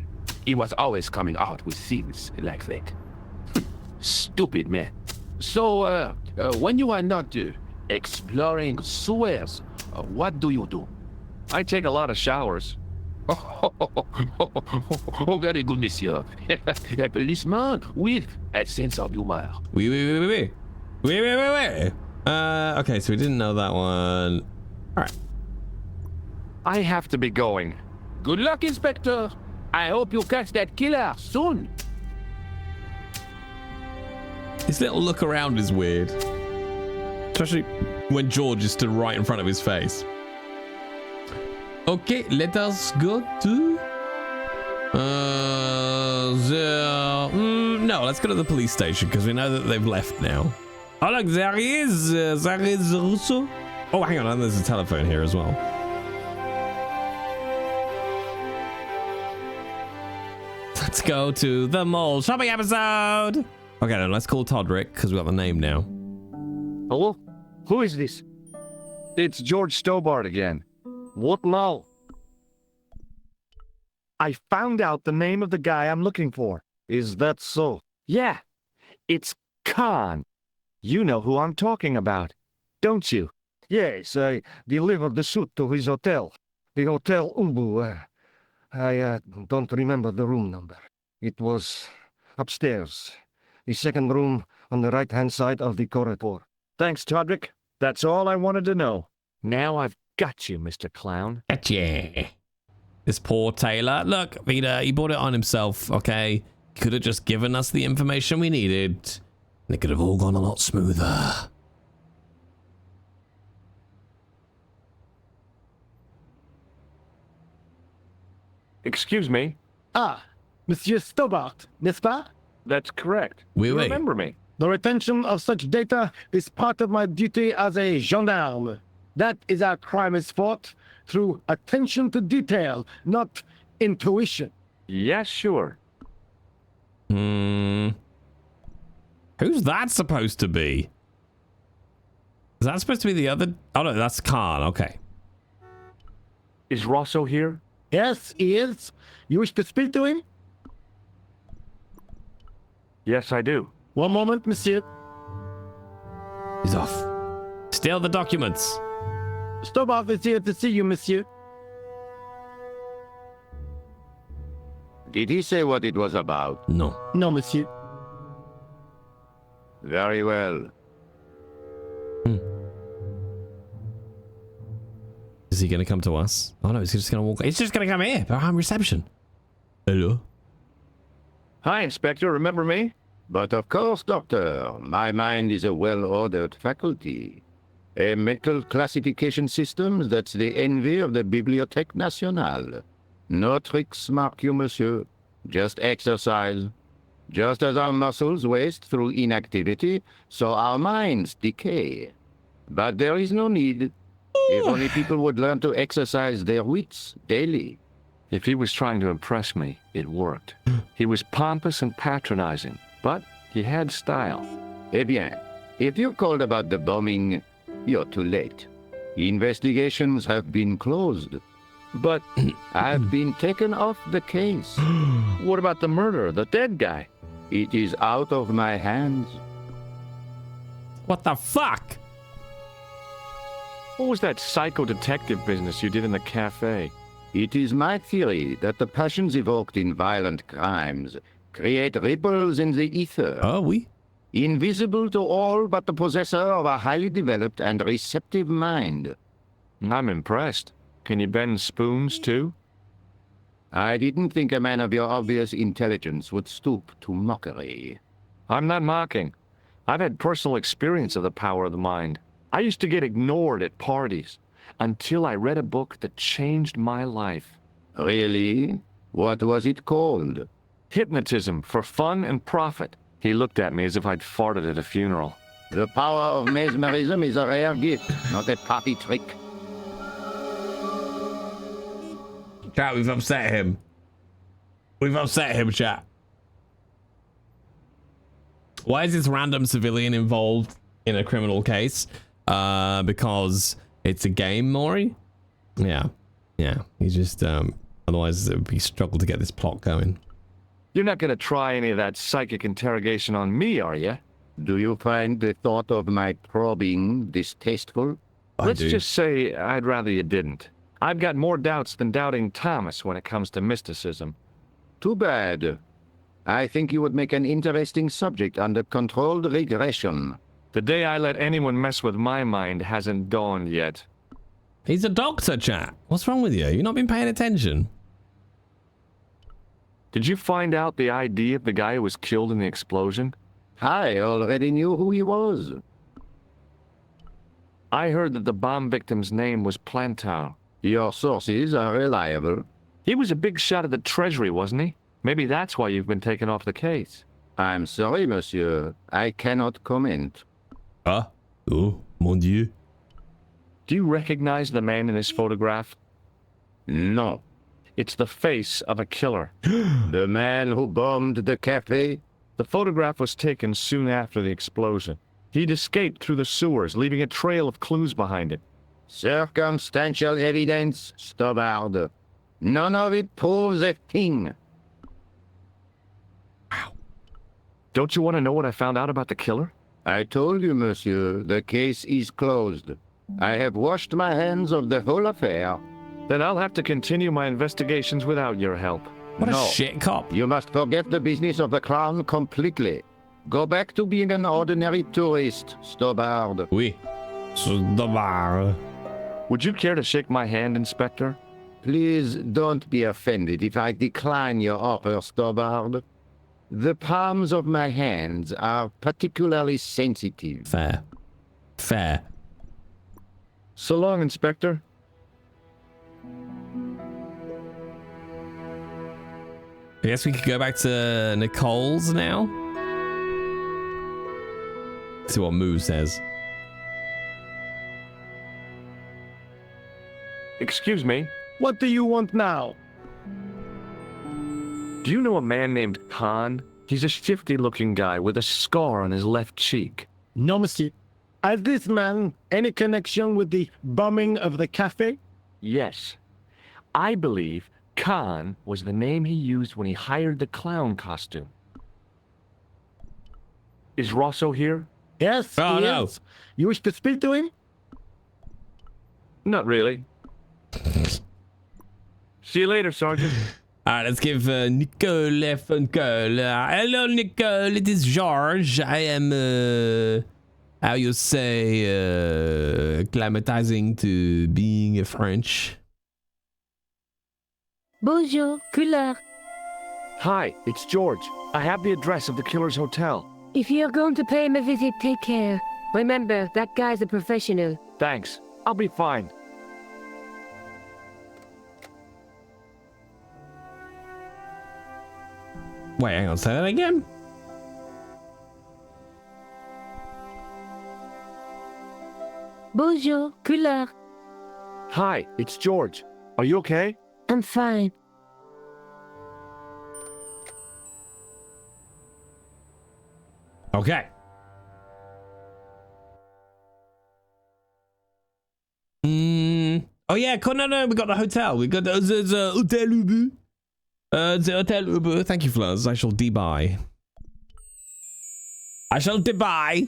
He was always coming out with things like that. Stupid man. So, when you are not exploring sewers, what do you do? I take a lot of showers. Oh, very good, monsieur. A policeman with a sense of humor. Wait. Okay, so we didn't know that one. All right. I have to be going. Good luck, Inspector. I hope you catch that killer soon. His little look around is weird. Especially when George is stood right in front of his face. Okay, let us go to... no, let's go to the police station because we know that they've left now. Oh, look, there he is. There is Russo. Oh, hang on, and there's a telephone here as well. Let's go to the mall shopping episode. Okay, then let's call Todrick because we got the name now. Hello? Who is this? It's George Stobart again. What now? I found out the name of the guy I'm looking for. Is that so? Yeah. It's Khan. You know who I'm talking about, don't you? Yes, I delivered the suit to his hotel. The Hotel Ubu. I don't remember the room number. It was upstairs. The second room on the right-hand side of the corridor. Thanks, Todrick. That's all I wanted to know. Now I've got you, Mr. Clown. Gotcha. This poor tailor. Look, Vita, he bought it on himself, okay? Could have just given us the information we needed. And it could have all gone a lot smoother. Excuse me? Ah, Monsieur Stobart, n'est-ce pas? That's correct. Oui, you oui. remember me? The retention of such data is part of my duty as a gendarme. That is how crime is fought, through attention to detail, not intuition. Yeah, sure. Who's that supposed to be? Is that supposed to be the other? Oh no, that's Khan. Okay. Is Rosso here? Yes, he is. You wish to speak to him? Yes, I do. One moment, monsieur. He's off. Steal the documents. Stobart is here to see you, monsieur. Did he say what it was about? No. No, monsieur. Very well. Is he going to come to us? Oh no, he's just going to walk. He's just going to come here. Behind reception. Hello. Hi, Inspector. Remember me? But of course, Doctor. My mind is a well-ordered faculty. A mental classification system that's the envy of the Bibliothèque Nationale. No tricks mark you, monsieur. Just exercise. Just as our muscles waste through inactivity, so our minds decay. But there is no need. If only people would learn to exercise their wits daily. If he was trying to impress me, it worked. He was pompous and patronizing, but he had style. Eh bien, if you called about the bombing, you're too late. Investigations have been closed. But I've been taken off the case. What about the murderer, the dead guy? It is out of my hands. What the fuck? What was that psycho detective business you did in the cafe? It is my theory that the passions evoked in violent crimes create ripples in the ether. Oh, oui? Invisible to all but the possessor of a highly developed and receptive mind. I'm impressed. Can you bend spoons, too? I didn't think a man of your obvious intelligence would stoop to mockery. I'm not mocking. I've had personal experience of the power of the mind. I used to get ignored at parties until I read a book that changed my life. Really? What was it called? Hypnotism for Fun and Profit. He looked at me as if I'd farted at a funeral. The power of mesmerism is a rare gift, not a party trick. Chat, we've upset him. We've upset him, chat. Why is this random civilian involved in a criminal case? Because it's a game, Maury? Yeah. Yeah. He's just, otherwise it would be struggle to get this plot going. You're not gonna try any of that psychic interrogation on me, are you? Do you find the thought of my probing distasteful? Let's just say I'd rather you didn't. I've got more doubts than doubting Thomas when it comes to mysticism. Too bad. I think you would make an interesting subject under controlled regression. The day I let anyone mess with my mind hasn't dawned yet. He's a doctor, chat. What's wrong with you? You've not been paying attention. Did you find out the ID of the guy who was killed in the explosion? I already knew who he was. I heard that the bomb victim's name was Plantar. Your sources are reliable. He was a big shot at the Treasury, wasn't he? Maybe that's why you've been taken off the case. I'm sorry, monsieur. I cannot comment. Ah? Oh, mon Dieu. Do you recognize the man in this photograph? No. It's the face of a killer. The man who bombed the cafe? The photograph was taken soon after the explosion. He'd escaped through the sewers, leaving a trail of clues behind it. Circumstantial evidence, Stobart. None of it proves a thing. Wow. Don't you want to know what I found out about the killer? I told you, monsieur, the case is closed. I have washed my hands of the whole affair. Then I'll have to continue my investigations without your help. What a shit cop. You must forget the business of the crown completely. Go back to being an ordinary tourist, Stobart. Oui. Stobart. Would you care to shake my hand, Inspector? Please don't be offended if I decline your offer, Stobart. The palms of my hands are particularly sensitive. Fair. Fair. So long, Inspector. I guess we could go back to Nicole's now. See what Moo says. Excuse me. What do you want now? Do you know a man named Khan? He's a shifty-looking guy with a scar on his left cheek. No, monsieur. Has this man any connection with the bombing of the cafe? Yes. I believe Khan was the name he used when he hired the clown costume. Is Rosso here? Yes, he is. You wish to speak to him? Not really. See you later, Sergeant. All right, let's give Nicole a phone call. Hello, Nicole. It is George. I am, how you say, acclimatizing to being a French. Bonjour, couleur. Hi, it's George. I have the address of the killer's hotel. If you're going to pay him a visit, take care. Remember, that guy's a professional. Thanks. I'll be fine. Wait, hang on, say that again? Bonjour, couleur. Hi, it's George. Are you okay? I'm fine. Okay. Oh yeah, no, we got the hotel. We got the Hotel Ubu. The Hotel Ubu. Thank you, Fleurs. I shall debuy. I shall debuy.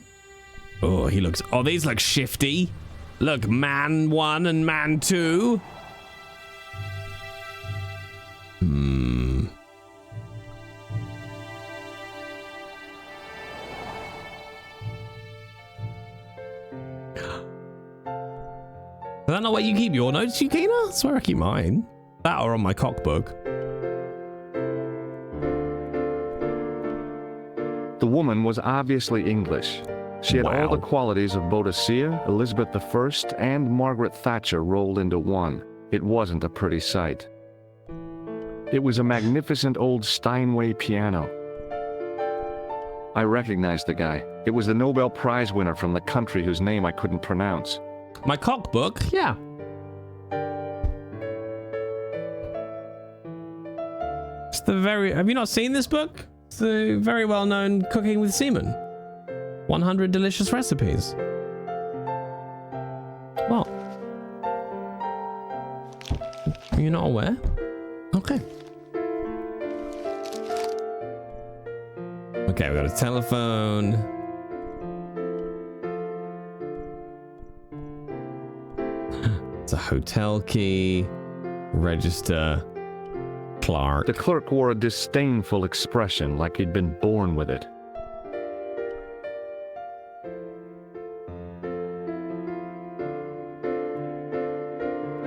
Oh, he looks. Oh, these look shifty. Look, man 1 and man 2. Is that not where you keep your notes, Yukina? That's where I keep mine. That or on my cockbook. The woman was obviously English. She had all the qualities of Boadicea, Elizabeth I, and Margaret Thatcher rolled into one. It wasn't a pretty sight. It was a magnificent old Steinway piano. I recognized the guy. It was the Nobel Prize winner from the country whose name I couldn't pronounce. My cockbook? Yeah. It's the very... Have you not seen this book? It's the very well-known Cooking with Seaman. 100 delicious recipes. What? Are you not aware? Okay. Okay, we got a telephone. It's a hotel key. Register. Clark. The clerk wore a disdainful expression, like he'd been born with it.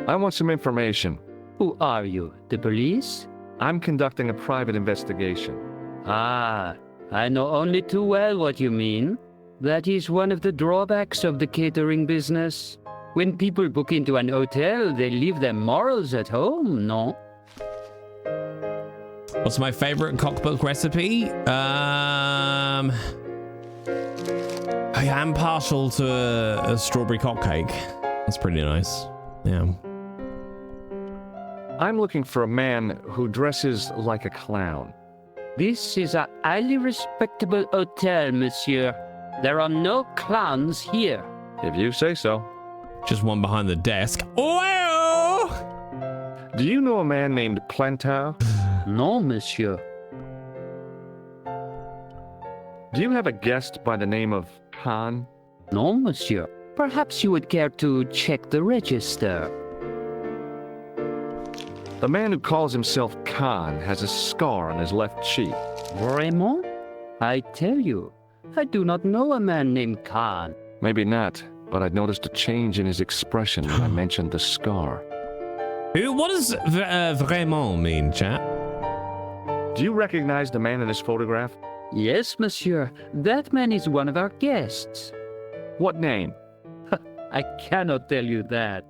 I want some information. Who are you? The police? I'm conducting a private investigation. Ah, I know only too well what you mean. That is one of the drawbacks of the catering business. When people book into an hotel, they leave their morals at home, no? What's my favorite cookbook recipe? I am partial to a strawberry cock cake. That's pretty nice. Yeah. I'm looking for a man who dresses like a clown. This is a highly respectable hotel, monsieur. There are no clowns here. If you say so. Just one behind the desk. Well! Do you know a man named Plantar? No, monsieur. Do you have a guest by the name of Khan? No, monsieur. Perhaps you would care to check the register. The man who calls himself Khan has a scar on his left cheek. Vraiment? I tell you, I do not know a man named Khan. Maybe not, but I'd noticed a change in his expression when I mentioned the scar. What does vraiment mean, chat? Do you recognize the man in this photograph? Yes, monsieur. That man is one of our guests. What name? I cannot tell you that.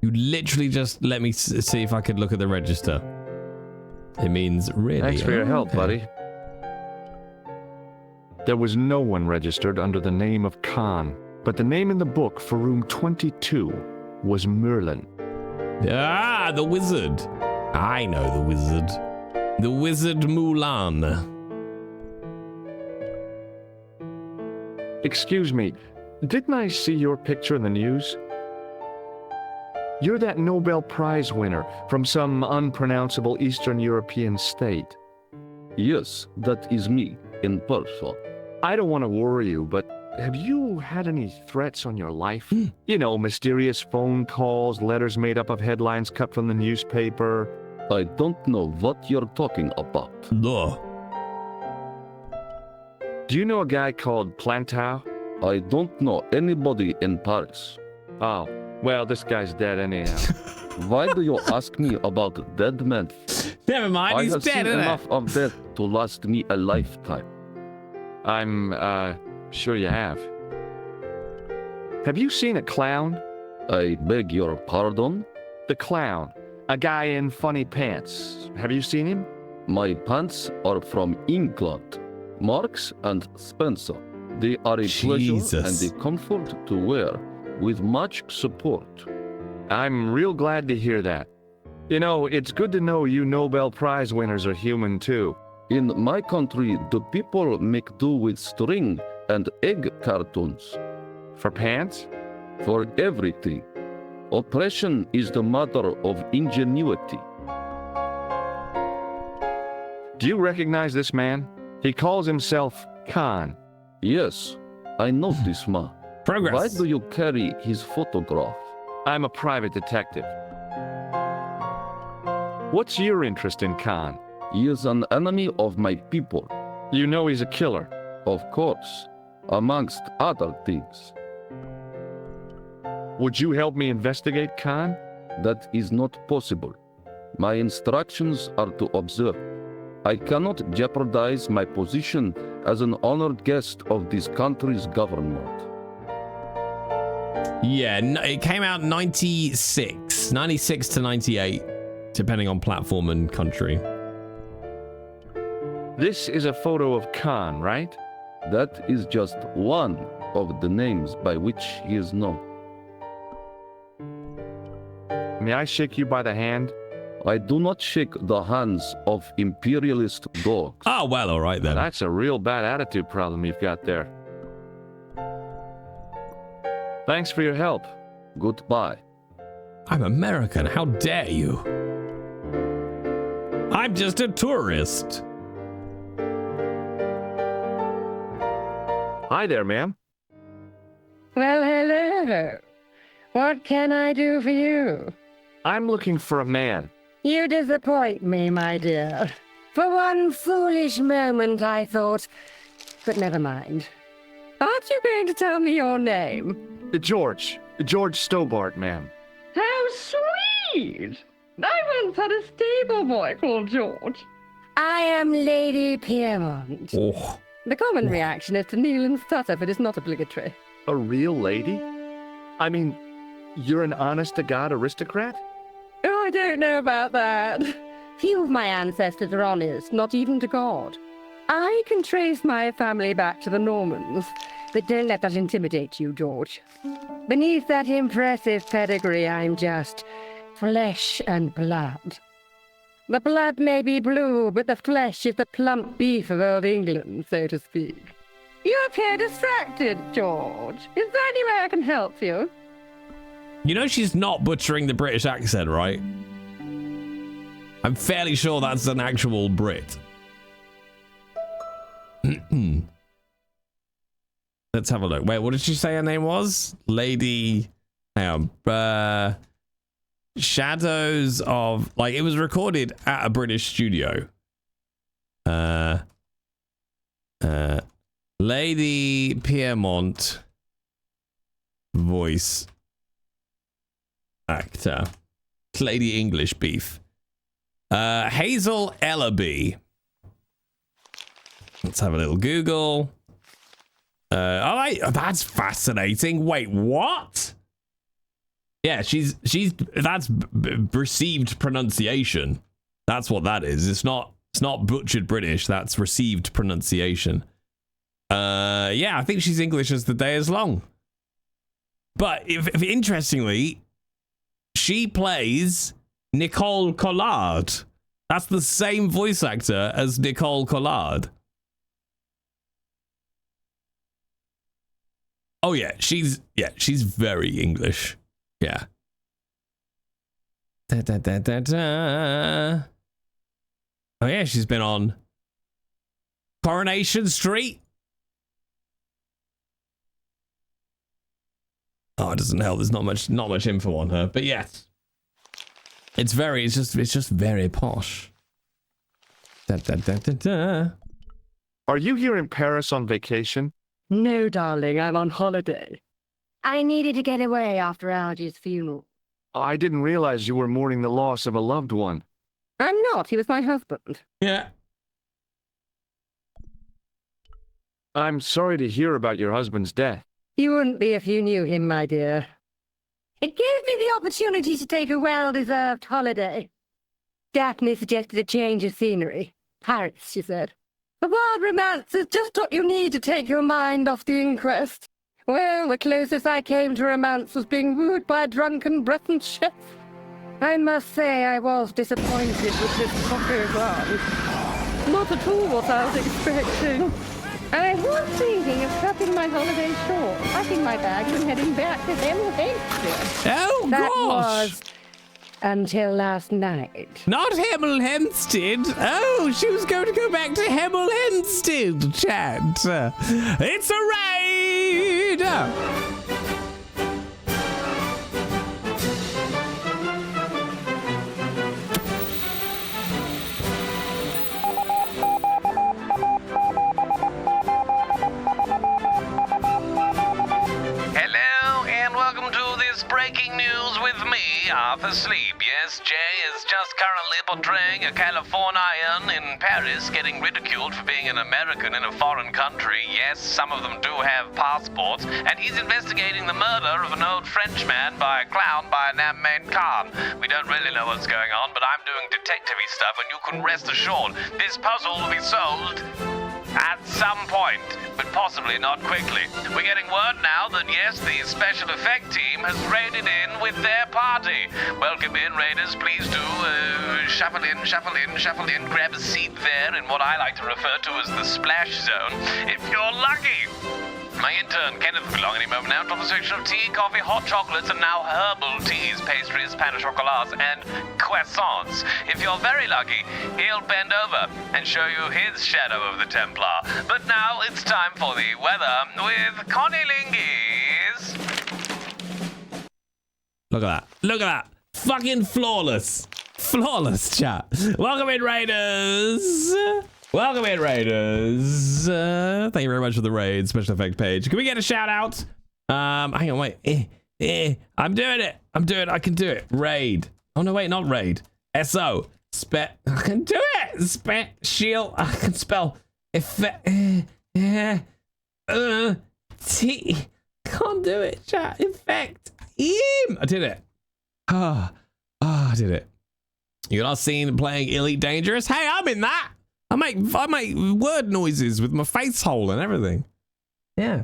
You literally just let me see if I could look at the register. It means really. Thanks for your help, buddy. There was no one registered under the name of Khan, but the name in the book for room 22 was Merlin. Ah, the wizard. I know the wizard. The wizard Mulan. Excuse me, didn't I see your picture in the news? You're that Nobel Prize winner from some unpronounceable Eastern European state. Yes, that is me, in person. I don't want to worry you, but have you had any threats on your life? You know, mysterious phone calls, letters made up of headlines cut from the newspaper. I don't know what you're talking about. No. Do you know a guy called Plantow? I don't know anybody in Paris. Oh, well, this guy's dead anyhow. Why do you ask me about dead men? Never mind, he's dead, I have seen enough of death to last me a lifetime. I'm, sure you have. Have you seen a clown? I beg your pardon? The clown. A guy in funny pants. Have you seen him? My pants are from England. Marks and Spencer. They are a pleasure and a comfort to wear, with much support. I'm real glad to hear that. You know, it's good to know you Nobel Prize winners are human too. In my country, the people make do with string and egg cartoons. For pants? For everything. Oppression is the mother of ingenuity. Do you recognize this man? He calls himself Khan. Yes, I know this man. Progress. Why do you carry his photograph? I'm a private detective. What's your interest in Khan? He is an enemy of my people. You know he's a killer. Of course, amongst other things. Would you help me investigate Khan? That is not possible. My instructions are to observe. I cannot jeopardize my position as an honored guest of this country's government. Yeah, it came out 96 to 98, depending on platform and country. This is a photo of Khan, right? That is just one of the names by which he is known. May I shake you by the hand? I do not shake the hands of imperialist dogs. Oh, well, all right then. That's a real bad attitude problem you've got there. Thanks for your help. Goodbye. I'm American. How dare you? I'm just a tourist. Hi there, ma'am. Well, hello. What can I do for you? I'm looking for a man. You disappoint me, my dear. For one foolish moment I thought, but never mind. Aren't you going to tell me your name? George Stobart, ma'am. How sweet! I once had a stable boy called George. I am Lady Piermont. Oh. The common reaction is to kneel and stutter, but it's not obligatory. A real lady? I mean, you're an honest-to-God aristocrat? Oh, I don't know about that. Few of my ancestors are honest, not even to God. I can trace my family back to the Normans, but don't let that intimidate you, George. Beneath that impressive pedigree, I'm just flesh and blood. The blood may be blue, but the flesh is the plump beef of old England, so to speak. You appear distracted, George. Is there any way I can help you? You know she's not butchering the British accent, right? I'm fairly sure that's an actual Brit. Let's have a look. Wait, what did she say her name was? Lady... Hang on. Shadows of... Like, it was recorded at a British studio. Lady Piermont voice actor. Lady English beef. Hazel Ellaby. Let's have a little Google. That's fascinating. Wait, what? Yeah, that's received pronunciation. That's what that is. It's not butchered British. That's received pronunciation. Yeah, I think she's English as the day is long. But if interestingly, she plays Nicole Collard. That's the same voice actor as Nicole Collard. Oh yeah, she's very English. Yeah. Da, da, da, da, da. Oh yeah, she's been on Coronation Street. Oh, it doesn't help. There's not much info on her, but yes, it's just very posh. Da, da, da, da, da. Are you here in Paris on vacation? No, darling, I'm on holiday. I needed to get away after Algy's funeral. I didn't realize you were mourning the loss of a loved one. I'm not. He was my husband. Yeah. I'm sorry to hear about your husband's death. You wouldn't be if you knew him, my dear. It gave me the opportunity to take a well-deserved holiday. Daphne suggested a change of scenery. Paris, she said. A wild romance is just what you need to take your mind off the inquest. Well, the closest I came to romance was being wooed by a drunken Breton chef. I must say I was disappointed with this cocktail. Not at all what I was expecting. I was thinking of cutting my holiday short, packing my bags and heading back to Hemel-Hempstead. Oh, that gosh! Was until last night. Not Hemel-Hempstead. Oh, she was going to go back to Hemel-Hempstead, chat. It's a raid! Hello, and welcome to this breaking news with me, Arthur Sleep. Yes, Jay is just currently portraying a Californian in Paris getting ridiculed for being an American in a foreign country. Yes, some of them do have passports, and he's investigating the murder of an old Frenchman by a clown by a name named Khan. We don't really know what's going on, but I'm doing detective-y stuff, and you can rest assured this puzzle will be solved at some point, but possibly not quickly. We're getting word now that yes, the special effect team has raided in with their party. Welcome in, raiders. Please do shuffle in, grab a seat there in what I like to refer to as the splash zone. If you're lucky. My intern, Kenneth, will be along any moment now to a section of tea, coffee, hot chocolates, and now herbal teas, pastries, pain au chocolats, and croissants. If you're very lucky, he'll bend over and show you his shadow of the Templar. But now it's time for the weather with Connie Lingies. Look at that. Look at that. Fucking flawless. Flawless, chat. Welcome in, raiders. Welcome in, raiders. Thank you very much for the raid special effect page. Can we get a shout out? Hang on, wait. I'm doing it. I can do it. Raid. Oh no, wait, not raid. SO. I can do it. Shield. I can spell effect. T. Can't do it. Chat. Effect. I did it. I did it. You're not seen playing Elite Dangerous? Hey, I'm in that. I make word noises with my face hole and everything. Yeah,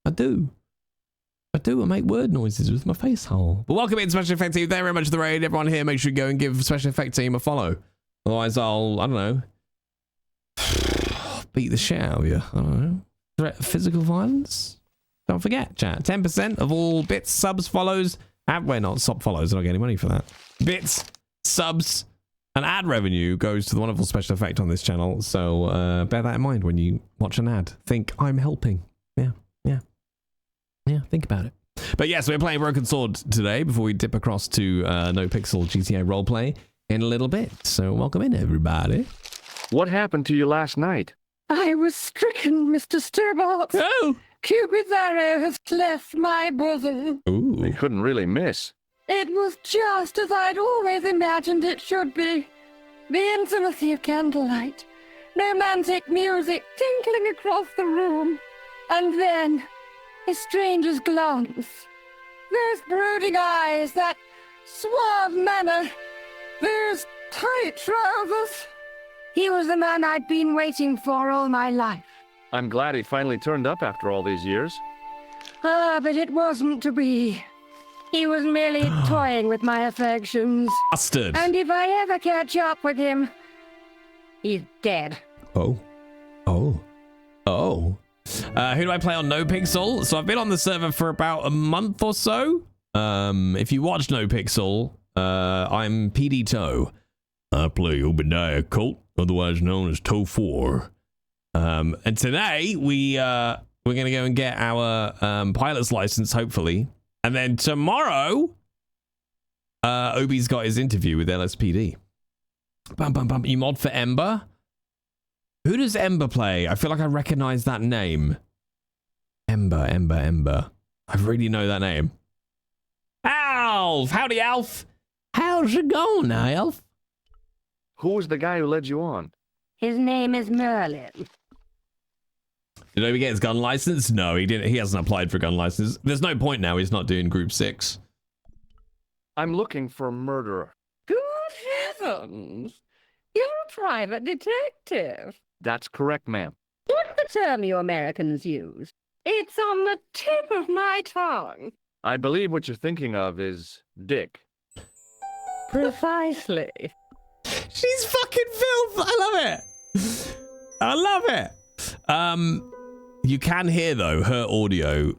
I do. I make word noises with my face hole. But welcome in, Special Effect Team. Thank you very much for the raid. Everyone here, make sure you go and give Special Effect Team a follow. Otherwise, I don't know, beat the shit out of you. I don't know. Threat of physical violence? Don't forget, chat. 10% of all bits, subs, follows, well, not sub follows. I don't get any money for that. Bits, subs, and ad revenue goes to the wonderful special effect on this channel, so bear that in mind when you watch an ad. Think, I'm helping. Yeah, think about it. But yes, we're playing Broken Sword today before we dip across to No Pixel GTA roleplay in a little bit. So welcome in, everybody. What happened to you last night? I was stricken, Mr. Sturbart. Oh! Cupid's arrow has cleft my bosom. Ooh. They couldn't really miss. It was just as I'd always imagined it should be. The intimacy of candlelight, romantic music tinkling across the room, and then a stranger's glance. Those brooding eyes, that suave manner, those tight trousers. He was the man I'd been waiting for all my life. I'm glad he finally turned up after all these years. Ah, but it wasn't to be. He was merely toying with my affections. Bastard. And if I ever catch up with him, he's dead. Oh. Who do I play on NoPixel? So I've been on the server for about a month or so. If you watch NoPixel, I'm PD Toe. I play Obadiah Colt, otherwise known as Toe 4. And today we're gonna go and get our pilot's license, hopefully. And then tomorrow, Obi's got his interview with LSPD. Bum, bum, bum. You mod for Ember? Who does Ember play? I feel like I recognize that name. Ember. I really know that name. Alf! Howdy, Alf! How's it going, Alf? Who was the guy who led you on? His name is Merlin. Did Obi get his gun license? No, he didn't. He hasn't applied for a gun license. There's no point now. He's not doing Group 6. I'm looking for a murderer. Good heavens! You're a private detective. That's correct, ma'am. What's the term you Americans use? It's on the tip of my tongue. I believe what you're thinking of is Dick. Precisely. She's fucking filth. I love it. You can hear though her audio.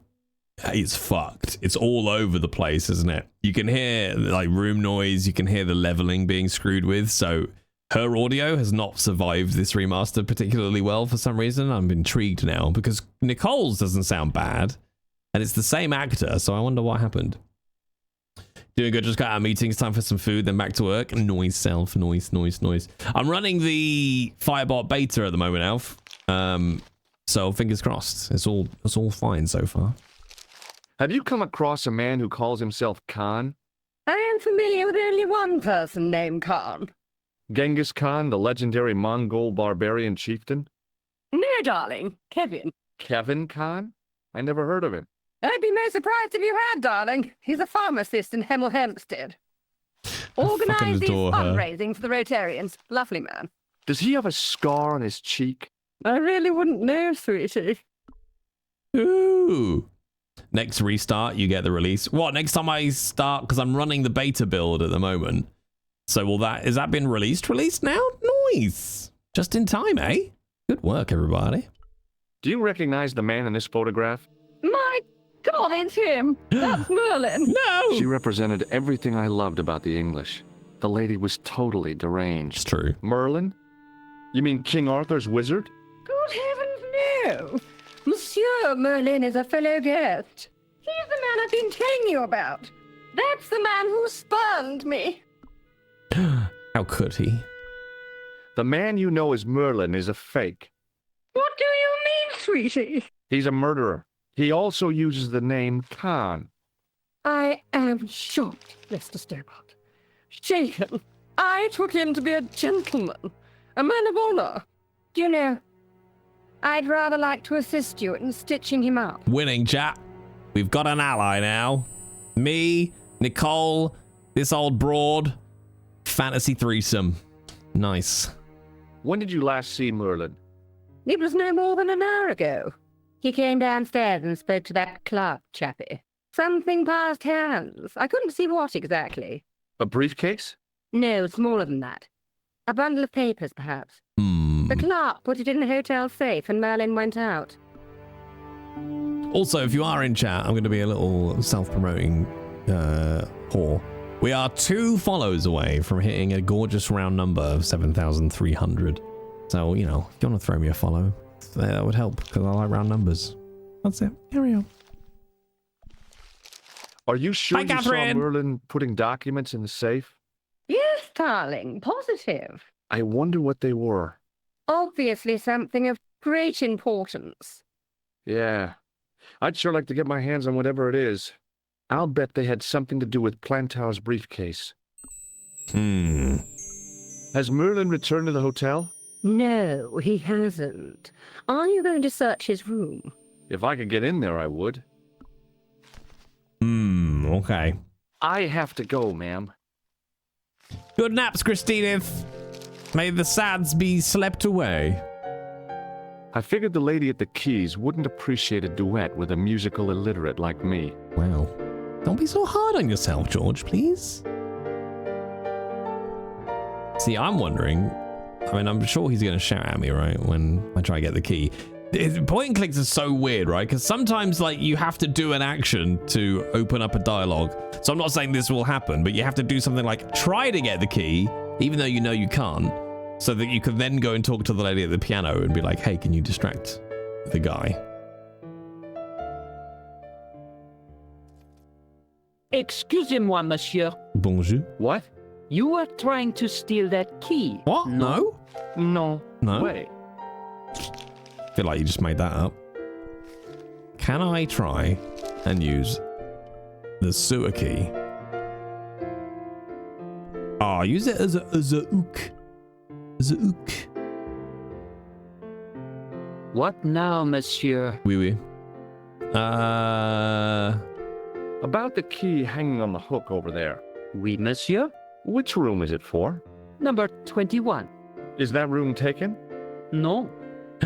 It's fucked. It's all over the place, isn't it? You can hear like room noise. You can hear the leveling being screwed with. So her audio has not survived this remaster particularly well for some reason. I'm intrigued now because Nicole's doesn't sound bad, and it's the same actor. So I wonder what happened. Doing good. Just got out of meetings. Time for some food. Then back to work. Noise self. Noise. I'm running the Firebot beta at the moment, Alf. So fingers crossed. It's all fine so far. Have you come across a man who calls himself Khan? I am familiar with only one person named Khan. Genghis Khan, the legendary Mongol barbarian chieftain? No, darling. Kevin. Kevin Khan? I never heard of him. I'd be most surprised if you had, darling. He's a pharmacist in Hemel Hempstead. Organised these fundraising for the Rotarians. Lovely man. Does he have a scar on his cheek? I really wouldn't know, sweetie. Ooh. Next restart, you get the release. What, next time I start? Because I'm running the beta build at the moment. So is that been released? Released now? Nice. Just in time, eh? Good work, everybody. Do you recognize the man in this photograph? My God, it's him. That's Merlin. No. She represented everything I loved about the English. The lady was totally deranged. It's true. Merlin? You mean King Arthur's wizard? Good heavens, no. Monsieur Merlin is a fellow guest. He's the man I've been telling you about. That's the man who spurned me. How could he? The man you know as Merlin is a fake. What do you mean, sweetie? He's a murderer. He also uses the name Khan. I am shocked, Mr. Stobart. Shaken. I took him to be a gentleman, a man of honor. Do you know, I'd rather like to assist you in stitching him up. Winning, chat. We've got an ally now. Me, Nicole, this old broad. Fantasy threesome. Nice. When did you last see Merlin? It was no more than an hour ago. He came downstairs and spoke to that Clark chappie. Something passed hands. I couldn't see what exactly. A briefcase? No, smaller than that. A bundle of papers, perhaps. The clerk put it in the hotel safe and Merlin went out. Also, if you are in chat, I'm going to be a little self-promoting whore. We are 2 follows away from hitting a gorgeous round number of 7,300. So, you know, if you want to throw me a follow, that would help because I like round numbers. That's it. Carry on. Are you sure you saw Merlin putting documents in the safe? Yes, darling, positive. I wonder what they were. Obviously something of great importance. Yeah. I'd sure like to get my hands on whatever it is. I'll bet they had something to do with Plantow's briefcase. Has Merlin returned to the hotel? No, he hasn't. Are you going to search his room? If I could get in there, I would. Okay. I have to go, ma'am. Good naps, Christine. May the sads be slept away. I figured the lady at the keys wouldn't appreciate a duet with a musical illiterate like me. Wow. Don't be so hard on yourself, George, please. See, I'm wondering, I mean, I'm sure he's going to shout at me, right, when I try to get the key. Point and clicks are so weird, right? Because sometimes like you have to do an action to open up a dialogue. So I'm not saying this will happen, but you have to do something like try to get the key, even though you know you can't, so that you can then go and talk to the lady at the piano and be like, hey, can you distract the guy? Excusez-moi, monsieur. Bonjour. What? You were trying to steal that key. What? No. No. No. Way. I feel like you just made that up. Can I try and use the sewer key? Oh, use it as a ook. As a ook. What now, monsieur? Oui, oui. About the key hanging on the hook over there. Oui, monsieur. Which room is it for? Number 21. Is that room taken? No.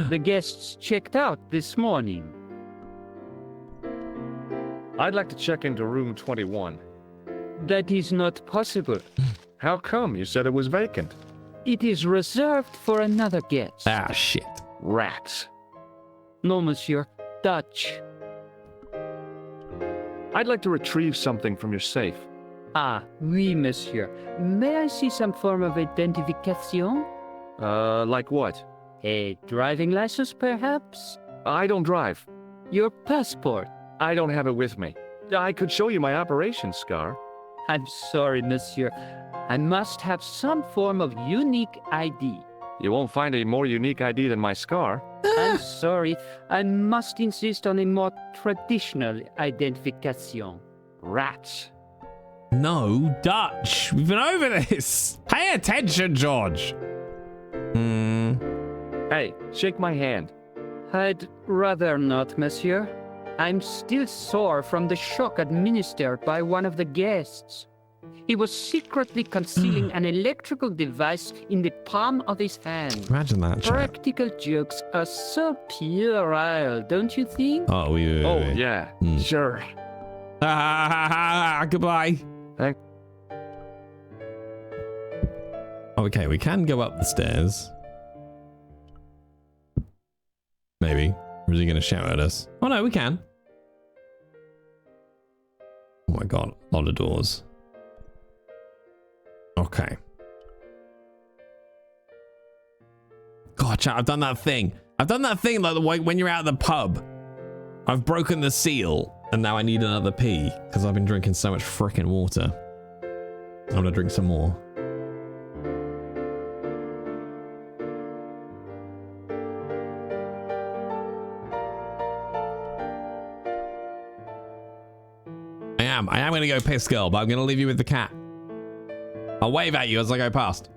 The guests checked out this morning. I'd like to check into room 21. That is not possible. How come? You said it was vacant. It is reserved for another guest. Ah, shit. Rats. No, monsieur. Dutch. I'd like to retrieve something from your safe. Ah, oui, monsieur. May I see some form of identification? Like what? A driving license, perhaps? I don't drive. Your passport? I don't have it with me. I could show you my operation scar. I'm sorry, monsieur. I must have some form of unique ID. You won't find a more unique ID than my scar. I'm sorry. I must insist on a more traditional identification. Rats. No, Dutch. We've been over this. Pay attention, George. Hey, shake my hand. I'd rather not, monsieur. I'm still sore from the shock administered by one of the guests. He was secretly concealing an electrical device in the palm of his hand. Imagine that, chat. Practical jokes are so puerile, don't you think? Oh, we. Oh, yeah. Sure. Goodbye. Thanks. Okay, we can go up the stairs. Maybe. Or is he going to shout at us? Oh, no, we can. Oh my god, a lot of doors. Okay. God, chat, I've done that thing. I've done that thing like when you're out at the pub. I've broken the seal, and now I need another pee because I've been drinking so much frickin' water. I'm gonna drink some more. I am gonna go piss, girl, but I'm gonna leave you with the cat. I'll wave at you as I go past.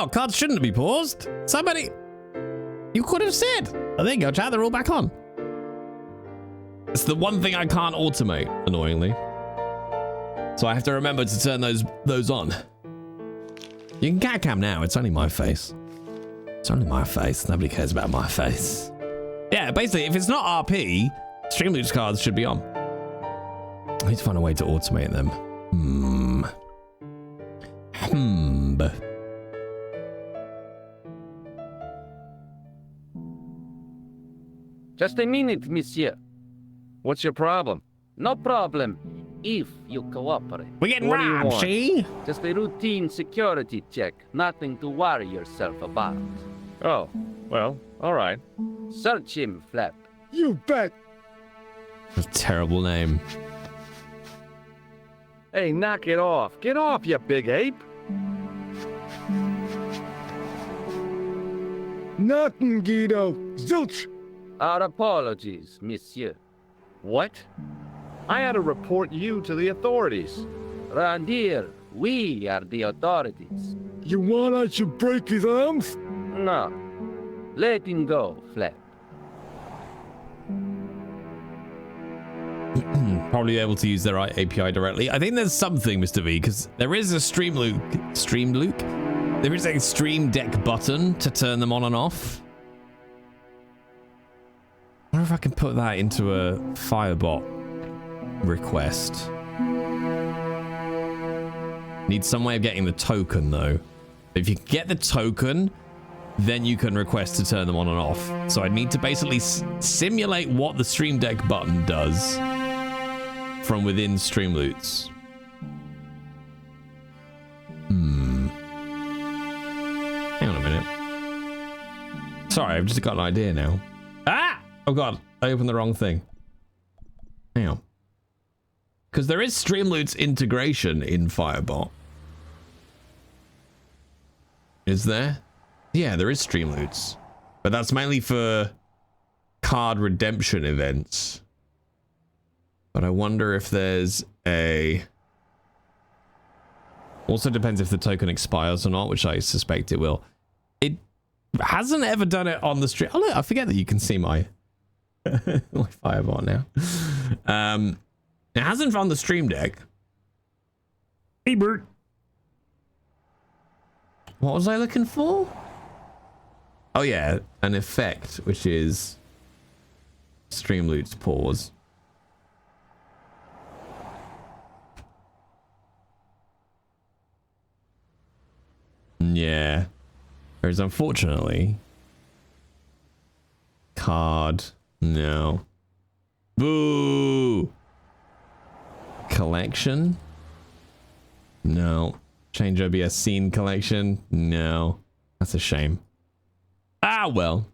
Oh, cards shouldn't be paused. Somebody... You could have said. Oh, there you go, chat. They're all back on. It's the one thing I can't automate, annoyingly. So I have to remember to turn those on. You can cat cam now. It's only my face. It's only my face. Nobody cares about my face. Yeah, basically, if it's not RP, Streamloots cards should be on. I need to find a way to automate them. Just a minute, monsieur. What's your problem? No problem, if you cooperate. We're getting What do you robbed, want? see? Just a routine security check. Nothing to worry yourself about. Oh, well, all right. Search him, Flap. You bet. A terrible name. Hey, knock it off. Get off, you big ape. Nothing, Guido. Zilch. Our apologies, monsieur. What? I had to report you to the authorities. Round here, we are the authorities. You want I should break his arms? No. Let him go, Flap. Probably able to use their API directly. I think there's something, Mr. V, because there is a Stream Luke? There is a Stream Deck button to turn them on and off. I wonder if I can put that into a Firebot request. Need some way of getting the token, though. If you get the token, then you can request to turn them on and off. So I need to basically simulate what the Stream Deck button does from within Streamloots. Hang on a minute. Sorry, I've just got an idea now. Ah! Oh god, I opened the wrong thing. Hang on. Because there is Streamloots integration in Firebot. Is there? Yeah, there is Streamloots. But that's mainly for card redemption events. But I wonder if there's a... Also depends if the token expires or not, which I suspect it will. It hasn't ever done it on the stream. Oh, look, I forget that you can see my my Firebot now. It hasn't on the Stream Deck. Hey, Bert. What was I looking for? Oh yeah, an effect, which is Streamloots pause. Yeah. Whereas unfortunately, card, no. Boo! Collection? No. Change OBS scene collection? No. That's a shame. Ah, well.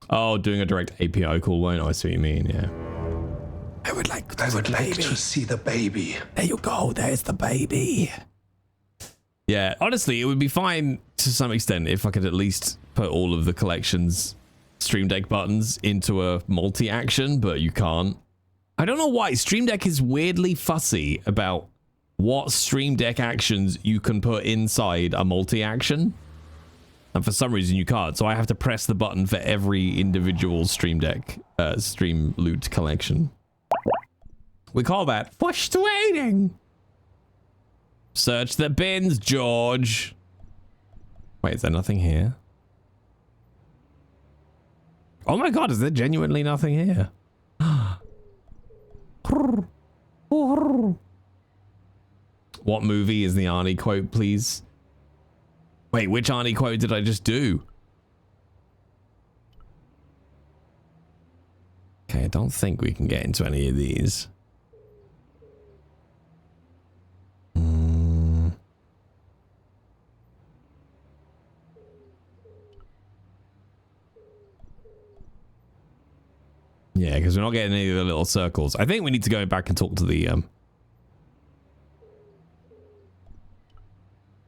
Oh, doing a direct API call won't. I see what you mean, yeah. I would like to see the baby. There you go. There's the baby. Yeah, honestly, it would be fine to some extent if I could at least put all of the collection's Stream Deck buttons into a multi-action, but you can't. I don't know why. Stream Deck is weirdly fussy about what Stream Deck actions you can put inside a multi-action. And for some reason you can't, so I have to press the button for every individual Stream Deck, Stream Loot collection. We call that frustrating. Search the bins, George. Wait, is there nothing here? Oh my god, is there genuinely nothing here? What movie is the Arnie quote, please? Wait, which Arnie quote did I just do? Okay, I don't think we can get into any of these. Yeah, because we're not getting any of the little circles. I think we need to go back and talk to the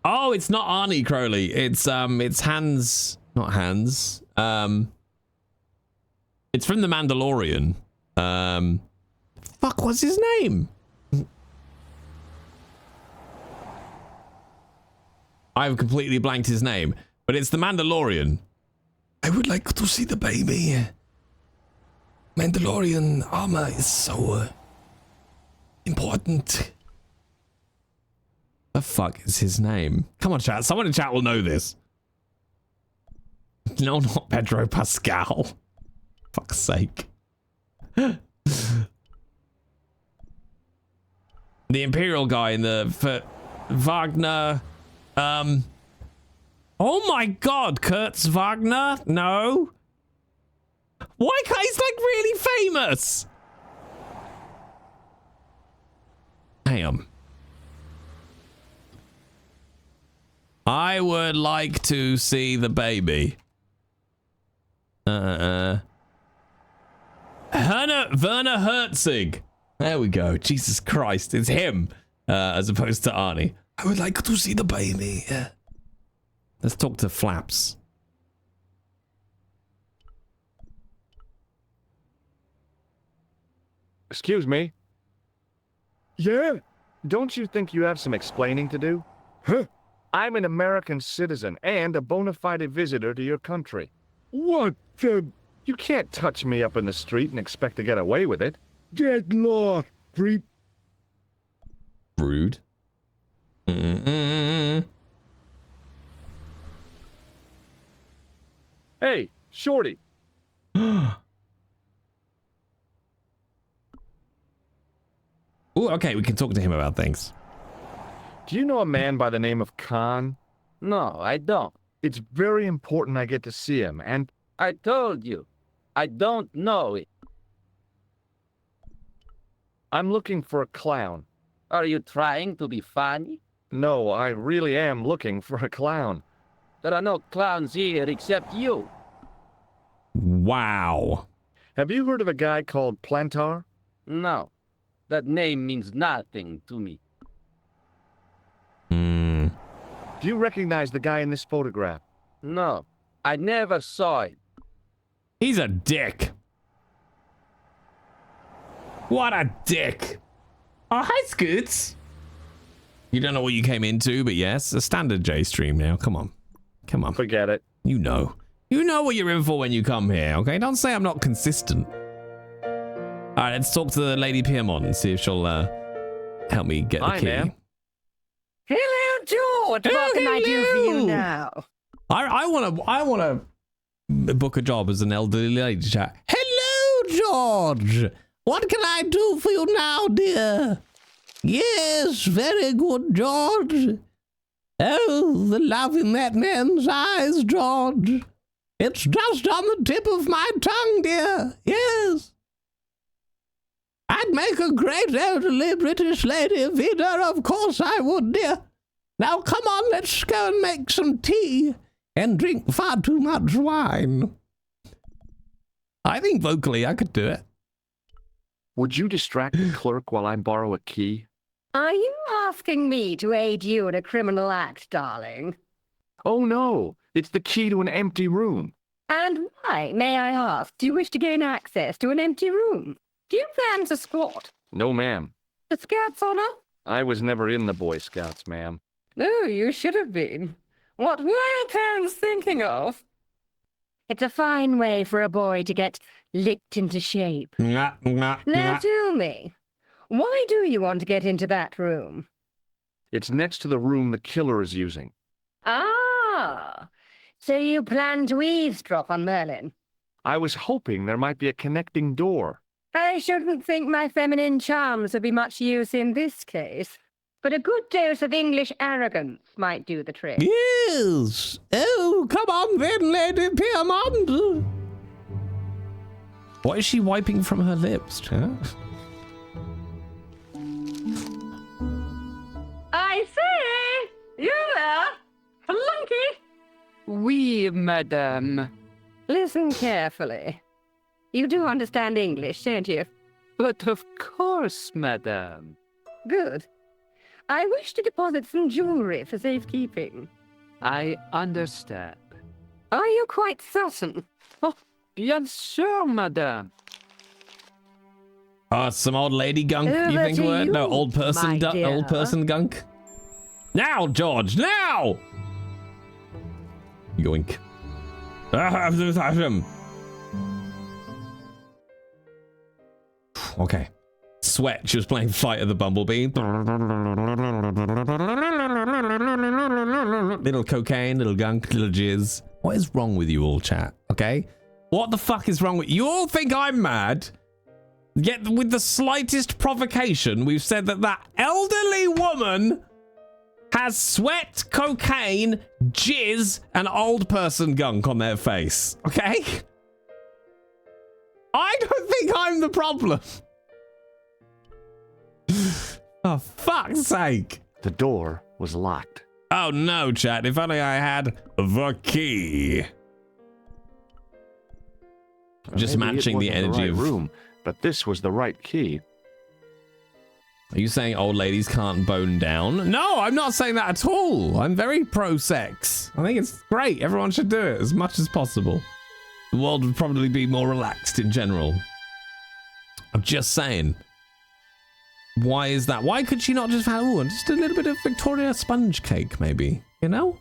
Oh, it's not Arnie Crowley. It's Hans, not Hans. It's from The Mandalorian. Fuck, what's his name? I've completely blanked his name, but it's the Mandalorian. I would like to see the baby. Mandalorian armor is so important. The fuck is his name? Come on, chat. Someone in chat will know this. No, not Pedro Pascal. Fuck's sake. The Imperial guy in the Wagner. Oh my God, Kurtz Wagner? No. Why can't he's like really famous? Damn. I would like to see the baby. Werner Herzig. There we go. Jesus Christ, it's him as opposed to Arnie. I would like to see the baby. Let's talk to Flaps. Excuse me. Yeah? Don't you think you have some explaining to do? Huh? I'm an American citizen and a bona fide visitor to your country. What the? You can't touch me up in the street and expect to get away with it. Get lost, creep. Rude. Hey, Shorty. Ooh, okay, we can talk to him about things. Do you know a man by the name of Khan? No, I don't. It's very important I get to see him, and... I told you, I don't know it. I'm looking for a clown. Are you trying to be funny? No, I really am looking for a clown. There are no clowns here except you. Wow. Have you heard of a guy called Plantar? No, that name means nothing to me. Do you recognize the guy in this photograph? No, I never saw it. He's a dick. What a dick. Oh, hi, Scoots. You don't know what you came into, but yes, a standard J stream now. Come on. Come on. Forget it. You know. You know what you're in for when you come here, okay? Don't say I'm not consistent. All right, let's talk to the Lady Piermont and see if she'll help me get the key. Ma'am. Hello, George. What can I do for you now? I want to book a job as an elderly lady chat. Hello, George. What can I do for you now, dear? Yes, very good, George. Oh, the love in that man's eyes, George. It's just on the tip of my tongue, dear. Yes. I'd make a great elderly British lady, Vida, of course I would, dear. Now, come on, let's go and make some tea and drink far too much wine. I think vocally I could do it. Would you distract the clerk while I borrow a key? Are you asking me to aid you in a criminal act, darling? Oh, no. It's the key to an empty room. And why, may I ask, do you wish to gain access to an empty room? Do you plan to squat? No, ma'am. The Scouts honor? I was never in the Boy Scouts, ma'am. No, you should have been. What were your parents thinking of? It's a fine way for a boy to get licked into shape. Now tell me, why do you want to get into that room? It's next to the room the killer is using. Ah, so you plan to eavesdrop on Merlin? I was hoping there might be a connecting door. I shouldn't think my feminine charms would be much use in this case, but a good dose of English arrogance might do the trick. Yes. Oh, come on then, Lady Piermont. What is she wiping from her lips, chat? I say, you there, flunky. Oui, madame. Listen carefully. You do understand English, don't you? But of course, madame. Good. I wish to deposit some jewelry for safekeeping. I understand. Are you quite certain? Oh, bien sûr, madame. Some old lady gunk, you think it would? No, old person gunk. Now, George, now! yoink. Okay. Sweat. She was playing Flight of the Bumblebee. Little cocaine, little gunk, little jizz. What is wrong with you all, chat? Okay? What the fuck is wrong with you? You all think I'm mad? Yet with the slightest provocation, we've said that that elderly woman has sweat, cocaine, jizz, and old person gunk on their face. Okay? I don't think I'm the problem. For fuck's sake. The door was locked. Oh no, chat. If only I had the key. Just Maybe matching the energy right of room, but this was the right key. Are you saying old ladies can't bone down? No, I'm not saying that at all. I'm very pro-sex. I think it's great. Everyone should do it as much as possible. The world would probably be more relaxed in general. I'm just saying. Why is that? Why could she not just have just a little bit of Victoria sponge cake, maybe? You know?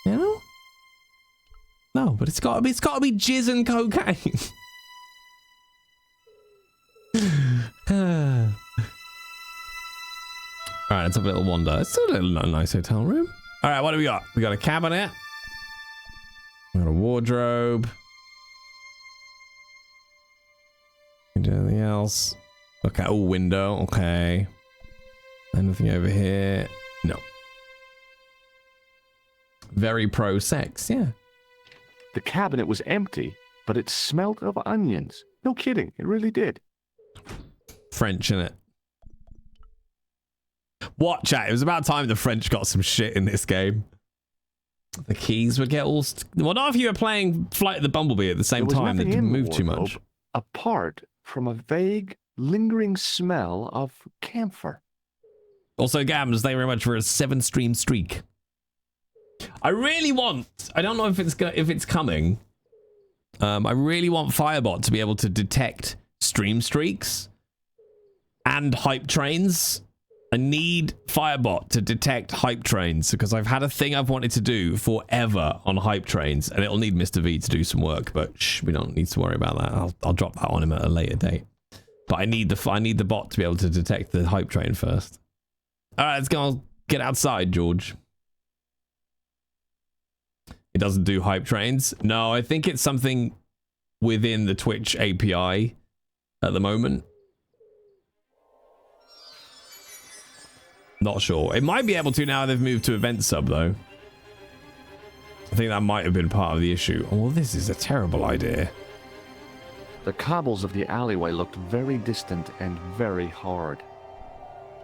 You know? No, but it's got to be jizz and cocaine. All right, let's have a little wander. It's a little nice hotel room. All right, what do we got? We got a cabinet. We got a wardrobe. Anything else? Okay, oh, window. Okay. Anything over here? No. Very pro-sex, yeah. The cabinet was empty, but it smelled of onions. No kidding, it really did. French in it. What, chat? It was about time the French got some shit in this game. The keys would get all... well, not if you were playing Flight of the Bumblebee at the same time. That didn't move too much. Apart from a vague, lingering smell of camphor. Also, Gams, thank you very much for a 7-stream streak. I really want... I don't know if it's coming. I really want Firebot to be able to detect stream streaks and hype trains. I need Firebot to detect hype trains because I've had a thing I've wanted to do forever on hype trains, and it'll need Mr. V to do some work, but shh, we don't need to worry about that. I'll drop that on him at a later date. But I need the bot to be able to detect the hype train first. All right, let's go get outside, George. It doesn't do hype trains. No, I think it's something within the Twitch API at the moment. Not sure. It might be able to now they've moved to event sub, though. I think that might have been part of the issue. Oh, well, this is a terrible idea. The cobbles of the alleyway looked very distant and very hard.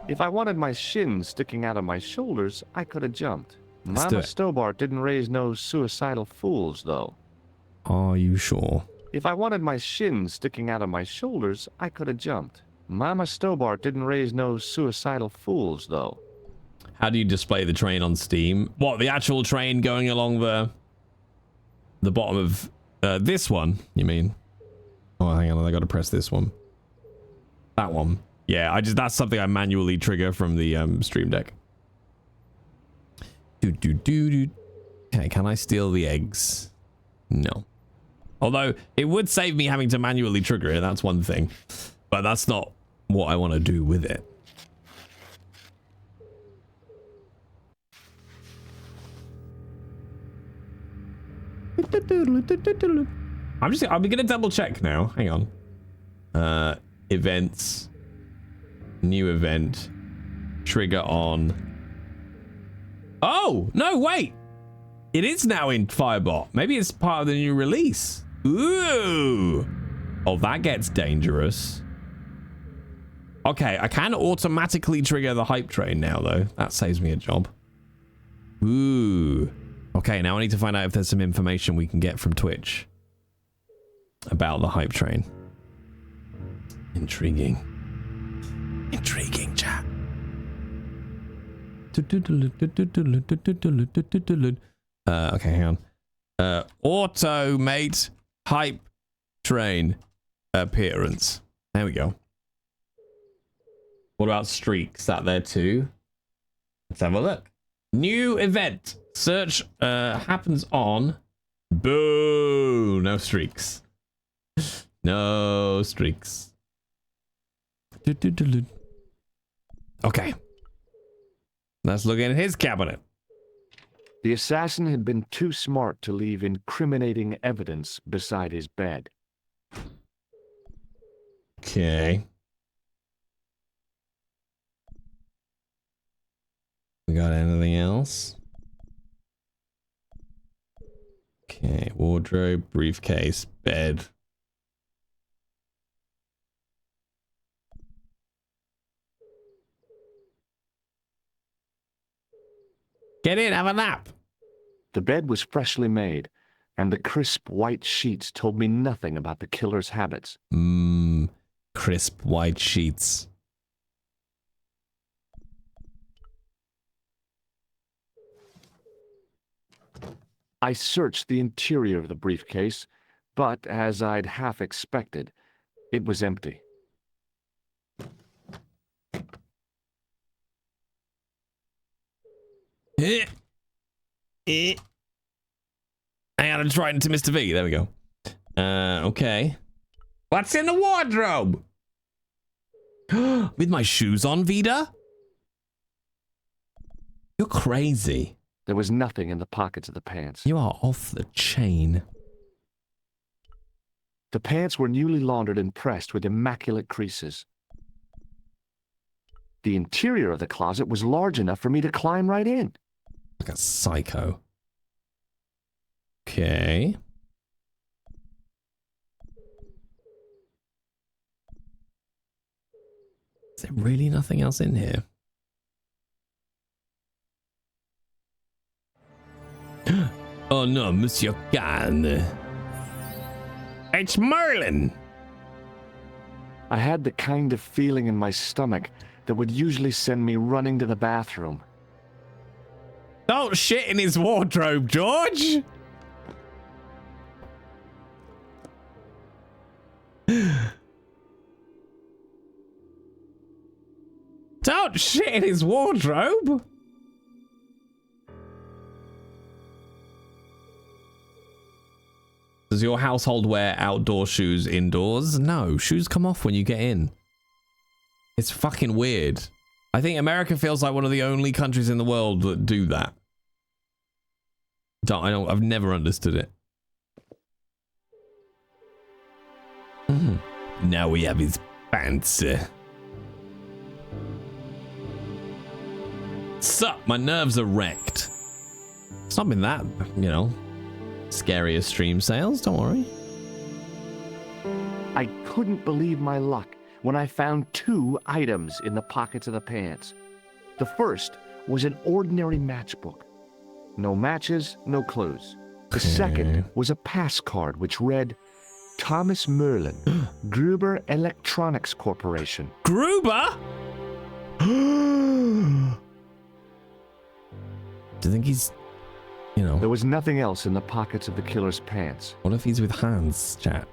If I wanted my shins sticking out of my shoulders, I could have jumped. Mama Stobart didn't raise no suicidal fools, though. Are you sure? If I wanted my shins sticking out of my shoulders, I could have jumped. Mama Stobart didn't raise no suicidal fools, though. How do you display the train on Steam? What, the actual train going along the bottom of this one, you mean? Oh, hang on, I gotta press this one. That one. Yeah, that's something I manually trigger from the Stream Deck. Okay, can I steal the eggs? No. Although, it would save me having to manually trigger it, that's one thing. But that's not what I want to do with it. I'm gonna double check now. Hang on. Events. New event. Trigger on. Oh, no, wait. It is now in Firebot. Maybe it's part of the new release. Ooh. Oh, that gets dangerous. Okay, I can automatically trigger the hype train now, though. That saves me a job. Ooh. Okay, now I need to find out if there's some information we can get from Twitch about the hype train. Intriguing. Intriguing, chat. Okay, hang on. Automate hype train appearance. There we go. What about streaks? Is that there too? Let's have a look. New event. Search happens on... Boo! No streaks. No streaks. Okay. Let's look at his cabinet. The assassin had been too smart to leave incriminating evidence beside his bed. Okay. We got anything else? Okay, wardrobe, briefcase, bed. Get in, have a nap. The bed was freshly made, and the crisp white sheets told me nothing about the killer's habits. Crisp white sheets. I searched the interior of the briefcase, but as I'd half expected, it was empty. I gotta try into Mr. V. There we go. Okay. What's in the wardrobe? With my shoes on, Vida? You're crazy. There was nothing in the pockets of the pants. You are off the chain. The pants were newly laundered and pressed with immaculate creases. The interior of the closet was large enough for me to climb right in. Like a psycho. Okay. Is there really nothing else in here? Oh no, Monsieur Khan. It's Merlin! I had the kind of feeling in my stomach that would usually send me running to the bathroom. Don't shit in his wardrobe, George! Don't shit in his wardrobe! Does your household wear outdoor shoes indoors? No, shoes come off when you get in. It's fucking weird. I think America feels like one of the only countries in the world that do that. I've never understood it. Now we have his pants. Sup, my nerves are wrecked. It's not been that, you know, scary as stream sales, don't worry. I couldn't believe my luck when I found 2 items in the pockets of the pants. The first was an ordinary matchbook. No matches, no clues. The second was a pass card which read, Thomas Merlin, Gruber Electronics Corporation. Gruber? Do you think he's, you know... There was nothing else in the pockets of the killer's pants. What if he's with Hans, chat?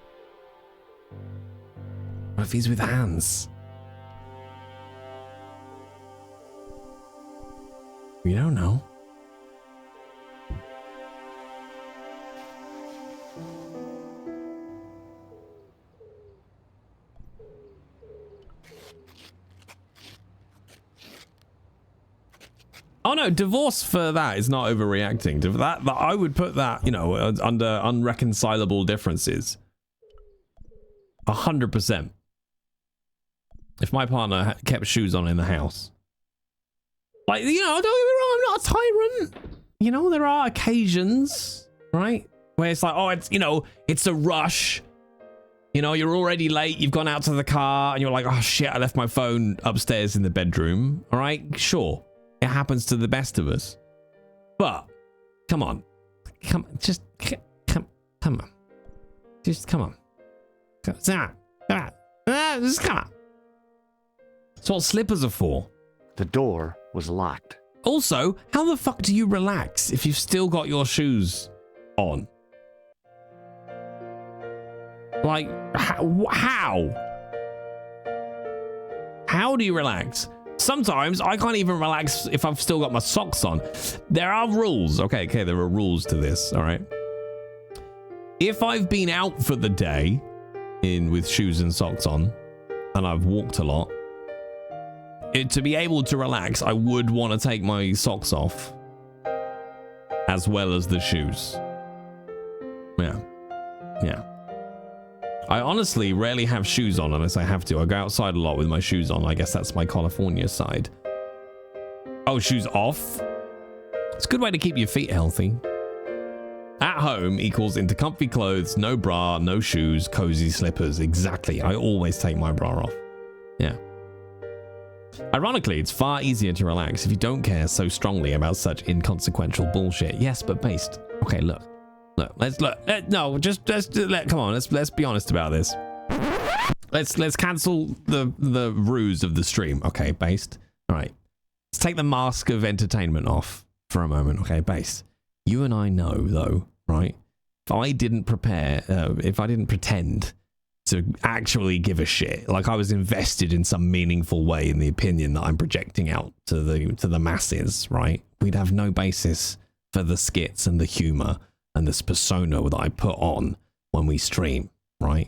What if he's with Hans? We don't know. Oh no, divorce for that is not overreacting. That I would put that, you know, under unreconcilable differences. 100%. If my partner kept shoes on in the house. Like, you know, don't get me wrong, I'm not a tyrant. You know, there are occasions, right? Where it's like, oh, it's, you know, it's a rush. You know, you're already late, you've gone out to the car, and you're like, oh shit, I left my phone upstairs in the bedroom. All right, sure. It happens to the best of us. But, come on. Come on. Just come on. Just come on. Just come on. That's what slippers are for. The door was locked. Also, how the fuck do you relax if you've still got your shoes on? Like, how? How do you relax? Sometimes I can't even relax if I've still got my socks on. There are rules. Okay, there are rules to this, all right? If I've been out for the day with shoes and socks on, and I've walked a lot, to be able to relax, I would want to take my socks off, as well as the shoes. Yeah. I honestly rarely have shoes on unless I have to. I go outside a lot with my shoes on. I guess that's my California side. Oh, shoes off? It's a good way to keep your feet healthy. At home equals into comfy clothes, no bra, no shoes, cozy slippers. Exactly. I always take my bra off. Yeah. Ironically, it's far easier to relax if you don't care so strongly about such inconsequential bullshit. Yes, but based. Okay, look. Come on, let's be honest about this. Let's cancel the ruse of the stream. Okay, based. All right. Let's take the mask of entertainment off for a moment. Okay, based. You and I know though, right? If I didn't pretend to actually give a shit, like I was invested in some meaningful way in the opinion that I'm projecting out to the masses, right? We'd have no basis for the skits and the humor and this persona that I put on when we stream, right?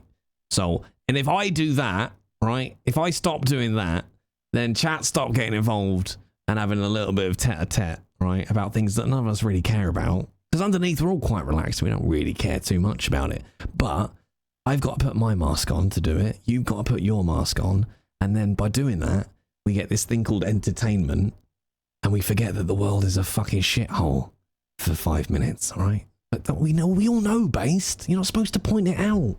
So, and if I do that, right? If I stop doing that, then chat stop getting involved and having a little bit of tete-a-tete, right? About things that none of us really care about. Because underneath we're all quite relaxed. We don't really care too much about it. But I've got to put my mask on to do it. You've got to put your mask on. And then by doing that, we get this thing called entertainment. And we forget that the world is a fucking shithole for 5 minutes, all right? But we all know, Based. You're not supposed to point it out.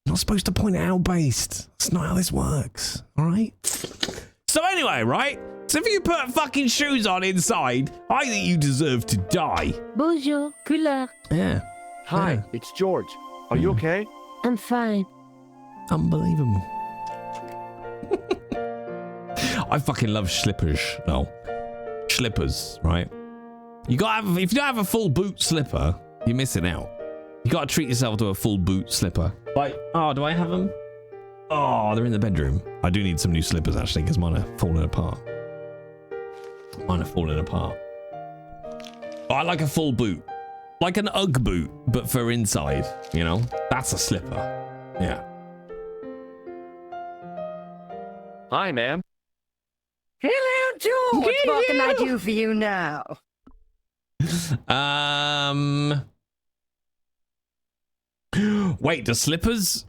You're not supposed to point it out, Based. That's not how this works, all right? So anyway, right? So if you put fucking shoes on inside, I think you deserve to die. Bonjour, couleur. Yeah. Hi, it's George. Are you okay? I'm fine. Unbelievable. I fucking love slippers, though. Slippers, right? If you don't have a full boot slipper, you're missing out. You gotta treat yourself to a full boot slipper. Like, oh, do I have them? Oh, they're in the bedroom. I do need some new slippers actually, because mine are falling apart. I like a full boot. Like an Ugg boot, but for inside, you know? That's a slipper. Yeah. Hi, ma'am. Hello, George. What can I do for you now? Wait, the slippers?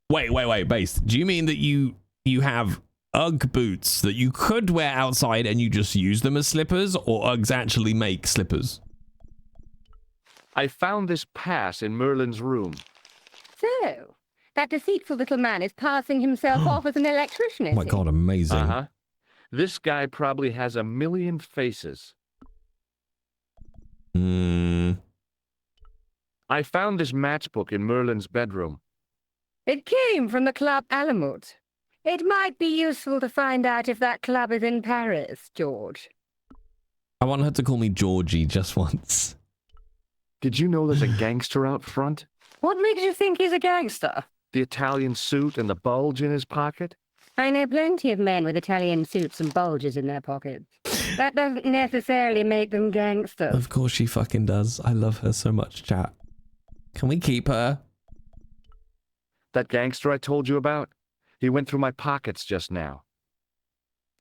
Wait, Base. Do you mean that you have Ugg boots that you could wear outside and you just use them as slippers, or Uggs actually make slippers? I found this pass in Merlin's room. So, that deceitful little man is passing himself off as an electrician, is Oh my god, amazing. Uh-huh. This guy probably has a million faces. I found this matchbook in Merlin's bedroom. It came from the Club Alamut. It might be useful to find out if that club is in Paris, George. I want her to call me Georgie just once. Did you know there's a gangster out front? What makes you think he's a gangster? The Italian suit and the bulge in his pocket? I know plenty of men with Italian suits and bulges in their pockets. That doesn't necessarily make them gangsters. Of course she fucking does. I love her so much, chat. Can we keep her? That gangster I told you about? He went through my pockets just now.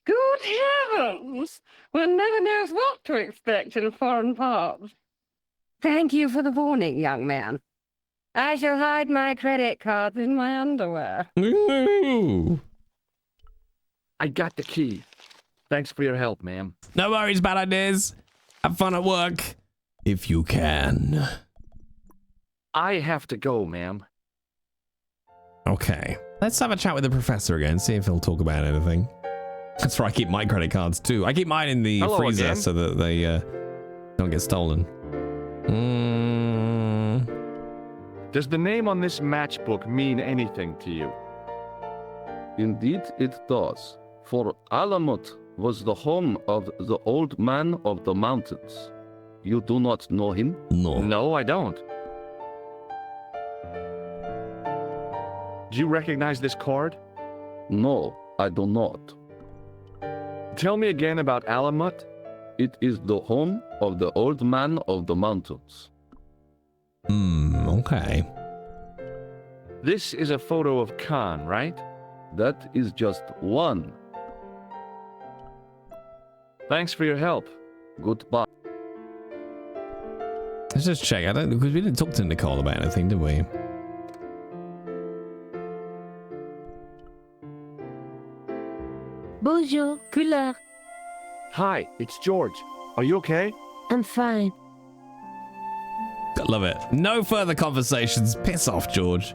Good heavens! One never knows what to expect in foreign parts. Thank you for the warning, young man. I shall hide my credit cards in my underwear. Ooh. I got the key. Thanks for your help, ma'am. No worries, bad ideas. Have fun at work. If you can. I have to go, ma'am. Okay. Let's have a chat with the professor again, see if he'll talk about anything. That's where I keep my credit cards too. I keep mine in the freezer again, so that they don't get stolen. Does the name on this matchbook mean anything to you? Indeed it does. For Alamut was the home of the old man of the mountains. You do not know him? No. No, I don't. Do you recognize this card? No, I do not. Tell me again about Alamut. It is the home of the Old Man of the Mountains. Okay. This is a photo of Khan, right? That is just one. Thanks for your help. Goodbye. Let's just check. I don't, because we didn't talk to Nicole about anything, did we? Bonjour, couleur. Hi, it's George. Are you okay? I'm fine. Love it. No further conversations. Piss off, George.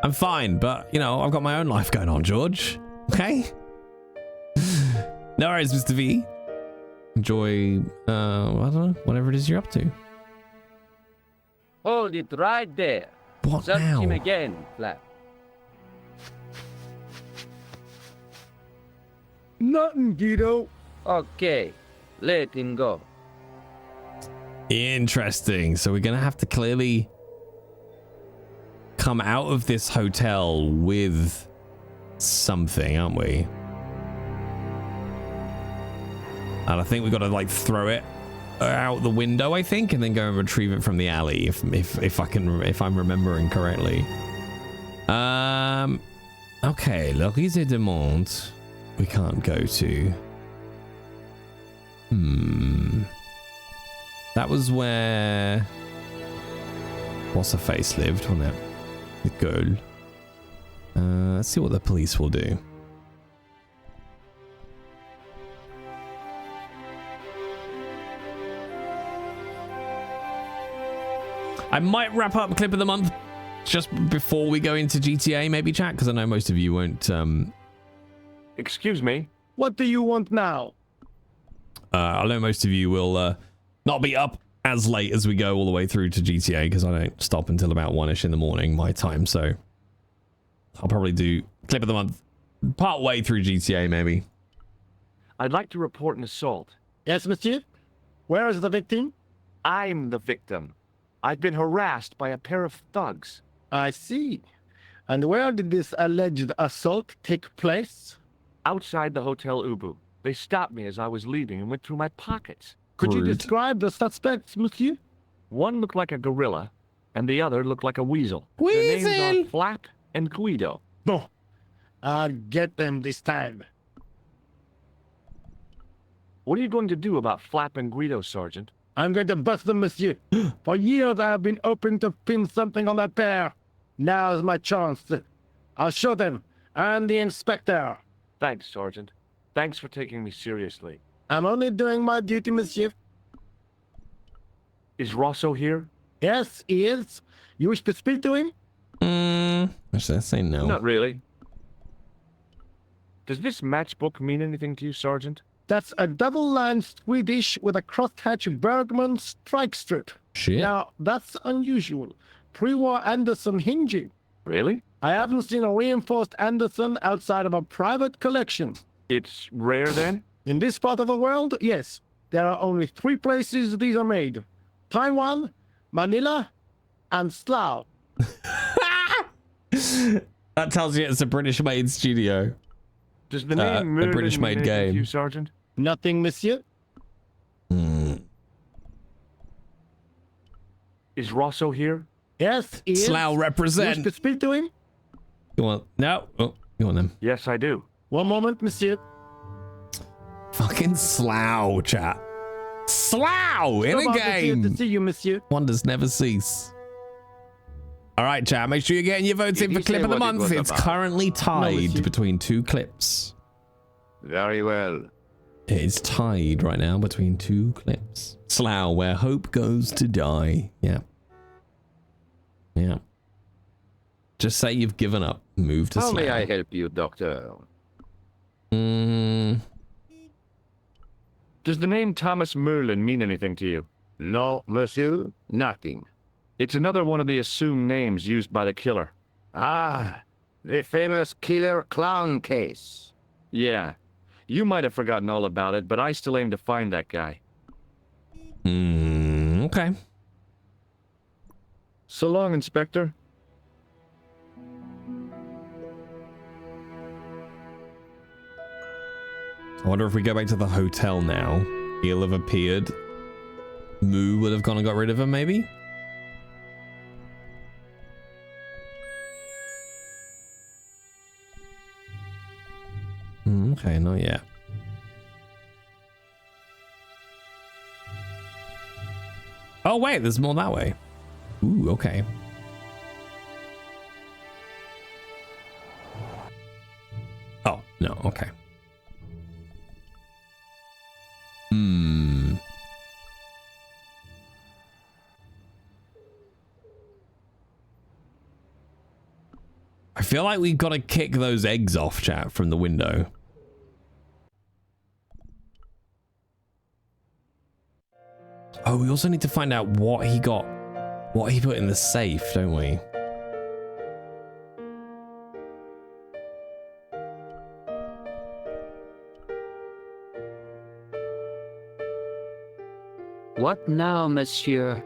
I'm fine, but, you know, I've got my own life going on, George. Okay? No worries, Mr. V. Enjoy, I don't know, whatever it is you're up to. Hold it right there. What Search now? him again, Flap. Nothing, Guido. Okay, let him go. Interesting. So we're going to have to clearly come out of this hotel with something, aren't we? And I think we've got to like throw it out the window, I think, and then go and retrieve it from the alley if I'm remembering correctly. Okay, Le Risée du Monde we can't go to. That was where what's her face lived, wasn't it? The girl. Let's see what the police will do. I might wrap up clip of the month just before we go into GTA, maybe, chat, because I know most of you won't. Excuse me. What do you want now? I know most of you will not be up as late as we go all the way through to GTA, because I don't stop until about 1ish in the morning my time. So I'll probably do clip of the month part way through GTA, maybe. I'd like to report an assault. Yes, monsieur. Where is the victim? I'm the victim. I've been harassed by a pair of thugs. I see. And where did this alleged assault take place? Outside the Hotel Ubu. They stopped me as I was leaving and went through my pockets. Could you describe the suspects, monsieur? One looked like a gorilla, and the other looked like a weasel. Weasel! Their names are Flap and Guido. No. I'll get them this time. What are you going to do about Flap and Guido, Sergeant? I'm going to bust them, monsieur. For years I have been hoping to pin something on that pair. Now's my chance. I'll show them. I'm the inspector. Thanks, Sergeant. Thanks for taking me seriously. I'm only doing my duty, monsieur. Is Rosso here? Yes, he is. You wish to speak to him? I should say no. Not really. Does this matchbook mean anything to you, Sergeant? That's a double-line Swedish with a crosshatch Bergman strike strip. Shit. Now, that's unusual. Pre-war Anderson hinging. Really? I haven't seen a reinforced Anderson outside of a private collection. It's rare, then? In this part of the world, yes. There are only 3 places these are made. Taiwan, Manila, and Slough. That tells you it's a British-made studio. Does the name a British-made game. You, Sergeant? Nothing, monsieur. Is Rosso here? Yes, he is. Slough represent. You wish to speak to him? You want? No. Oh, you want them? Yes, I do. One moment, monsieur. Fucking Slough, chat. Slough in a game. To see you, monsieur. Wonders never cease. All right, chat. Make sure you're getting your votes in for clip of the month. It's currently tied between 2 clips. Very well. It is tied right now between 2 clips. Slough, where hope goes to die. Yeah. Yeah. Just say you've given up. Move to How Slough. may I help you, Doctor? Does the name Thomas Merlin mean anything to you? No, monsieur, nothing. It's another one of the assumed names used by the killer. Ah, the famous killer clown case. Yeah. You might have forgotten all about it, but I still aim to find that guy. Okay. So long, Inspector. I wonder if we go back to the hotel now. He'll have appeared. Moo would have gone and got rid of him, maybe? Okay, not yet. Oh, wait, there's more that way. Ooh, okay. Oh, no, okay. I feel like we've got to kick those eggs off, chat, from the window. Oh, we also need to find out what he put in the safe, don't we? What now, monsieur?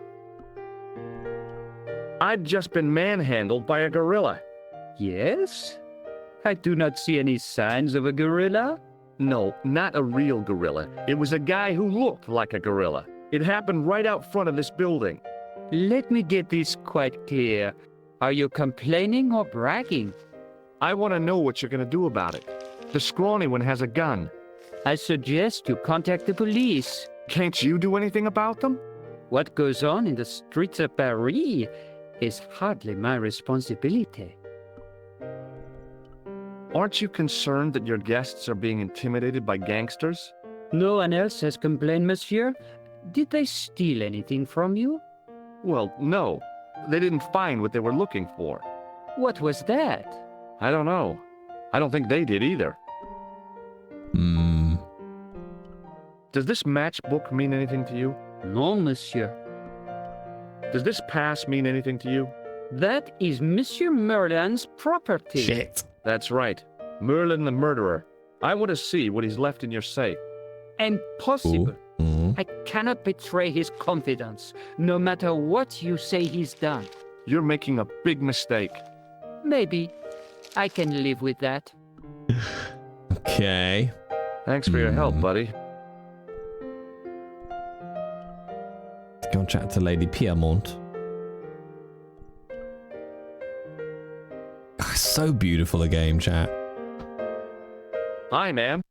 I'd just been manhandled by a gorilla. Yes? I do not see any signs of a gorilla. No, not a real gorilla. It was a guy who looked like a gorilla. It happened right out front of this building. Let me get this quite clear. Are you complaining or bragging? I want to know what you're going to do about it. The scrawny one has a gun. I suggest you contact the police. Can't you do anything about them? What goes on in the streets of Paris is hardly my responsibility. Aren't you concerned that your guests are being intimidated by gangsters? No one else has complained, monsieur. Did they steal anything from you? Well, no. They didn't find what they were looking for. What was that? I don't know. I don't think they did either. Does this matchbook mean anything to you? No, monsieur. Does this pass mean anything to you? That is Monsieur Merlin's property. Shit. That's right. Merlin the murderer. I want to see what he's left in your safe. Impossible. I cannot betray his confidence, no matter what you say he's done. You're making a big mistake. Maybe. I can live with that. Okay. Thanks for your help, buddy. Let's go and chat to Lady Piermont. Oh, so beautiful a game, chat. Hi, ma'am.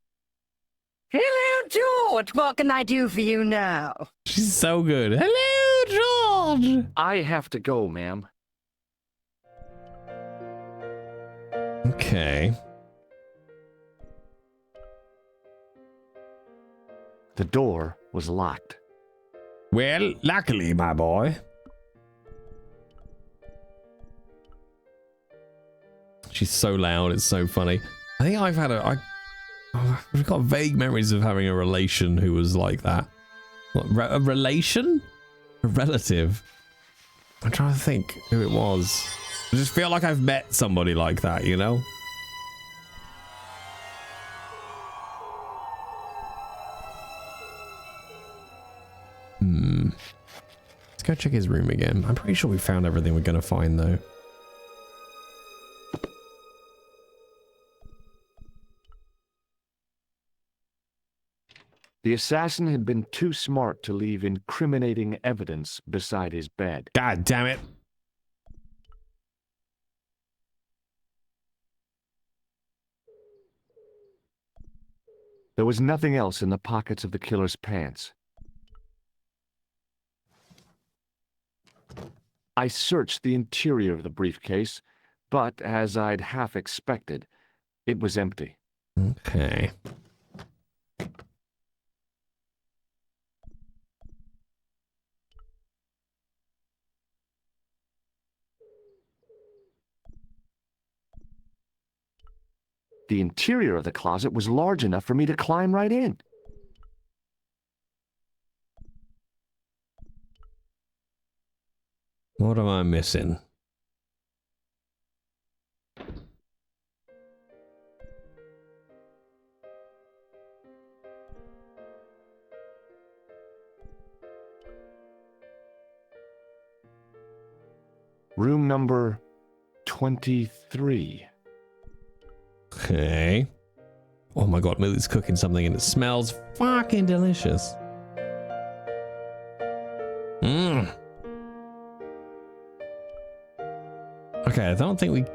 Hello, George. What can I do for you now? She's so good. Hello, George. I have to go, ma'am. Okay. The door was locked. Well, luckily, my boy. She's so loud, it's so funny. I think I've got vague memories of having a relation who was like that. What, a relation? A relative? I'm trying to think who it was. I just feel like I've met somebody like that, you know? Let's go check his room again. I'm pretty sure we found everything we're gonna find though. The assassin had been too smart to leave incriminating evidence beside his bed. God damn it. There was nothing else in the pockets of the killer's pants. I searched the interior of the briefcase, but as I'd half expected, it was empty. Okay. The interior of the closet was large enough for me to climb right in. What am I missing? Room number 23. Okay. Oh my god, Millie's cooking something and it smells fucking delicious. Mmm. Okay, I don't think we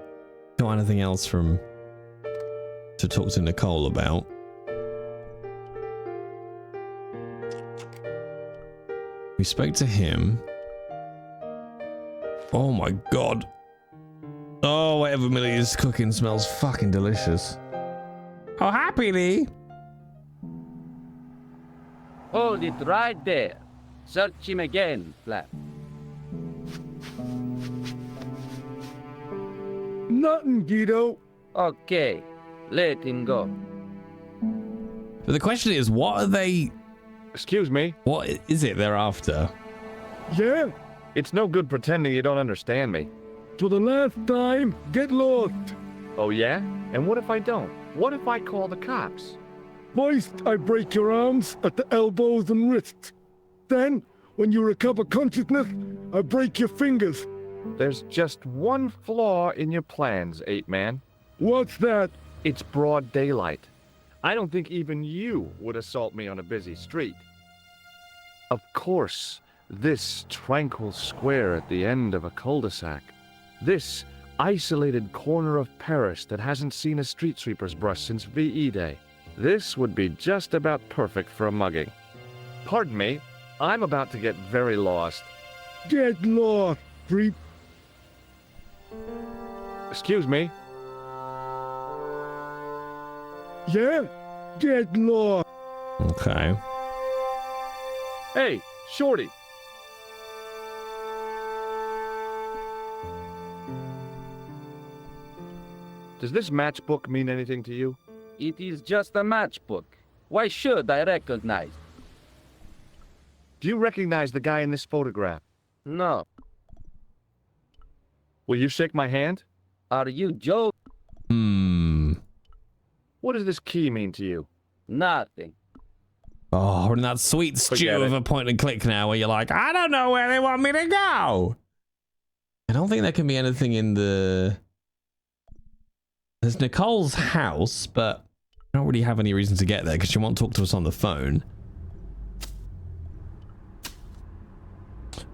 got anything else to talk to Nicole about. We spoke to him. Oh my god. Oh, whatever Millie is cooking smells fucking delicious. Oh, happily. Hold it right there. Search him again, Flap. Nothing, Guido. Okay, let him go. But the question is, what are they... Excuse me? What is it they're after? Yeah? It's no good pretending you don't understand me. For the last time, get lost. Oh yeah? And what if I don't? What if I call the cops? First, I break your arms at the elbows and wrists. Then, when you recover consciousness, I break your fingers. There's just one flaw in your plans, Ape-Man. What's that? It's broad daylight. I don't think even you would assault me on a busy street. Of course, this tranquil square at the end of a cul-de-sac. This isolated corner of Paris that hasn't seen a street sweeper's brush since VE Day. This would be just about perfect for a mugging. Pardon me, I'm about to get very lost. Get lost, creep. Excuse me? Yeah? Get lost. Okay. Hey, Shorty. Does this matchbook mean anything to you? It is just a matchbook. Why should I recognize? Do you recognize the guy in this photograph? No. Will you shake my hand? Are you joking? What does this key mean to you? Nothing. Oh, we're in that sweet stew Forget of it. a point and click now where you're like, I don't know where they want me to go. I don't think there can be anything in the... There's Nicole's house, but I don't really have any reason to get there because she won't talk to us on the phone.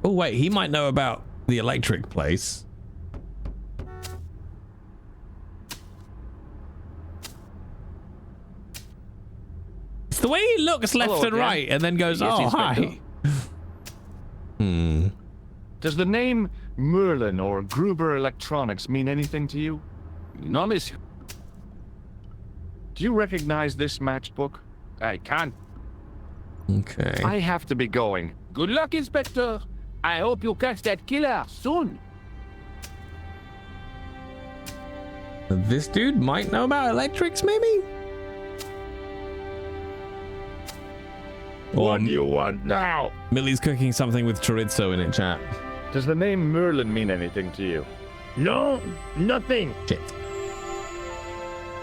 Oh, wait, he might know about the electric place. It's the way he looks left Hello and again. right and then goes, Yes, oh, Inspector. hi. Does the name Merlin or Gruber Electronics mean anything to you? No, monsieur. Do you recognize this matchbook? I can't. Okay. I have to be going. Good luck, Inspector. I hope you catch that killer soon. This dude might know about electrics, maybe? What do you want now? Millie's cooking something with chorizo in it, chat. Does the name Merlin mean anything to you? No, nothing. Shit.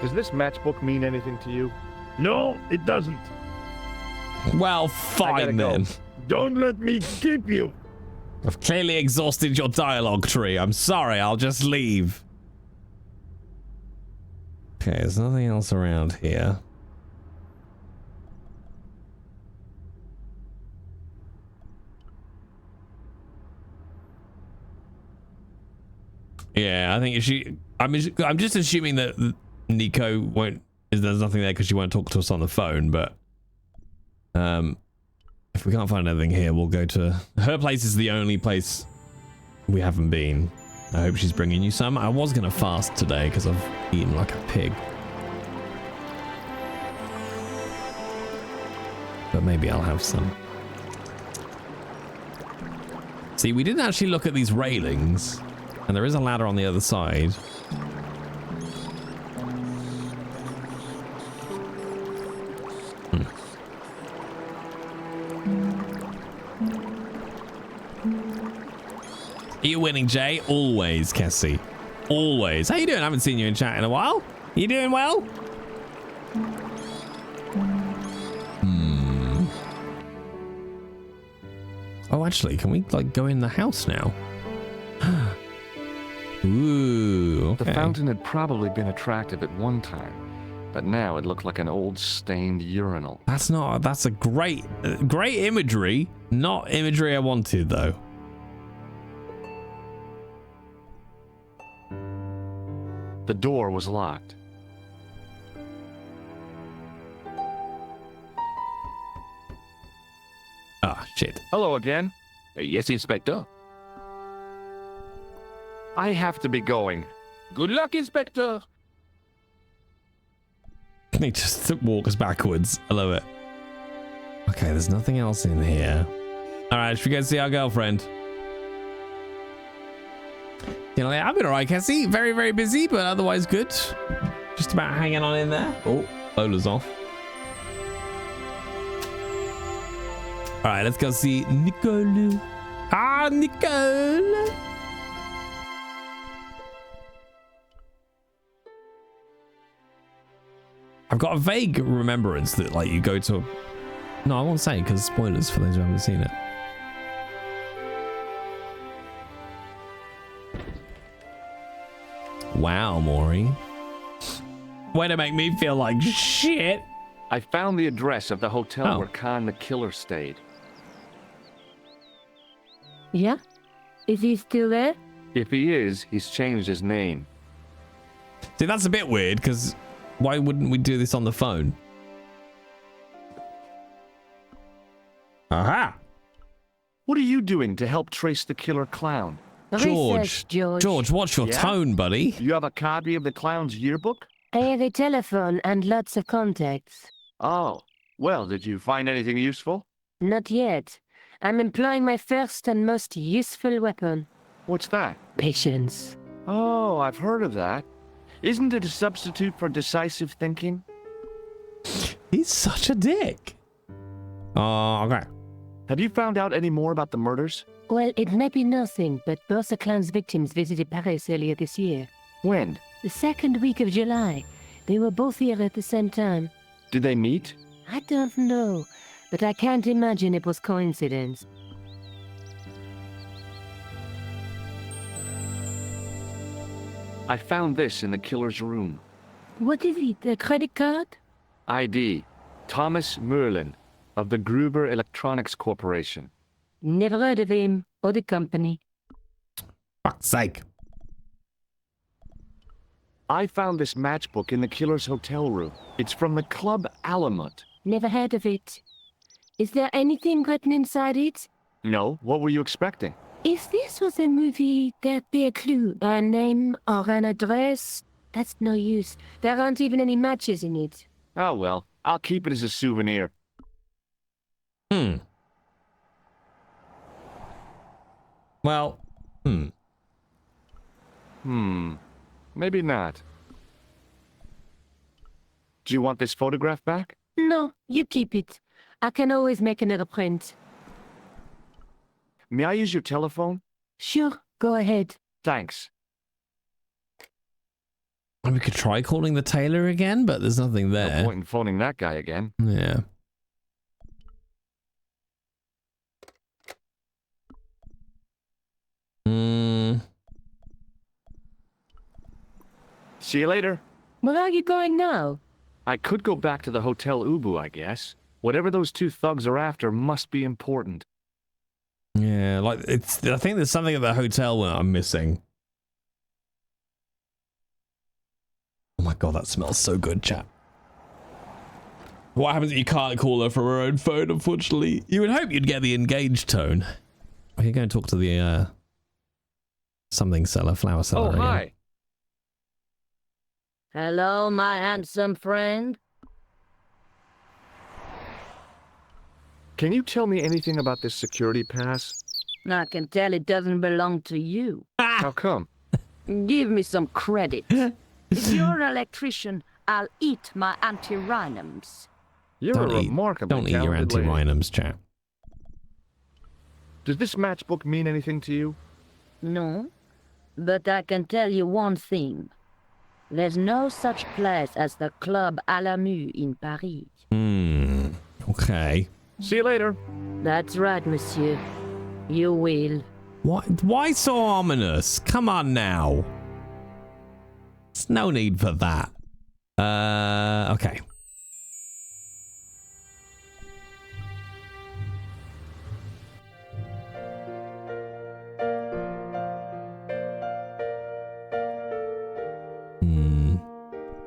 Does this matchbook mean anything to you? No, it doesn't. Well, I fine gotta then. go. Don't let me keep you. I've clearly exhausted your dialogue tree. I'm sorry, I'll just leave. Okay, there's nothing else around here. Yeah, I think if she... I'm just assuming that Nico won't... There's nothing there because she won't talk to us on the phone, but... if we can't find anything here, we'll go to... Her place is the only place we haven't been. I hope she's bringing you some. I was going to fast today because I've eaten like a pig. But maybe I'll have some. See, we didn't actually look at these railings. And there is a ladder on the other side. Are you winning, Jay? Always, Cassie. Always. How you doing? I haven't seen you in chat in a while. You doing well? Oh, actually, can we, like, go in the house now? Ooh, okay. The fountain had probably been attractive at one time, but now it looked like an old stained urinal. That's a great imagery. Not imagery I wanted, though. The door was locked. Ah, shit. Hello again. Yes, Inspector. I have to be going. Good luck, Inspector. He just walks backwards. I love it. Okay, there's nothing else in here. All right, should we go see our girlfriend? You know, I've been all right, Cassie. Very, very busy, but otherwise good. Just about hanging on in there. Oh, Lola's off. All right, let's go see Nicole. Ah, Nicole. I've got a vague remembrance that, like, you go to... No, I won't say, because spoilers for those who haven't seen it. Wow, Maury. Way to make me feel like shit. I found the address of the hotel where Khan the Killer stayed. Yeah? Is he still there? If he is, he's changed his name. See, that's a bit weird, because why wouldn't we do this on the phone? Aha! What are you doing to help trace the killer clown? George, what's your tone, buddy? You have a copy of the clown's yearbook? I have a telephone and lots of contacts. Oh, well, did you find anything useful? Not yet. I'm employing my first and most useful weapon. What's that? Patience. Oh, I've heard of that. Isn't it a substitute for decisive thinking? He's such a dick. Okay. Have you found out any more about the murders? Well, it may be nothing, but both the clown's victims visited Paris earlier this year. When? The second week of July. They were both here at the same time. Did they meet? I don't know, but I can't imagine it was coincidence. I found this in the killer's room. What is it, a credit card? ID. Thomas Merlin, of the Gruber Electronics Corporation. Never heard of him or the company. Fuck's sake. I found this matchbook in the killer's hotel room. It's from the Club Alamut. Never heard of it. Is there anything written inside it? No, what were you expecting? If this was a movie, there'd be a clue, a name or an address. That's no use. There aren't even any matches in it. Oh well, I'll keep it as a souvenir. Well, Maybe not. Do you want this photograph back? No, you keep it. I can always make another print. May I use your telephone? Sure, go ahead. Thanks. We could try calling the tailor again, but there's nothing there. No point in phoning that guy again. Yeah. See you later. Where are you going now? I could go back to the Hotel Ubu, I guess. Whatever those two thugs are after must be important. Yeah, like I think there's something at the hotel that I'm missing. Oh my god, that smells so good, chat. What happens if you can't call her from her own phone, unfortunately? You would hope you'd get the engaged tone. I can go and talk to the something seller, flower seller. Oh, hi. Again. Hello, my handsome friend. Can you tell me anything about this security pass? I can tell it doesn't belong to you. How come? Give me some credit. If you're an electrician, I'll eat my anti-rhinums. You're Don't a eat, remarkably don't eat your talented lady. anti-rhinums, chap. Does this matchbook mean anything to you? No, but I can tell you one thing. There's no such place as the Club Alamut in Paris. Okay. See you later. That's right, monsieur. You will. Why so ominous? Come on now. There's no need for that. Okay.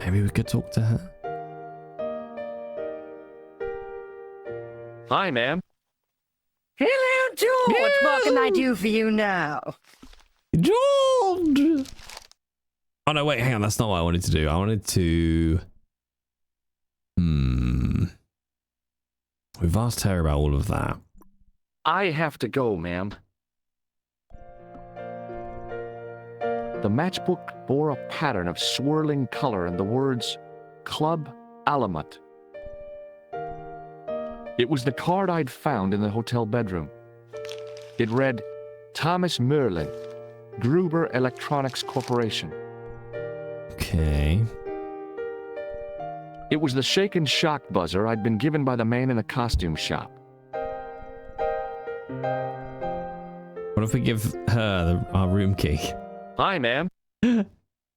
Maybe we could talk to her. Hi, ma'am. Hello, George. What can I do for you now? George! Oh, no, wait, hang on. That's not what I wanted to do. I wanted to... We've asked her about all of that. I have to go, ma'am. The matchbook bore a pattern of swirling color and the words Club Alamut. It was the card I'd found in the hotel bedroom. It read, Thomas Merlin, Gruber Electronics Corporation. Okay. It was the shake and shock buzzer I'd been given by the man in the costume shop. What if we give her our room key? Hi, ma'am. Hey.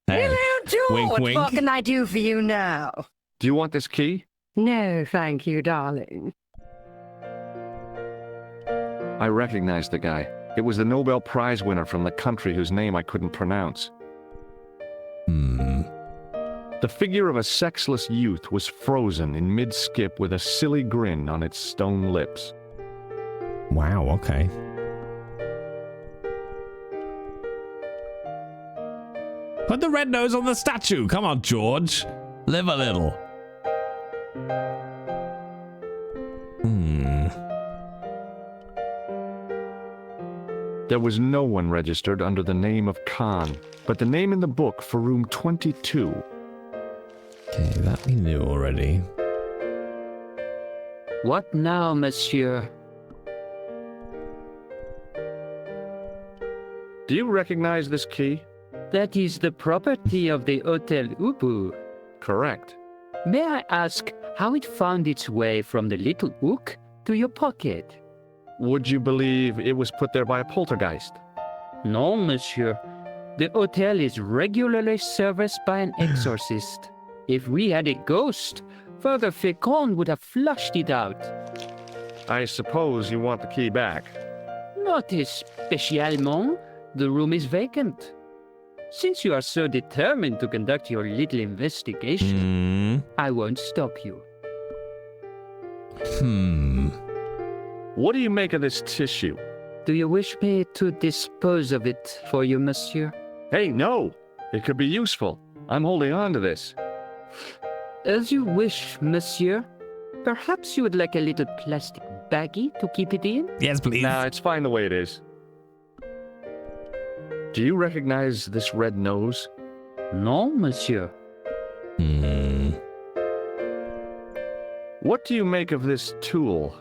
Hello, George. Wink, wink. What can I do for you now? Do you want this key? No, thank you, darling. I recognized the guy. It was the Nobel Prize winner from the country whose name I couldn't pronounce. The figure of a sexless youth was frozen in mid-skip with a silly grin on its stone lips. Wow, okay. Put the red nose on the statue. Come on, George. Live a little. There was no one registered under the name of Khan, but the name in the book for room 22. Okay, that we knew already. What now, monsieur? Do you recognize this key? That is the property of the Hotel Ubu. Correct. May I ask how it found its way from the little hook to your pocket? Would you believe it was put there by a poltergeist? No, monsieur. The hotel is regularly serviced by an exorcist. If we had a ghost, Father Fécond would have flushed it out. I suppose you want the key back. Not especially. The room is vacant. Since you are so determined to conduct your little investigation, I won't stop you. What do you make of this tissue? Do you wish me to dispose of it for you, monsieur? Hey, no! It could be useful. I'm holding on to this. As you wish, monsieur. Perhaps you would like a little plastic baggie to keep it in? Yes, please. Nah, it's fine the way it is. Do you recognize this red nose? No, monsieur. What do you make of this tool?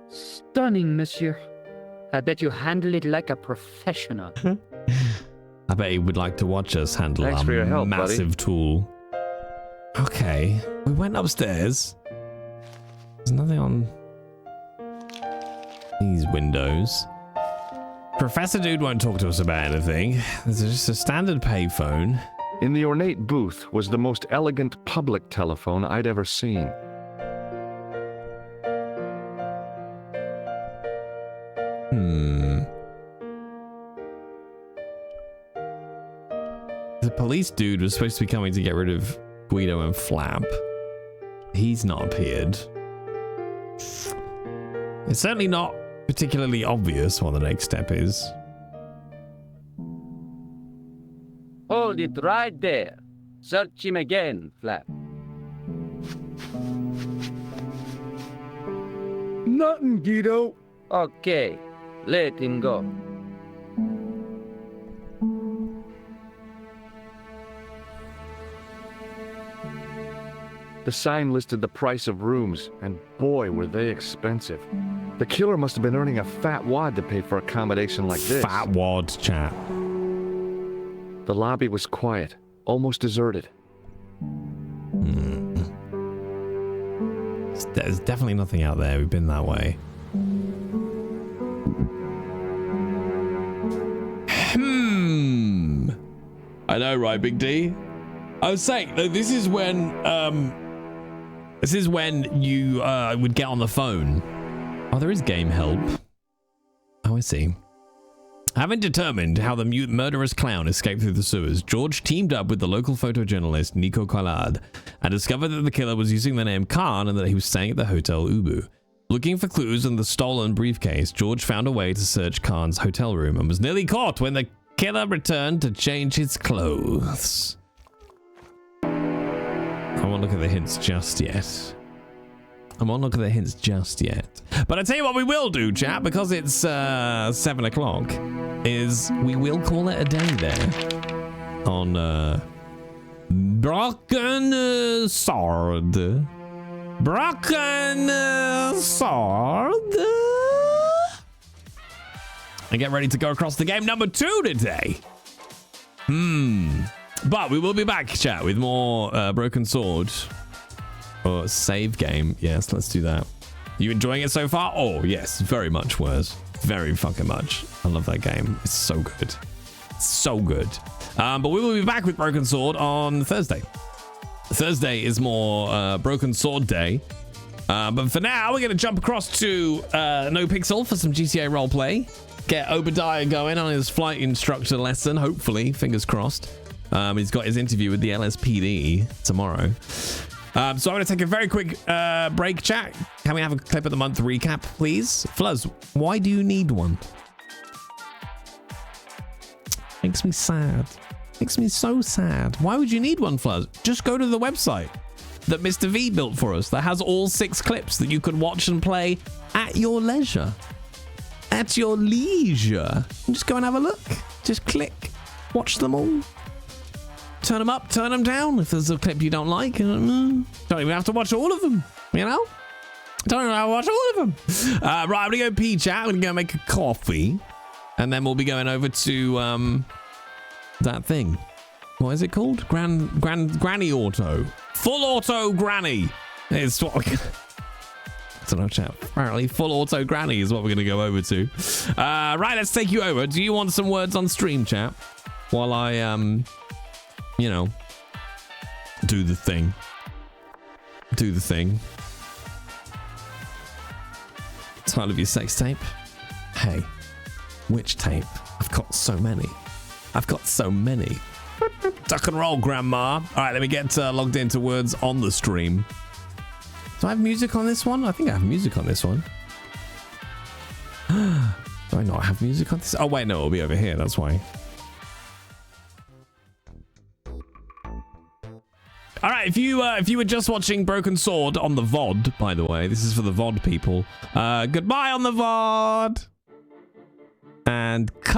Stunning, monsieur. I bet you handle it like a professional. I bet he would like to watch us handle Thanks for your our help, massive tool. Okay, we went upstairs. There's nothing on these windows. Professor Dude won't talk to us about anything. There's just a standard payphone. In the ornate booth was the most elegant public telephone I'd ever seen. The police dude was supposed to be coming to get rid of Guido and Flap. He's not appeared. It's certainly not particularly obvious what the next step is. Hold it right there. Search him again, Flap. Nothing, Guido. Okay, let him go. The sign listed the price of rooms, and boy, were they expensive. The killer must have been earning a fat wad to pay for accommodation like this. Fat wad, chat. The lobby was quiet, almost deserted. There's definitely nothing out there. We've been that way. I know, right, Big D? I was saying, this is when you would get on the phone. Oh, there is game help. Oh, I see. Having determined how the murderous clown escaped through the sewers, George teamed up with the local photojournalist Nico Collard and discovered that the killer was using the name Khan and that he was staying at the Hotel Ubu. Looking for clues in the stolen briefcase, George found a way to search Khan's hotel room and was nearly caught when the killer returned to change his clothes. I won't look at the hints just yet. But I tell you what we will do, chat, because it's 7 o'clock, is we will call it a day there on Broken Sword. Broken Sword. And get ready to go across the game number 2 today. But we will be back, chat, with more Broken Sword. Or save game. Yes, let's do that. You enjoying it so far? Oh, yes, very much worse. Very fucking much. I love that game. It's so good. So good. But we will be back with Broken Sword on Thursday. Thursday is more Broken Sword Day. But for now, we're going to jump across to No Pixel for some GTA roleplay. Get Obadiah going on his flight instructor lesson, hopefully. Fingers crossed. He's got his interview with the LSPD tomorrow. So I'm going to take a very quick break, chat. Can we have a clip of the month recap, please? Fluzz, why do you need one? Makes me sad. Makes me so sad. Why would you need one, Fluzz? Just go to the website that Mr. V built for us that has all 6 clips that you can watch and play at your leisure. At your leisure. Just go and have a look. Just click. Watch them all. Turn them up, turn them down. If there's a clip you don't like, don't even have to watch all of them, you know? Don't even have to watch all of them. Right, I'm going to go pee, chat. I'm going to go make a coffee. And then we'll be going over to that thing. What is it called? Granny Auto. Full Auto Granny. It's what I don't know, chat. Apparently, Full Auto Granny is what we're going to go over to. Right, let's take you over. Do you want some words on stream, chat? While I, you know, do the thing. Title of your sex tape? Hey, which tape? I've got so many. Duck and roll, Grandma. All right, let me get logged into words on the stream. Do I have music on this one? I think I have music on this one. Do I not have music on this? Oh, wait, no, it'll be over here. That's why. All right, if you were just watching Broken Sword on the VOD, by the way, this is for the VOD people. Goodbye on the VOD. And cut.